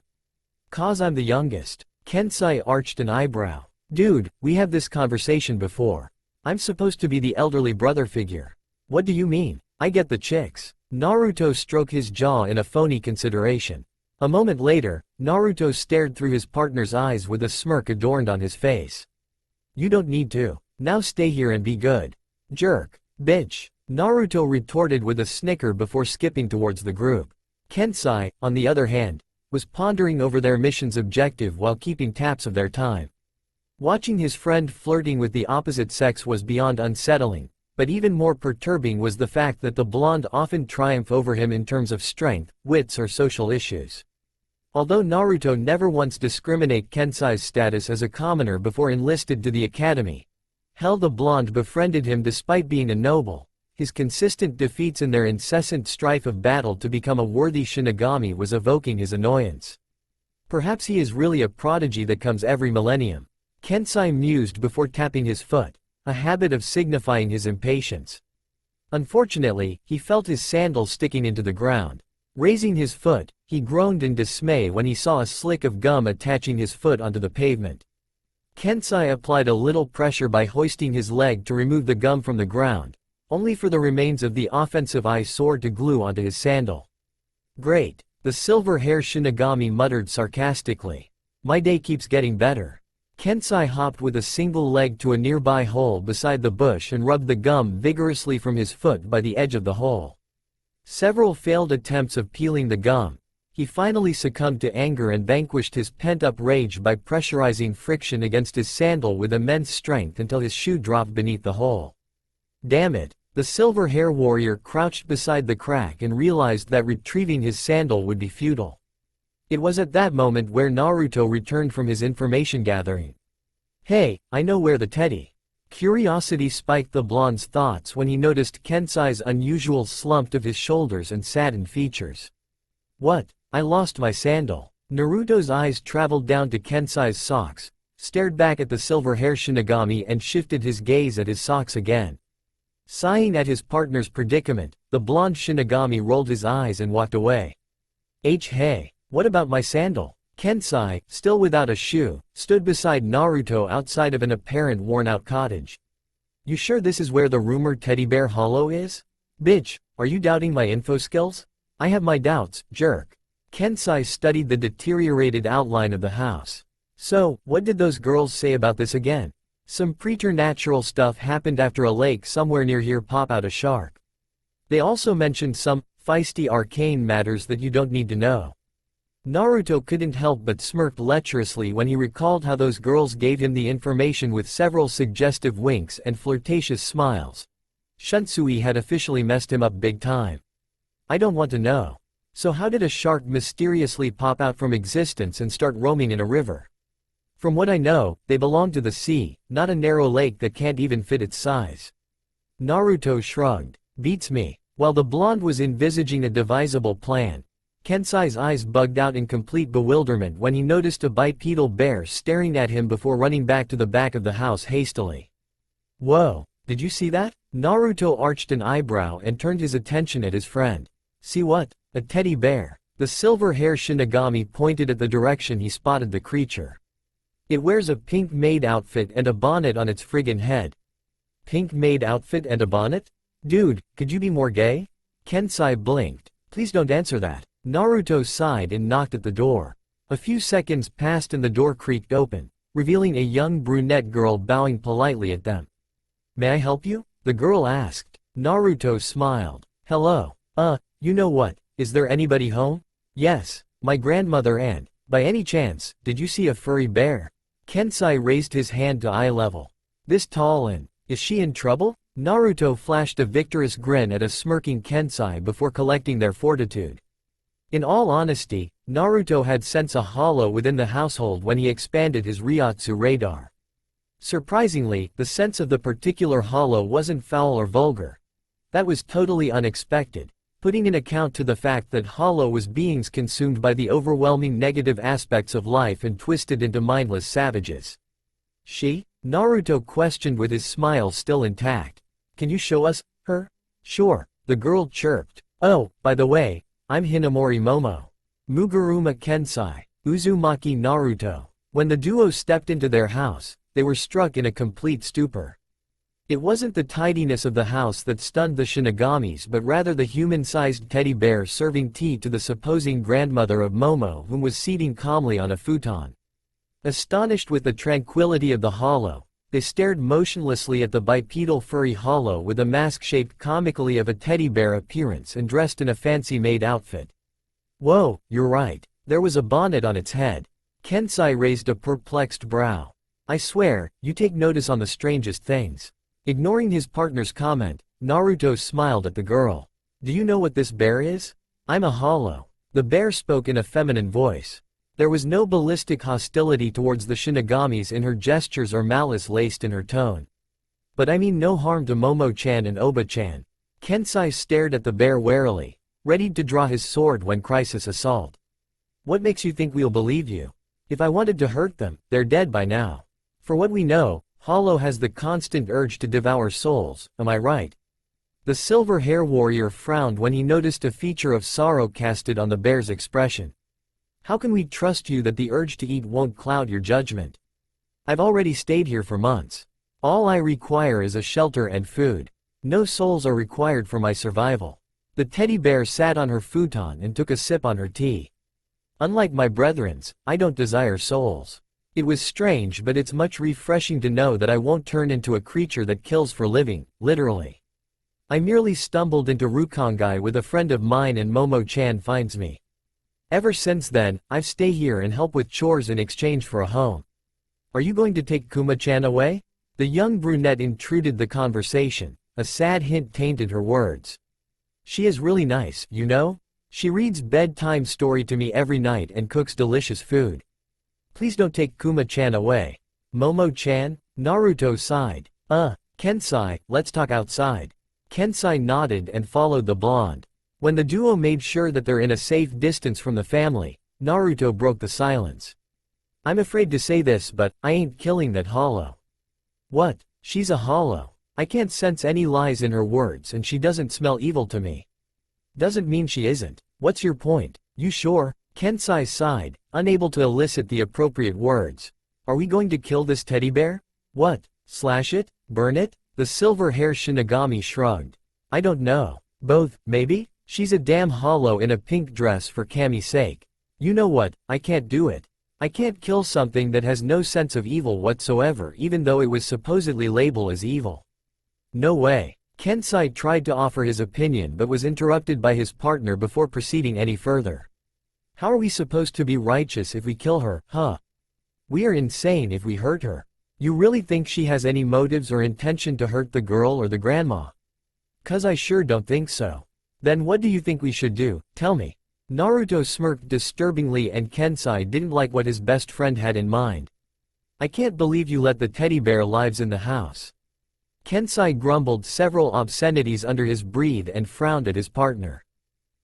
'Cause I'm the youngest. Kensai arched an eyebrow. Dude, we have this conversation before. I'm supposed to be the elderly brother figure. What do you mean? I get the chicks. Naruto stroked his jaw in a phony consideration. A moment later, Naruto stared through his partner's eyes with a smirk adorned on his face. You don't need to. Now stay here and be good. Jerk. Bitch. Naruto retorted with a snicker before skipping towards the group. Kensai, on the other hand, was pondering over their mission's objective while keeping tabs of their time. Watching his friend flirting with the opposite sex was beyond unsettling, but even more perturbing was the fact that the blonde often triumphed over him in terms of strength, wits or social issues. Although Naruto never once discriminated Kensai's status as a commoner before enlisted to the academy, hell, the blonde befriended him despite being a noble. His consistent defeats in their incessant strife of battle to become a worthy Shinigami was evoking his annoyance. Perhaps he is really a prodigy that comes every millennium. Kensai mused before tapping his foot, a habit of signifying his impatience. Unfortunately, he felt his sandal sticking into the ground. Raising his foot, he groaned in dismay when he saw a slick of gum attaching his foot onto the pavement. Kensai applied a little pressure by hoisting his leg to remove the gum from the ground, only for the remains of the offensive eyesore to glue onto his sandal. Great, the silver-haired Shinigami muttered sarcastically. My day keeps getting better. Kensai hopped with a single leg to a nearby hole beside the bush and rubbed the gum vigorously from his foot by the edge of the hole. Several failed attempts of peeling the gum, he finally succumbed to anger and vanquished his pent-up rage by pressurizing friction against his sandal with immense strength until his shoe dropped beneath the hole. Damn it, the silver-hair warrior crouched beside the crack and realized that retrieving his sandal would be futile. It was at that moment where Naruto returned from his information gathering. Hey, I know where the teddy. Curiosity spiked the blonde's thoughts when he noticed Kensai's unusual slump of his shoulders and saddened features. What? I lost my sandal. Naruto's eyes traveled down to Kensai's socks, stared back at the silver-haired Shinigami and shifted his gaze at his socks again. Sighing at his partner's predicament, the blonde Shinigami rolled his eyes and walked away. Hey, what about my sandal? Kensai, still without a shoe, stood beside Naruto outside of an apparent worn-out cottage. You sure this is where the rumored teddy bear hollow is? Bitch, are you doubting my info skills? I have my doubts, jerk. Kensai studied the deteriorated outline of the house. So, what did those girls say about this again? Some preternatural stuff happened after a lake somewhere near here pop out a shark. They also mentioned some feisty arcane matters that you don't need to know. Naruto couldn't help but smirk lecherously when he recalled how those girls gave him the information with several suggestive winks and flirtatious smiles. Shunsui had officially messed him up big time. I don't want to know. So how did a shark mysteriously pop out from existence and start roaming in a river? From what I know, they belong to the sea, not a narrow lake that can't even fit its size. Naruto shrugged. Beats me. While the blonde was envisaging a divisible plan, Kensai's eyes bugged out in complete bewilderment when he noticed a bipedal bear staring at him before running back to the back of the house hastily. Whoa, did you see that? Naruto arched an eyebrow and turned his attention at his friend. See what? A teddy bear. The silver-haired Shinigami pointed at the direction he spotted the creature. It wears a pink maid outfit and a bonnet on its friggin' head. Pink maid outfit and a bonnet? Dude, could you be more gay? Kensai blinked. Please don't answer that. Naruto sighed and knocked at the door. A few seconds passed and the door creaked open, revealing a young brunette girl bowing politely at them. May I help you? The girl asked. Naruto smiled. Hello. You know what, is there anybody home? Yes, my grandmother and, by any chance, did you see a furry bear? Kensai raised his hand to eye level. This tall and, is she in trouble? Naruto flashed a victorious grin at a smirking Kensai before collecting their fortitude. In all honesty, Naruto had sensed a hollow within the household when he expanded his Ryotsu radar. Surprisingly, the sense of the particular hollow wasn't foul or vulgar. That was totally unexpected, putting in account to the fact that hollow was beings consumed by the overwhelming negative aspects of life and twisted into mindless savages. She? Naruto questioned with his smile still intact. Can you show us her? Sure, the girl chirped. Oh, by the way, I'm Hinamori Momo. Muguruma Kensai, Uzumaki Naruto. When the duo stepped into their house, they were struck in a complete stupor. It wasn't the tidiness of the house that stunned the Shinigamis but rather the human-sized teddy bear serving tea to the supposing grandmother of Momo whom was seating calmly on a futon. Astonished with the tranquility of the hollow, they stared motionlessly at the bipedal furry hollow with a mask shaped comically of a teddy bear appearance and dressed in a fancy maid outfit. Whoa, you're right, there was a bonnet on its head. Kensai raised a perplexed brow. I swear, you take notice on the strangest things. Ignoring his partner's comment, Naruto smiled at the girl. Do you know what this bear is? I'm a hollow. The bear spoke in a feminine voice. There was no ballistic hostility towards the Shinigamis in her gestures or malice laced in her tone. But I mean no harm to Momo-chan and Oba-chan. Kensai stared at the bear warily, ready to draw his sword when crisis assault. What makes you think we'll believe you? If I wanted to hurt them, they're dead by now. For what we know, Hollow has the constant urge to devour souls, am I right? The silver hair warrior frowned when he noticed a feature of sorrow casted on the bear's expression. How can we trust you that the urge to eat won't cloud your judgment? I've already stayed here for months. All I require is a shelter and food. No souls are required for my survival. The teddy bear sat on her futon and took a sip on her tea. Unlike my brethrens, I don't desire souls. It was strange, but it's much refreshing to know that I won't turn into a creature that kills for living, literally. I merely stumbled into Rukongai with a friend of mine and Momo-chan finds me. Ever since then, I've stayed here and help with chores in exchange for a home. Are you going to take Kuma-chan away? The young brunette intruded the conversation, a sad hint tainted her words. She is really nice, you know? She reads bedtime story to me every night and cooks delicious food. Please don't take Kuma-chan away. Momo-chan? Naruto sighed. Kensai, let's talk outside. Kensai nodded and followed the blonde. When the duo made sure that they're in a safe distance from the family, Naruto broke the silence. I'm afraid to say this, but I ain't killing that hollow. What? She's a hollow. I can't sense any lies in her words and she doesn't smell evil to me. Doesn't mean she isn't. What's your point? You sure? Kensai sighed, unable to elicit the appropriate words. Are we going to kill this teddy bear? What? Slash it? Burn it? The silver-haired Shinigami shrugged. I don't know. Both, maybe? She's a damn hollow in a pink dress for Kami's sake. You know what, I can't do it. I can't kill something that has no sense of evil whatsoever even though it was supposedly labeled as evil. No way. Kensai tried to offer his opinion but was interrupted by his partner before proceeding any further. How are we supposed to be righteous if we kill her, huh? We are insane if we hurt her. You really think she has any motives or intention to hurt the girl or the grandma? 'Cause I sure don't think so. Then what do you think we should do, tell me? Naruto smirked disturbingly and Kensai didn't like what his best friend had in mind. I can't believe you let the teddy bear lives in the house. Kensai grumbled several obscenities under his breath and frowned at his partner.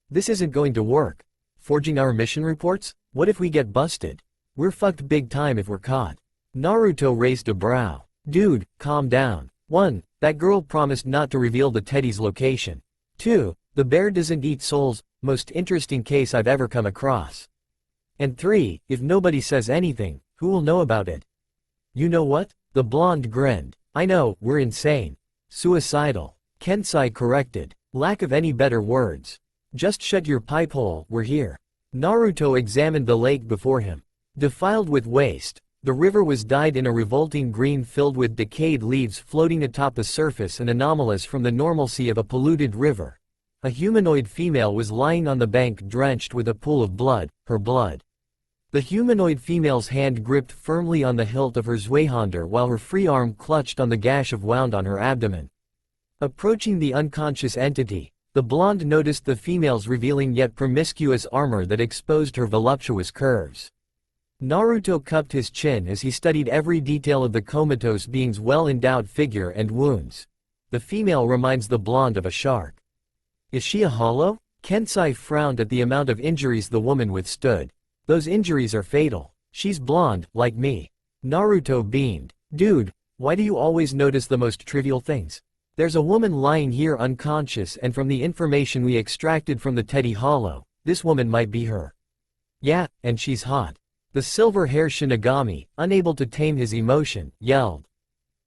This isn't going to work. Forging our mission reports? What if we get busted? We're fucked big time if we're caught. Naruto raised a brow. Dude, calm down. 1. That girl promised not to reveal the teddy's location. 2. The bear doesn't eat souls, most interesting case I've ever come across. And 3. If nobody says anything, who will know about it? You know what? The blonde grinned. I know, we're insane. Suicidal. Kensai corrected. Lack of any better words. Just shut your pipe hole, we're here. Naruto examined the lake before him. Defiled with waste, the river was dyed in a revolting green filled with decayed leaves floating atop a surface and anomalous from the normalcy of a polluted river. A humanoid female was lying on the bank drenched with a pool of blood, her blood. The humanoid female's hand gripped firmly on the hilt of her Zweihander while her free arm clutched on the gash of wound on her abdomen. Approaching the unconscious entity, the blonde noticed the female's revealing yet promiscuous armor that exposed her voluptuous curves. Naruto cupped his chin as he studied every detail of the comatose being's well-endowed figure and wounds. The female reminds the blonde of a shark. Is she a hollow? Kensai frowned at the amount of injuries the woman withstood. Those injuries are fatal. She's blonde, like me. Naruto beamed. Dude, why do you always notice the most trivial things? There's a woman lying here unconscious and from the information we extracted from the Teddy Hollow, this woman might be her. Yeah, and she's hot. The silver-haired Shinigami, unable to tame his emotion, yelled.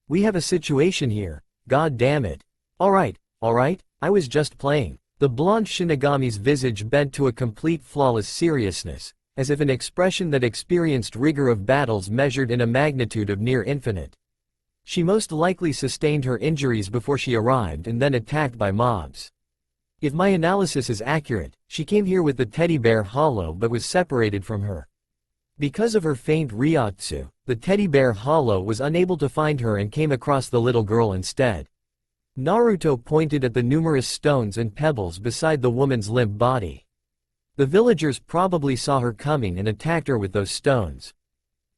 We have a situation here, god damn it. Alright, I was just playing. The blonde Shinigami's visage bent to a complete flawless seriousness, as if an expression that experienced rigor of battles measured in a magnitude of near infinite. She most likely sustained her injuries before she arrived and then attacked by mobs. If my analysis is accurate, she came here with the teddy bear hollow but was separated from her. Because of her faint Ryotsu, the teddy bear hollow was unable to find her and came across the little girl instead. Naruto pointed at the numerous stones and pebbles beside the woman's limp body. The villagers probably saw her coming and attacked her with those stones.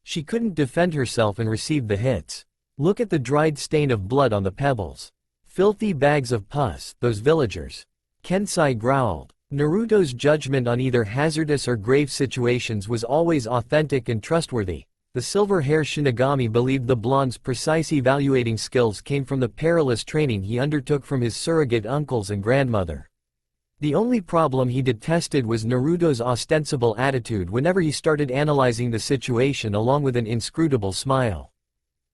She couldn't defend herself and received the hits. Look at the dried stain of blood on the pebbles. Filthy bags of pus, those villagers. Kensai growled. Naruto's judgment on either hazardous or grave situations was always authentic and trustworthy. The silver-haired Shinigami believed the blonde's precise evaluating skills came from the perilous training he undertook from his surrogate uncles and grandmother. The only problem he detested was Naruto's ostensible attitude whenever he started analyzing the situation along with an inscrutable smile.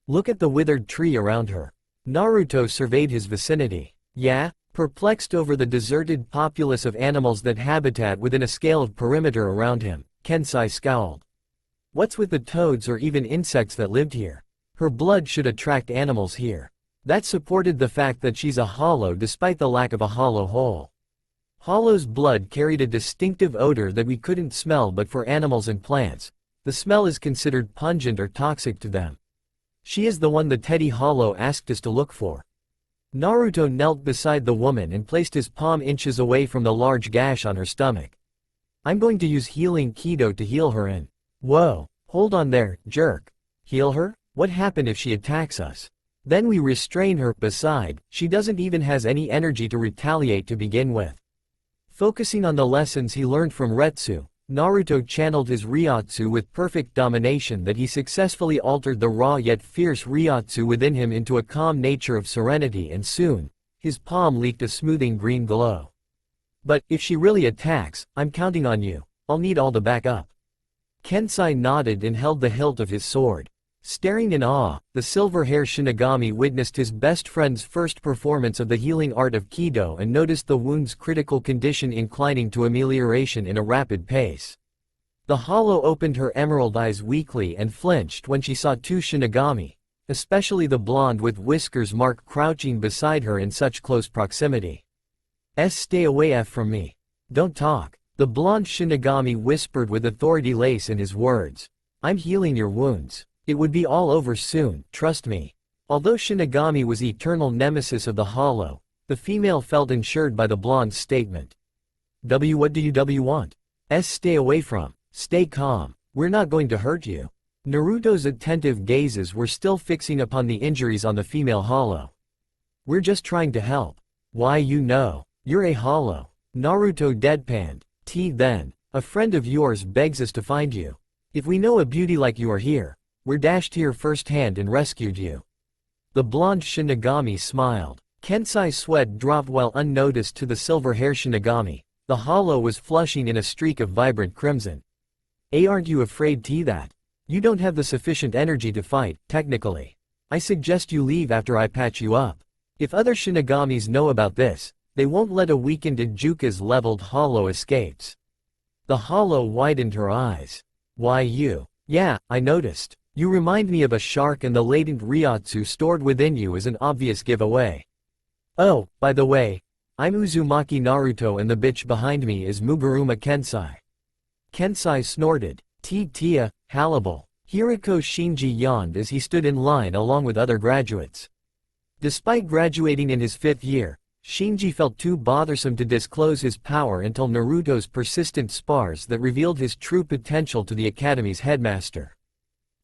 Look at the withered tree around her. Naruto surveyed his vicinity. Yeah? Perplexed over the deserted populace of animals that habitat within a scale of perimeter around him, Kensai scowled. What's with the toads or even insects that lived here? Her blood should attract animals here. That supported the fact that she's a hollow despite the lack of a hollow hole. Hollow's blood carried a distinctive odor that we couldn't smell, but for animals and plants, the smell is considered pungent or toxic to them. She is the one the Teddy Hollow asked us to look for. Naruto knelt beside the woman and placed his palm inches away from the large gash on her stomach. I'm going to use healing Kido to heal her in. Whoa, hold on there, jerk. Heal her? What happened if she attacks us? Then we restrain her. Beside, she doesn't even has any energy to retaliate to begin with. Focusing on the lessons he learned from Retsu, Naruto channeled his Ryotsu with perfect domination that he successfully altered the raw yet fierce Ryotsu within him into a calm nature of serenity, and soon, his palm leaked a smoothing green glow. But, if she really attacks, I'm counting on you. I'll need all the backup. Kensai nodded and held the hilt of his sword. Staring in awe, the silver-haired Shinigami witnessed his best friend's first performance of the healing art of Kido and noticed the wound's critical condition inclining to amelioration in a rapid pace. The Hollow opened her emerald eyes weakly and flinched when she saw two Shinigami, especially the blonde with whiskers Mark crouching beside her in such close proximity. Stay away from me. Don't talk. The blonde Shinigami whispered with authority lace in his words. I'm healing your wounds. It would be all over soon, trust me. Although Shinigami was eternal nemesis of the Hollow, the female felt ensured by the blonde's statement. What do you want? Stay away from. Stay calm. We're not going to hurt you. Naruto's attentive gazes were still fixing upon the injuries on the female Hollow. We're just trying to help. Why you're a Hollow. Naruto deadpanned. Then, a friend of yours begs us to find you. If we know a beauty like you are here, we're dashed here firsthand and rescued you. The blonde Shinigami smiled. Kensai's sweat dropped while unnoticed to the silver-haired Shinigami. The Hollow was flushing in a streak of vibrant crimson. Aren't you afraid that? You don't have the sufficient energy to fight, technically. I suggest you leave after I patch you up. If other Shinigamis know about this, they won't let a weakened Ijuka's leveled Hollow escapes. The Hollow widened her eyes. Why you? Yeah, I noticed. You remind me of a shark and the latent Ryotsu stored within you is an obvious giveaway. Oh, by the way, I'm Uzumaki Naruto and the bitch behind me is Muguruma Kensai. Kensai snorted. Tia, Hallible. Hiriko Shinji yawned as he stood in line along with other graduates. Despite graduating in his 5th year, Shinji felt too bothersome to disclose his power until Naruto's persistent spars that revealed his true potential to the academy's headmaster.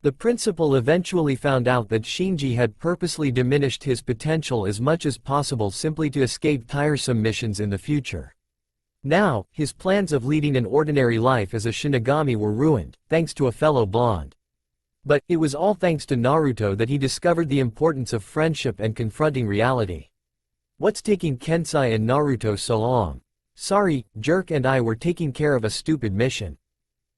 The principal eventually found out that Shinji had purposely diminished his potential as much as possible simply to escape tiresome missions in the future. Now, his plans of leading an ordinary life as a Shinigami were ruined, thanks to a fellow blonde. But, it was all thanks to Naruto that he discovered the importance of friendship and confronting reality. What's taking Kensai and Naruto so long? Sorry, jerk and I were taking care of a stupid mission.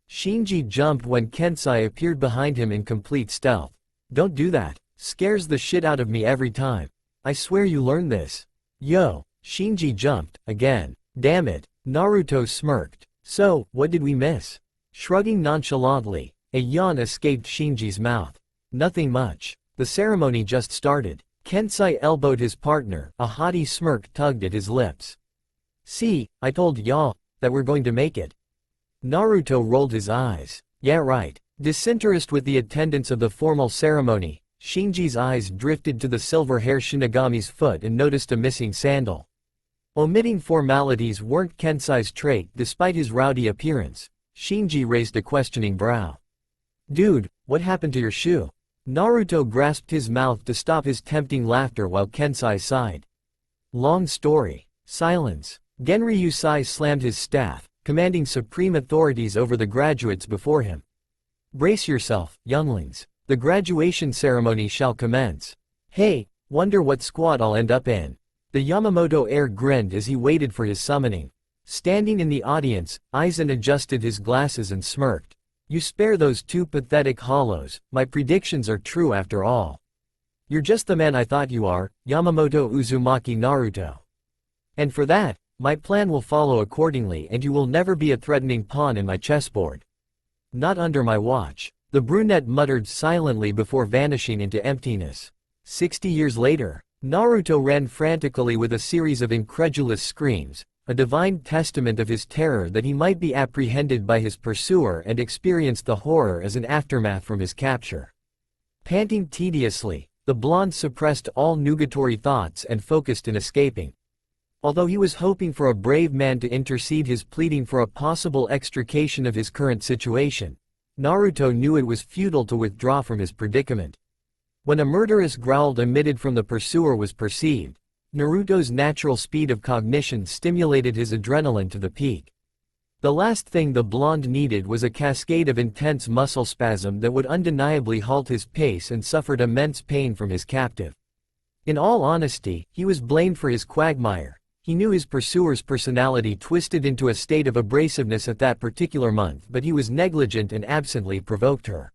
Shinji jumped when Kensai appeared behind him in complete stealth. Don't do that. Scares the shit out of me every time. I swear you learned this. Yo, Shinji jumped, again. Damn it. Naruto smirked. So, what did we miss? Shrugging nonchalantly, a yawn escaped Shinji's mouth. Nothing much. The ceremony just started. Kensai elbowed his partner, a haughty smirk tugged at his lips. See, I told y'all that we're going to make it. Naruto rolled his eyes. Yeah right. Disinterested with the attendance of the formal ceremony, Shinji's eyes drifted to the silver-haired Shinigami's foot and noticed a missing sandal. Omitting formalities weren't Kensai's trait despite his rowdy appearance. Shinji raised a questioning brow. Dude, what happened to your shoe? Naruto grasped his mouth to stop his tempting laughter while Kensai sighed. Long story. Silence. Genryusai slammed his staff, commanding supreme authorities over the graduates before him. Brace yourself, younglings. The graduation ceremony shall commence. Hey, wonder what squad I'll end up in. The Yamamoto heir grinned as he waited for his summoning. Standing in the audience, Aizen adjusted his glasses and smirked. You spare those two pathetic hollows, my predictions are true after all. You're just the man I thought you are, Yamamoto Uzumaki Naruto. And for that, my plan will follow accordingly and you will never be a threatening pawn in my chessboard. Not under my watch. The brunette muttered silently before vanishing into emptiness. 60 years later, Naruto ran frantically with a series of incredulous screams, a divine testament of his terror that he might be apprehended by his pursuer and experienced the horror as an aftermath from his capture. Panting tediously, the blonde suppressed all nugatory thoughts and focused in escaping. Although he was hoping for a brave man to intercede his pleading for a possible extrication of his current situation, Naruto knew it was futile to withdraw from his predicament. When a murderous growl emitted from the pursuer was perceived, Naruto's natural speed of cognition stimulated his adrenaline to the peak. The last thing the blonde needed was a cascade of intense muscle spasm that would undeniably halt his pace and suffered immense pain from his captive. In all honesty, he was blamed for his quagmire. He knew his pursuer's personality twisted into a state of abrasiveness at that particular month, but he was negligent and absently provoked her.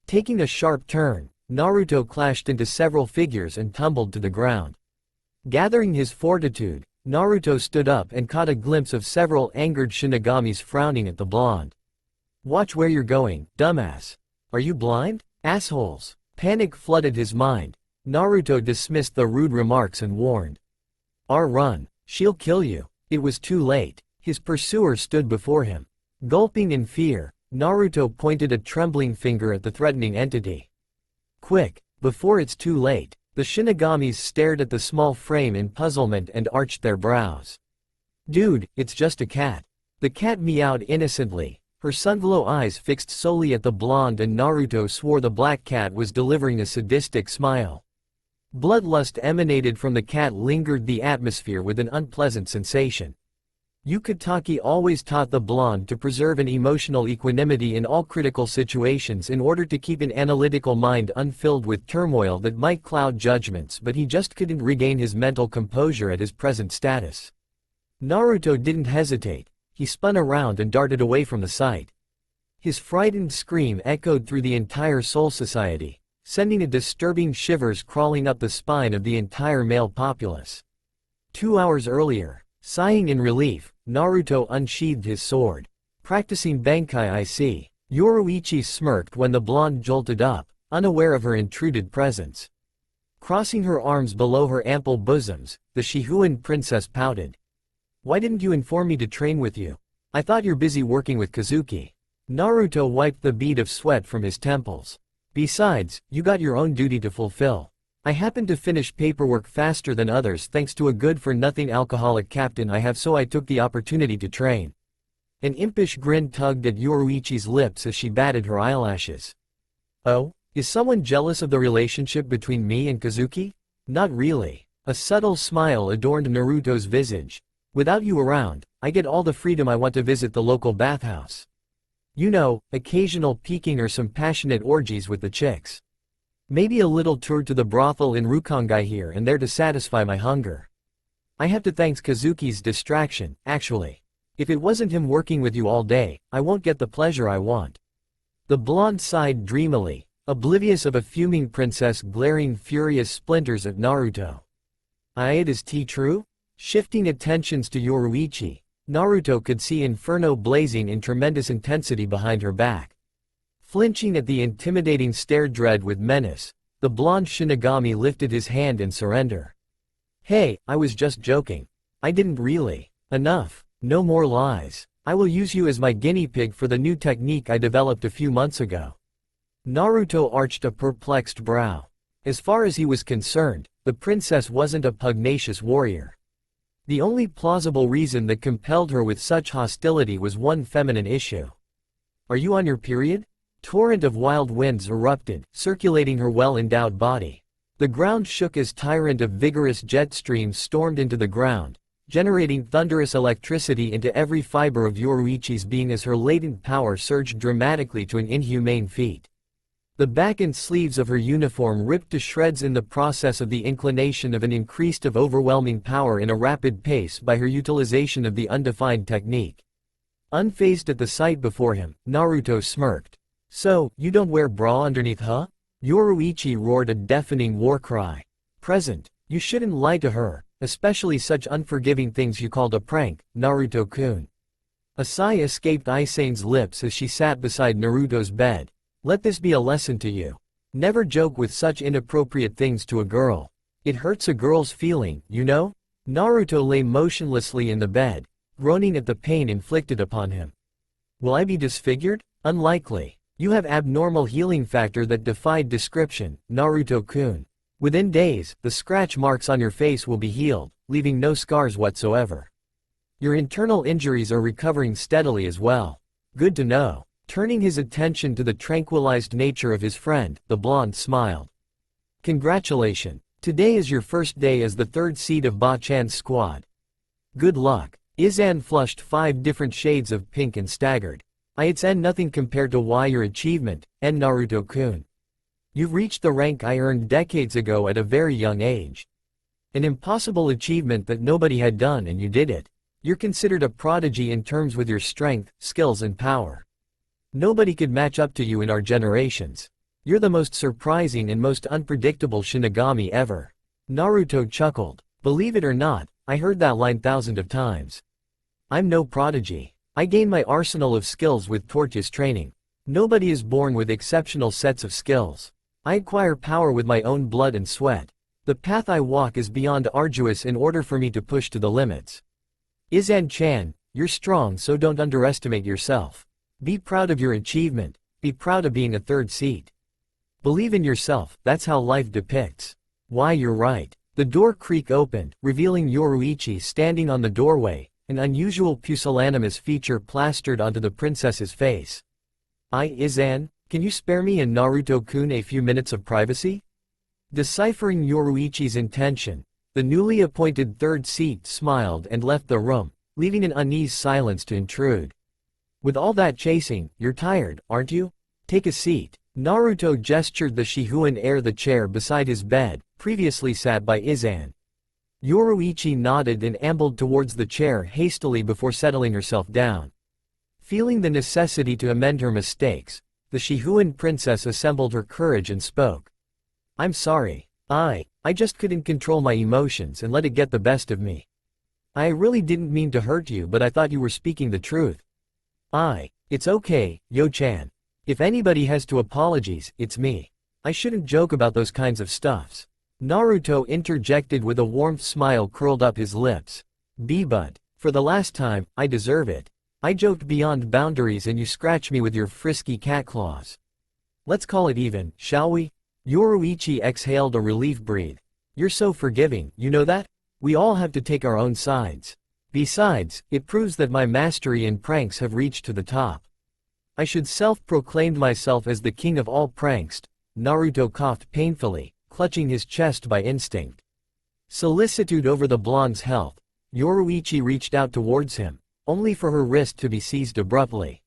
Taking a sharp turn, Naruto clashed into several figures and tumbled to the ground. Gathering his fortitude, Naruto stood up and caught a glimpse of several angered Shinigamis frowning at the blonde. "Watch where you're going, dumbass. Are you blind? Assholes." Panic flooded his mind. Naruto dismissed the rude remarks and warned, Run. She'll kill you." It was too late. His pursuer stood before him. Gulping in fear, Naruto pointed a trembling finger at the threatening entity. "Quick, before it's too late." The Shinigamis stared at the small frame in puzzlement and arched their brows. "Dude, it's just a cat." The cat meowed innocently, her sunglow eyes fixed solely at the blonde, and Naruto swore the black cat was delivering a sadistic smile. Bloodlust emanated from the cat, lingered the atmosphere with an unpleasant sensation. Yukitake always taught the blonde to preserve an emotional equanimity in all critical situations in order to keep an analytical mind unfilled with turmoil that might cloud judgments, but he just couldn't regain his mental composure at his present status. Naruto didn't hesitate. He spun around and darted away from the sight. His frightened scream echoed through the entire Soul Society, sending a disturbing shivers crawling up the spine of the entire male populace. 2 hours earlier, sighing in relief, Naruto unsheathed his sword. Practicing Bankai I see. Yoruichi smirked when the blonde jolted up, unaware of her intruded presence. Crossing her arms below her ample bosoms, the Shihuan princess pouted. "Why didn't you inform me to train with you? I thought you're busy working with Kazuki." Naruto wiped the bead of sweat from his temples. "Besides, you got your own duty to fulfill. I happened to finish paperwork faster than others thanks to a good-for-nothing alcoholic captain I have, so I took the opportunity to train." An impish grin tugged at Yoruichi's lips as she batted her eyelashes. "Oh? Is someone jealous of the relationship between me and Kazuki?" "Not really." A subtle smile adorned Naruto's visage. "Without you around, I get all the freedom I want to visit the local bathhouse. You know, occasional peeking or some passionate orgies with the chicks. Maybe a little tour to the brothel in Rukongai here and there to satisfy my hunger. I have to thank Kazuki's distraction, actually. If it wasn't him working with you all day, I won't get the pleasure I want." The blonde sighed dreamily, oblivious of a fuming princess glaring furious splinters at Naruto. "It is true?" Shifting attentions to Yoruichi, Naruto could see inferno blazing in tremendous intensity behind her back. Flinching at the intimidating stare dread with menace, the blonde Shinigami lifted his hand in surrender. "Hey, I was just joking. I didn't really. Enough. No more lies. I will use you as my guinea pig for the new technique I developed a few months ago." Naruto arched a perplexed brow. As far as he was concerned, the princess wasn't a pugnacious warrior. The only plausible reason that compelled her with such hostility was one feminine issue. "Are you on your period?" Torrent of wild winds erupted, circulating her well-endowed body. The ground shook as torrent of vigorous jet streams stormed into the ground, generating thunderous electricity into every fiber of Yoruichi's being as her latent power surged dramatically to an inhumane feat. The back and sleeves of her uniform ripped to shreds in the process of the inclination of an increased of overwhelming power in a rapid pace by her utilization of the undefined technique. Unfazed at the sight before him, Naruto smirked. "So, you don't wear bra underneath, huh?" Yoruichi roared a deafening war cry. "Present, you shouldn't lie to her, especially such unforgiving things you called a prank, Naruto-kun." A sigh escaped Aizen's lips as she sat beside Naruto's bed. "Let this be a lesson to you. Never joke with such inappropriate things to a girl. It hurts a girl's feeling, you know?" Naruto lay motionlessly in the bed, groaning at the pain inflicted upon him. "Will I be disfigured? Unlikely. You have abnormal healing factor that defied description, Naruto-kun. Within days, the scratch marks on your face will be healed, leaving no scars whatsoever. Your internal injuries are recovering steadily as well. Good to know." Turning his attention to the tranquilized nature of his friend, the blonde smiled. "Congratulations. Today is your first day as the third seed of Ba-chan's squad. Good luck." Aizen flushed 5 different shades of pink and staggered. "It's nothing compared to your achievement, Naruto-kun. You've reached the rank I earned decades ago at a very young age." An impossible achievement that nobody had done and you did it. You're considered a prodigy in terms with your strength, skills and power. Nobody could match up to you in our generations. You're the most surprising and most unpredictable Shinigami ever. Naruto chuckled. Believe it or not, I heard that line thousands of times. I'm no prodigy. I gain my arsenal of skills with torturous training. Nobody is born with exceptional sets of skills. I acquire power with my own blood and sweat. The path I walk is beyond arduous in order for me to push to the limits. Aizen-chan, you're strong, so don't underestimate yourself. Be proud of your achievement. Be proud of being a third seat. Believe in yourself, that's how life depicts. Why, you're right. The door creak opened, revealing Yoruichi standing on the doorway, an unusual pusillanimous feature plastered onto the princess's face. Aizen, can you spare me and Naruto-kun a few minutes of privacy? Deciphering Yoruichi's intention, the newly appointed third seat smiled and left the room, leaving an uneasy silence to intrude. With all that chasing, you're tired, aren't you? Take a seat. Naruto gestured the Shihuan heir the chair beside his bed, previously sat by Aizen. Yoruichi nodded and ambled towards the chair hastily before settling herself down. Feeling the necessity to amend her mistakes, the Shihuan princess assembled her courage and spoke. I'm sorry. I just couldn't control my emotions and let it get the best of me. I really didn't mean to hurt you, but I thought you were speaking the truth. It's okay, Yo-chan. If anybody has to apologize, it's me. I shouldn't joke about those kinds of stuffs. Naruto interjected with a warm smile curled up his lips. But, for the last time, I deserve it. I joked beyond boundaries and you scratch me with your frisky cat claws. Let's call it even, shall we? Yoruichi exhaled a relief breath. You're so forgiving, you know that? We all have to take our own sides. Besides, it proves that my mastery in pranks have reached to the top. I should self-proclaim myself as the king of all pranks. Naruto coughed painfully, clutching his chest by instinct. Solicitude over the blonde's health, Yoruichi reached out towards him, only for her wrist to be seized abruptly.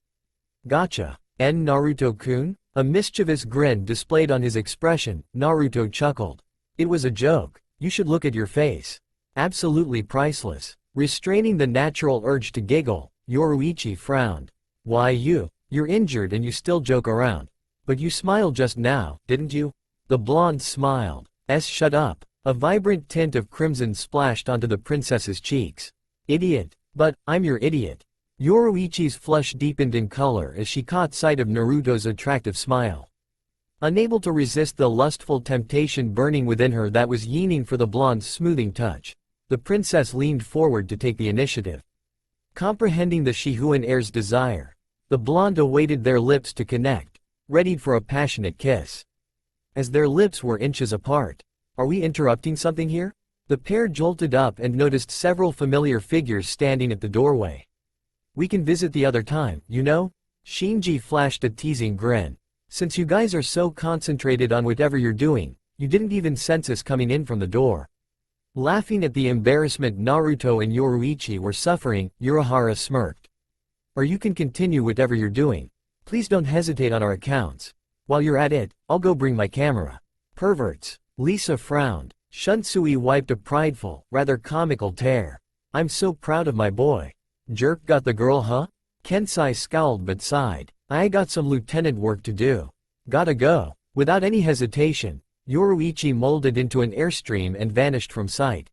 Gotcha. Naruto-kun? A mischievous grin displayed on his expression, Naruto chuckled. It was a joke. You should look at your face. Absolutely priceless. Restraining the natural urge to giggle, Yoruichi frowned. Why you're injured and you still joke around. But you smiled just now, didn't you? The blonde smiled. Shut up. A vibrant tint of crimson splashed onto the princess's cheeks. Idiot. But, I'm your idiot. Yoruichi's flush deepened in color as she caught sight of Naruto's attractive smile. Unable to resist the lustful temptation burning within her that was yearning for the blonde's smoothing touch, the princess leaned forward to take the initiative. Comprehending the Shihuan heir's desire, the blonde awaited their lips to connect, readied for a passionate kiss. As their lips were inches apart, are we interrupting something here? The pair jolted up and noticed several familiar figures standing at the doorway. We can visit the other time, you know? Shinji flashed a teasing grin. Since you guys are so concentrated on whatever you're doing, you didn't even sense us coming in from the door. Laughing at the embarrassment Naruto and Yoruichi were suffering, Urahara smirked. Or you can continue whatever you're doing. Please don't hesitate on our accounts. While you're at it, I'll go bring my camera. Perverts. Lisa frowned. Shunsui wiped a prideful, rather comical tear. I'm so proud of my boy. Jerk got the girl, huh? Kensai scowled but sighed. I got some lieutenant work to do. Gotta go. Without any hesitation, Yoruichi molded into an airstream and vanished from sight.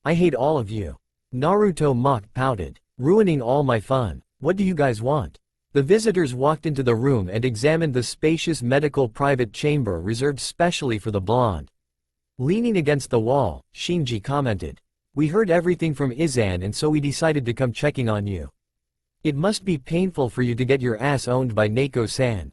I hate all of you. Naruto mocked pouted. Ruining all my fun. What do you guys want? The visitors walked into the room and examined the spacious medical private chamber reserved specially for the blonde. Leaning against the wall, Shinji commented. We heard everything from Aizen and so we decided to come checking on you. It must be painful for you to get your ass owned by Neko-san.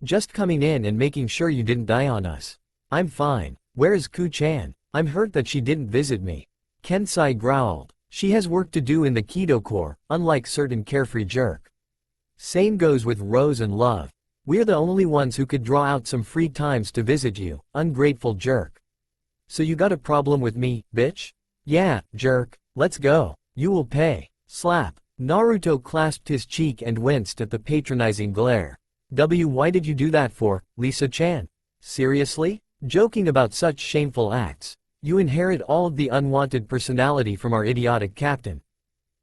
Just coming in and making sure you didn't die on us. I'm fine. Where is Ku-chan? I'm hurt that she didn't visit me. Kensai growled. She has work to do in the Kido Corps, unlike certain carefree jerk. Same goes with Rose and Love. We're the only ones who could draw out some free times to visit you, ungrateful jerk. So you got a problem with me, bitch? Yeah, jerk. Let's go. You will pay. Slap. Naruto clasped his cheek and winced at the patronizing glare. Why did you do that for, Lisa-chan? Seriously? Joking about such shameful acts. You inherit all of the unwanted personality from our idiotic captain.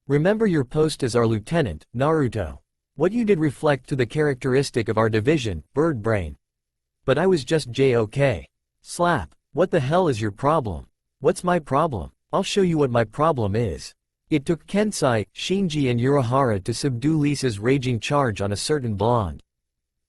Remember your post as our lieutenant, Naruto. What you did reflect to the characteristic of our division, bird brain. But I was just JOK. Slap. What the hell is your problem? What's my problem? I'll show you what my problem is. It took Kensai, Shinji and Urahara to subdue Lisa's raging charge on a certain blonde.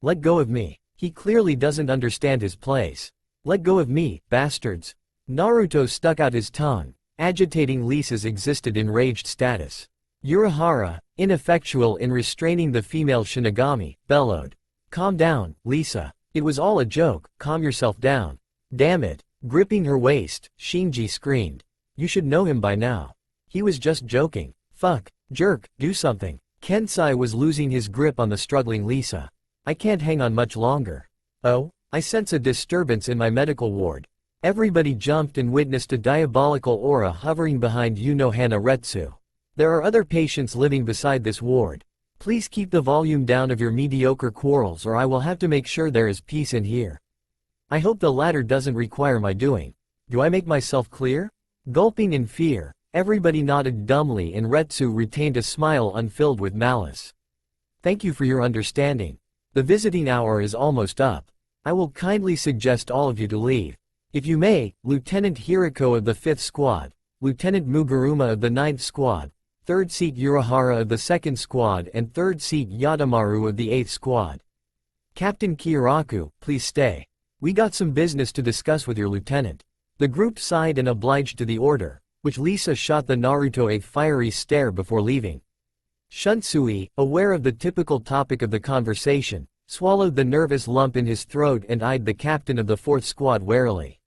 Let go of me. He clearly doesn't understand his place. Let go of me, bastards. Naruto stuck out his tongue, agitating Lisa's existed enraged status. Urahara, ineffectual in restraining the female Shinigami, bellowed. Calm down, Lisa. It was all a joke, calm yourself down. Damn it. Gripping her waist, Shinji screamed. You should know him by now. He was just joking. Fuck, jerk, do something. Kensai was losing his grip on the struggling Lisa. I can't hang on much longer. Oh, I sense a disturbance in my medical ward. Everybody jumped and witnessed a diabolical aura hovering behind Yuno Retsu. There are other patients living beside this ward. Please keep the volume down of your mediocre quarrels or I will have to make sure there is peace in here. I hope the latter doesn't require my doing. Do I make myself clear? Gulping in fear, everybody nodded dumbly and Retsu retained a smile unfilled with malice. Thank you for your understanding. The visiting hour is almost up. I will kindly suggest all of you to leave. If you may, Lieutenant Hiriko of the 5th Squad, Lieutenant Mugaruma of the 9th Squad, 3rd Seat Urahara of the 2nd Squad and 3rd Seat Yadamaru of the 8th Squad. Captain Kiraku, please stay. We got some business to discuss with your lieutenant. The group sighed and obliged to the order, which Lisa shot the Naruto a fiery stare before leaving. Shunsui, aware of the typical topic of the conversation, swallowed the nervous lump in his throat and eyed the captain of the 4th Squad warily.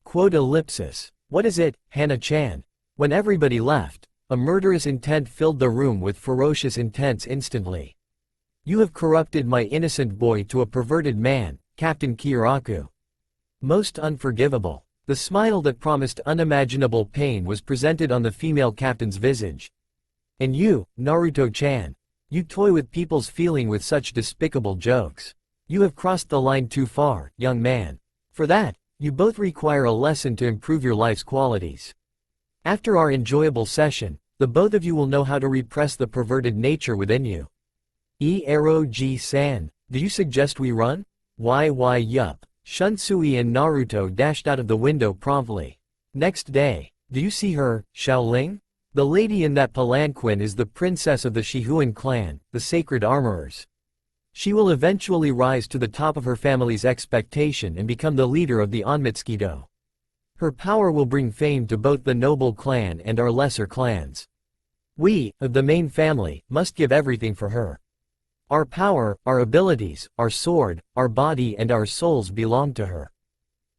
Quote ellipsis. What is it, Hana-chan? When everybody left, a murderous intent filled the room with ferocious intents instantly. You have corrupted my innocent boy to a perverted man, Captain Kiraku. Most unforgivable. The smile that promised unimaginable pain was presented on the female captain's visage. And you, Naruto-chan. You toy with people's feeling with such despicable jokes. You have crossed the line too far, young man. For that, you both require a lesson to improve your life's qualities. After our enjoyable session, the both of you will know how to repress the perverted nature within you. Eroji-san, do you suggest we run? Why yup. Shunsui and Naruto dashed out of the window promptly. Next day, do you see her, Xiaoling? The lady in that palanquin is the princess of the Shihuan clan, the Sacred Armorers. She will eventually rise to the top of her family's expectation and become the leader of the Onmitsukido. Her power will bring fame to both the noble clan and our lesser clans. We, of the main family, must give everything for her. Our power, our abilities, our sword, our body and our souls belong to her.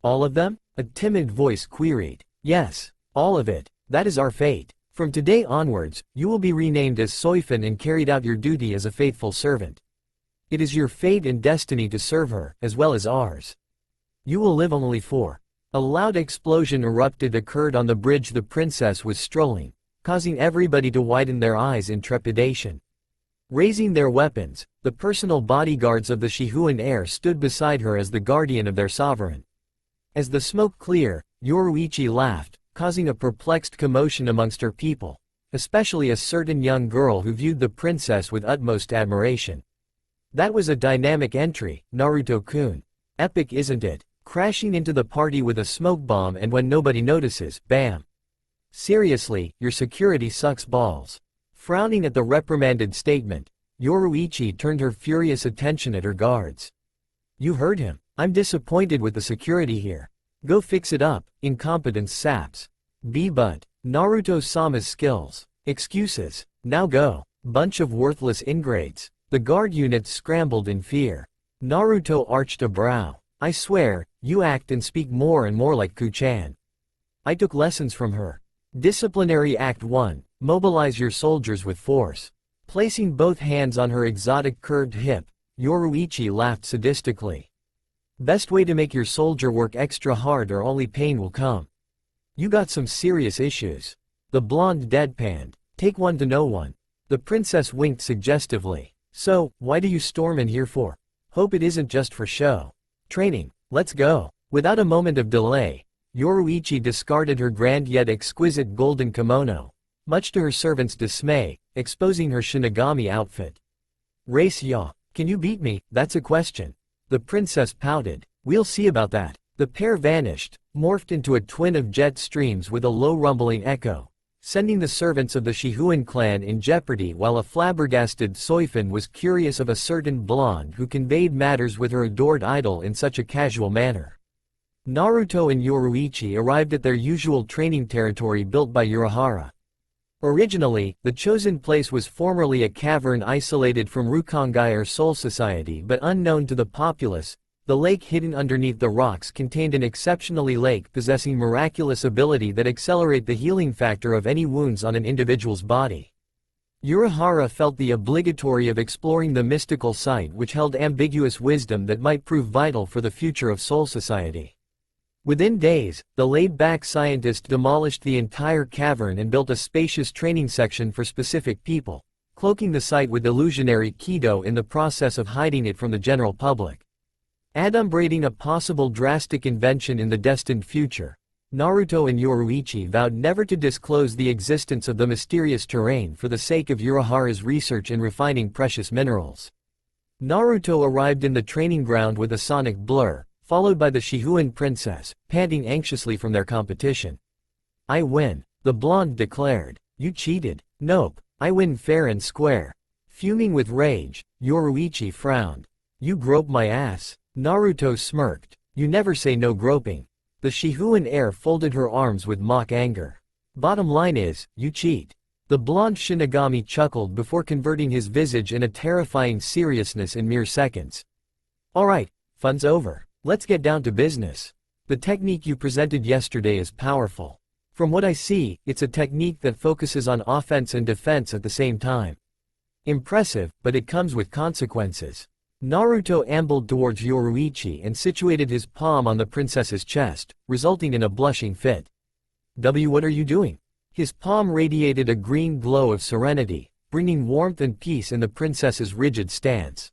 All of them? A timid voice queried. Yes, all of it. That is our fate. From today onwards, you will be renamed as Soifan and carried out your duty as a faithful servant. It is your fate and destiny to serve her, as well as ours. You will live only for. A loud explosion occurred on the bridge the princess was strolling, causing everybody to widen their eyes in trepidation. Raising their weapons, the personal bodyguards of the Shihuan heir stood beside her as the guardian of their sovereign. As the smoke cleared, Yoruichi laughed, causing a perplexed commotion amongst her people, especially a certain young girl who viewed the princess with utmost admiration. That was a dynamic entry, Naruto-kun. Epic, isn't it? Crashing into the party with a smoke bomb and when nobody notices, bam. Seriously, your security sucks balls. Frowning at the reprimanded statement, Yoruichi turned her furious attention at her guards. You heard him. I'm disappointed with the security here. Go fix it up, incompetence saps. But Naruto-sama's skills. Excuses. Now go. Bunch of worthless ingrates. The guard unit scrambled in fear. Naruto arched a brow. I swear, you act and speak more and more like Ku-chan. I took lessons from her. Disciplinary Act 1. Mobilize your soldiers with force. Placing both hands on her exotic curved hip, Yoruichi laughed sadistically. Best way to make your soldier work extra hard or only pain will come. You got some serious issues. The blonde deadpanned. Take one to know one. The princess winked suggestively. So, why do you storm in here for? Hope it isn't just for show. Training. Let's go. Without a moment of delay, Yoruichi discarded her grand yet exquisite golden kimono, much to her servant's dismay, exposing her Shinigami outfit. Race ya, can you beat me? That's a question. The princess pouted. We'll see about that. The pair vanished, morphed into a twin of jet streams with a low rumbling echo, sending the servants of the Shihuan clan in jeopardy while a flabbergasted Soifin was curious of a certain blonde who conveyed matters with her adored idol in such a casual manner. Naruto and Yoruichi arrived at their usual training territory built by Urahara. Originally, the chosen place was formerly a cavern isolated from Rukongai or Soul Society but unknown to the populace. The lake hidden underneath the rocks contained an exceptionally lake possessing miraculous ability that accelerate the healing factor of any wounds on an individual's body. Urahara felt the obligatory of exploring the mystical site which held ambiguous wisdom that might prove vital for the future of Soul Society. Within days, the laid-back scientist demolished the entire cavern and built a spacious training section for specific people, cloaking the site with illusionary Kido in the process of hiding it from the general public. Adumbrating a possible drastic invention in the destined future, Naruto and Yoruichi vowed never to disclose the existence of the mysterious terrain for the sake of Urahara's research in refining precious minerals. Naruto arrived in the training ground with a sonic blur, followed by the Shihuan princess, panting anxiously from their competition. I win, the blonde declared. You cheated. Nope, I win fair and square. Fuming with rage, Yoruichi frowned. You grope my ass. Naruto smirked. You never say no groping. The Shihuan heir folded her arms with mock anger. Bottom line is, you cheat. The blonde Shinigami chuckled before converting his visage in a terrifying seriousness in mere seconds. Alright, fun's over. Let's get down to business. The technique you presented yesterday is powerful. From what I see, it's a technique that focuses on offense and defense at the same time. Impressive, but it comes with consequences. Naruto ambled towards Yoruichi and situated his palm on the princess's chest, resulting in a blushing fit. What are you doing? His palm radiated a green glow of serenity, bringing warmth and peace in the princess's rigid stance.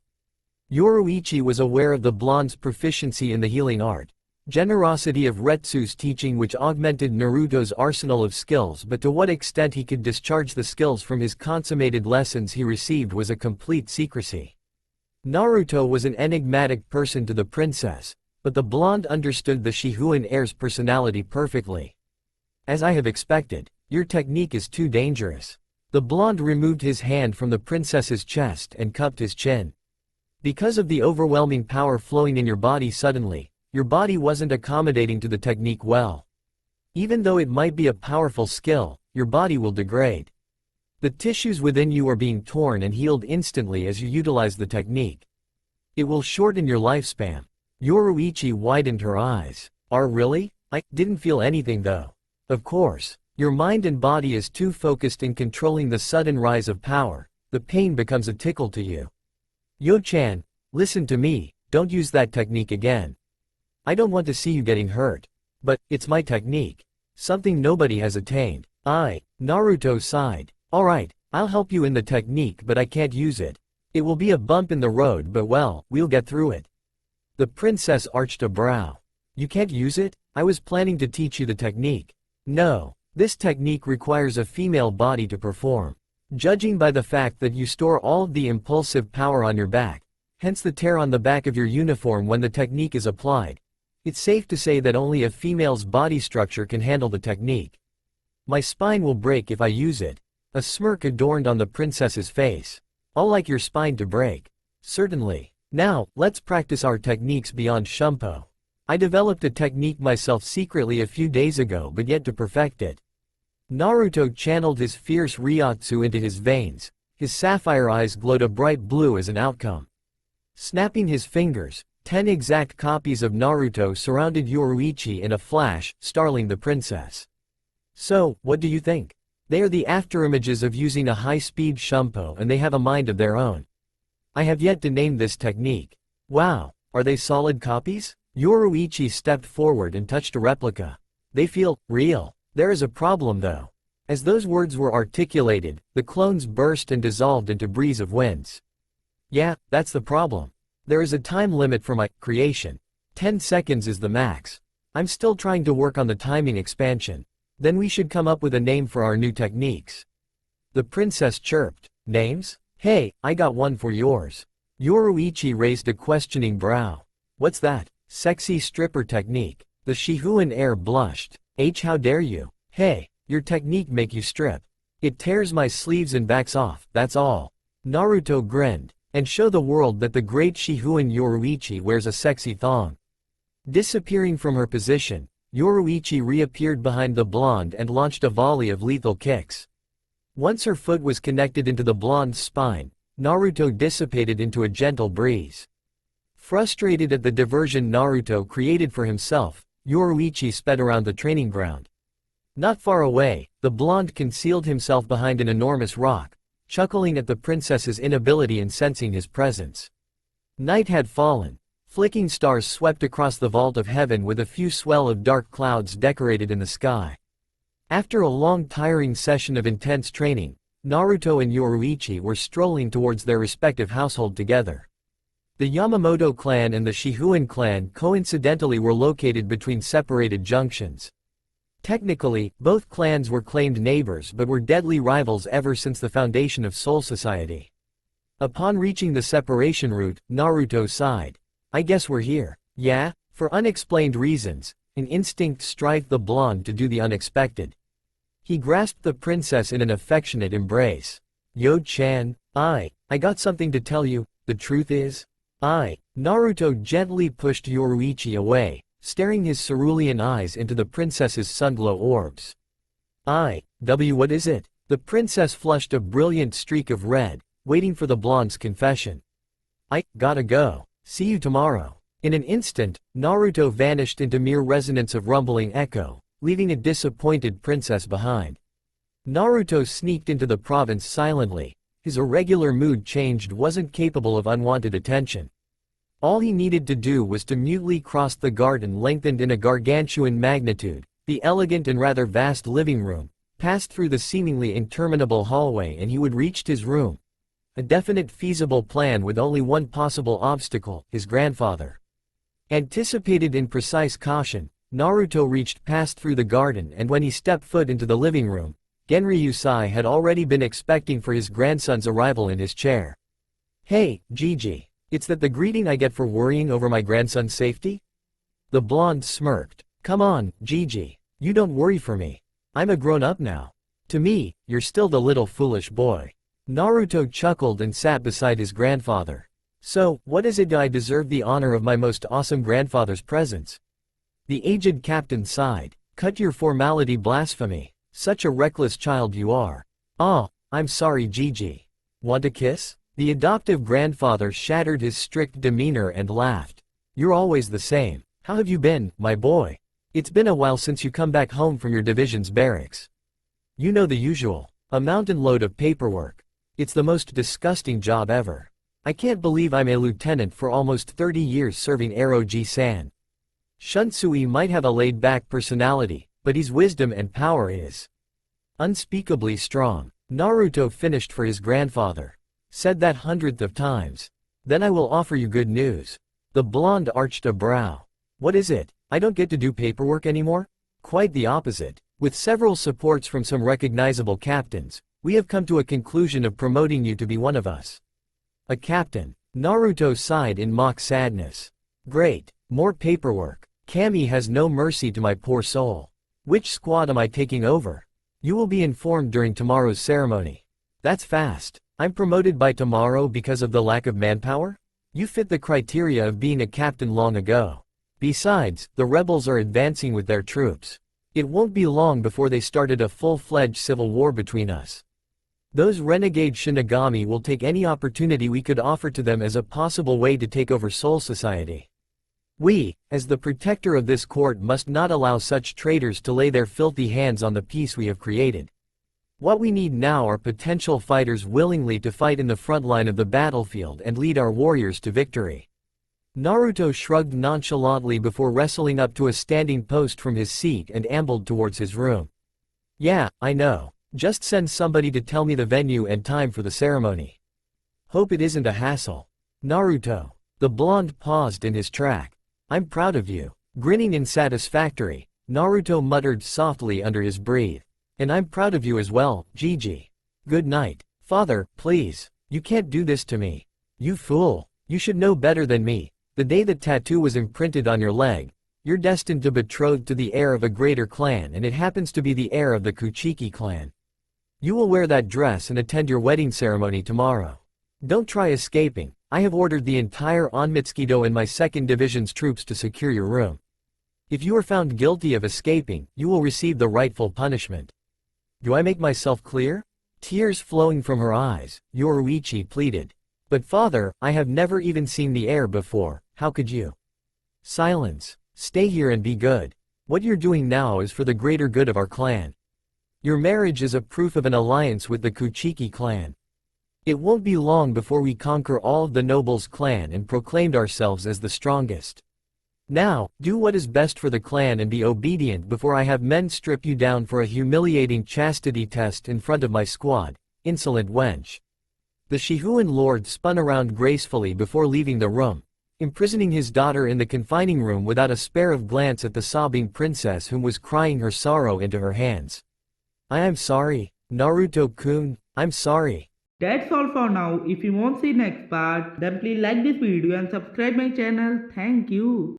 Yoruichi was aware of the blonde's proficiency in the healing art, generosity of Retsu's teaching which augmented Naruto's arsenal of skills, but to what extent he could discharge the skills from his consummated lessons he received was a complete secrecy. Naruto was an enigmatic person to the princess, but the blonde understood the Shihuan heir's personality perfectly. As I have expected, your technique is too dangerous. The blonde removed his hand from the princess's chest and cupped his chin. Because of the overwhelming power flowing in your body suddenly, your body wasn't accommodating to the technique well. Even though it might be a powerful skill, your body will degrade. The tissues within you are being torn and healed instantly as you utilize the technique. It will shorten your lifespan. Yoruichi widened her eyes. Really? I didn't feel anything though. Of course. Your mind and body is too focused in controlling the sudden rise of power. The pain becomes a tickle to you. Yo-chan, listen to me, don't use that technique again. I don't want to see you getting hurt. But, it's my technique. Something nobody has attained. Naruto sighed. Alright, I'll help you in the technique but I can't use it. It will be a bump in the road but well, we'll get through it. The princess arched a brow. You can't use it? I was planning to teach you the technique. No, this technique requires a female body to perform. Judging by the fact that you store all of the impulsive power on your back, hence the tear on the back of your uniform when the technique is applied, it's safe to say that only a female's body structure can handle the technique. My spine will break if I use it. A smirk adorned on the princess's face. I'll like your spine to break. Certainly. Now, let's practice our techniques beyond Shumpo. I developed a technique myself secretly a few days ago but yet to perfect it. Naruto channeled his fierce Ryotsu into his veins. His sapphire eyes glowed a bright blue as an outcome. Snapping his fingers, 10 exact copies of Naruto surrounded Yoruichi in a flash, startling the princess. So, what do you think? They are the afterimages of using a high-speed Shumpo and they have a mind of their own. I have yet to name this technique. Wow, are they solid copies? Yoruichi stepped forward and touched a replica. They feel real. There is a problem though. As those words were articulated, the clones burst and dissolved into breeze of winds. Yeah, that's the problem. There is a time limit for my creation. 10 seconds is the max. I'm still trying to work on the timing expansion. Then we should come up with a name for our new techniques. The princess chirped. Names? Hey, I got one for yours. Yoruichi raised a questioning brow. What's that? Sexy stripper technique. The Shihuan heir blushed. How dare you? Hey, your technique make you strip. It tears my sleeves and backs off, that's all. Naruto grinned. And show the world that the great Shihuan Yoruichi wears a sexy thong. Disappearing from her position, Yoruichi reappeared behind the blonde and launched a volley of lethal kicks. Once her foot was connected into the blonde's spine, Naruto dissipated into a gentle breeze. Frustrated at the diversion Naruto created for himself, Yoruichi sped around the training ground. Not far away, the blonde concealed himself behind an enormous rock, chuckling at the princess's inability in sensing his presence. Night had fallen. Flicking stars swept across the vault of heaven with a few swell of dark clouds decorated in the sky. After a long tiring session of intense training, Naruto and Yoruichi were strolling towards their respective household together. The Yamamoto clan and the Shihuan clan coincidentally were located between separated junctions. Technically, both clans were claimed neighbors but were deadly rivals ever since the foundation of Soul Society. Upon reaching the separation route, Naruto sighed. I guess we're here. Yeah? For unexplained reasons, an instinct strived the blonde to do the unexpected. He grasped the princess in an affectionate embrace. Yo-chan, I got something to tell you, the truth is, Naruto gently pushed Yoruichi away, staring his cerulean eyes into the princess's sunglow orbs. What is it? The princess flushed a brilliant streak of red, waiting for the blonde's confession. I gotta go. See you tomorrow. In an instant, Naruto vanished into mere resonance of rumbling echo, leaving a disappointed princess behind. Naruto sneaked into the province silently. His irregular mood changed wasn't capable of unwanted attention. All he needed to do was to mutely cross the garden lengthened in a gargantuan magnitude, the elegant and rather vast living room, passed through the seemingly interminable hallway and he would reach his room. A definite feasible plan with only one possible obstacle, his grandfather. Anticipated in precise caution, Naruto reached past through the garden and when he stepped foot into the living room, Genryusai had already been expecting for his grandson's arrival in his chair. Hey, Gigi. It's that the greeting I get for worrying over my grandson's safety? The blonde smirked. Come on, Gigi. You don't worry for me. I'm a grown-up now. To me, you're still the little foolish boy. Naruto chuckled and sat beside his grandfather. So, what is it I deserve the honor of my most awesome grandfather's presence? The aged captain sighed. Cut your formality blasphemy. Such a reckless child you are. I'm sorry Gigi. Want a kiss? The adoptive grandfather shattered his strict demeanor and laughed. You're always the same. How have you been, my boy? It's been a while since you come back home from your division's barracks. You know the usual. A mountain load of paperwork. It's the most disgusting job ever. I can't believe I'm a lieutenant for almost 30 years serving Eroji-san. Shunsui might have a laid-back personality, but his wisdom and power is unspeakably strong. Naruto finished for his grandfather. Said that hundredth of times. Then I will offer you good news. The blonde arched a brow. What is it? I don't get to do paperwork anymore? Quite the opposite. With several supports from some recognizable captains, we have come to a conclusion of promoting you to be one of us. A captain. Naruto sighed in mock sadness. Great. More paperwork. Kami has no mercy to my poor soul. Which squad am I taking over? You will be informed during tomorrow's ceremony. That's fast. I'm promoted by tomorrow because of the lack of manpower? You fit the criteria of being a captain long ago. Besides, the rebels are advancing with their troops. It won't be long before they started a full-fledged civil war between us. Those renegade Shinigami will take any opportunity we could offer to them as a possible way to take over Soul Society. We, as the protector of this court, must not allow such traitors to lay their filthy hands on the peace we have created. What we need now are potential fighters willingly to fight in the front line of the battlefield and lead our warriors to victory. Naruto shrugged nonchalantly before wrestling up to a standing post from his seat and ambled towards his room. Yeah, I know. Just send somebody to tell me the venue and time for the ceremony. Hope it isn't a hassle. Naruto. The blonde paused in his track. I'm proud of you. Grinning in satisfactory, Naruto muttered softly under his breath. And I'm proud of you as well, Gigi. Good night. Father, please. You can't do this to me. You fool. You should know better than me. The day that tattoo was imprinted on your leg, you're destined to betroth to the heir of a greater clan, and it happens to be the heir of the Kuchiki clan. You will wear that dress and attend your wedding ceremony tomorrow. Don't try escaping. I have ordered the entire Onmitsukido and my 2nd Division's troops to secure your room. If you are found guilty of escaping, you will receive the rightful punishment. Do I make myself clear? Tears flowing from her eyes, Yoruichi pleaded. But father, I have never even seen the heir before, how could you? Silence. Stay here and be good. What you're doing now is for the greater good of our clan. Your marriage is a proof of an alliance with the Kuchiki clan. It won't be long before we conquer all of the nobles' clan and proclaimed ourselves as the strongest. Now, do what is best for the clan and be obedient before I have men strip you down for a humiliating chastity test in front of my squad, insolent wench. The Shihuan lord spun around gracefully before leaving the room, imprisoning his daughter in the confining room without a spare of glance at the sobbing princess whom was crying her sorrow into her hands. I am sorry, Naruto-kun, I'm sorry. That's all for now. If you want to see next part, then please like this video and subscribe my channel. Thank you.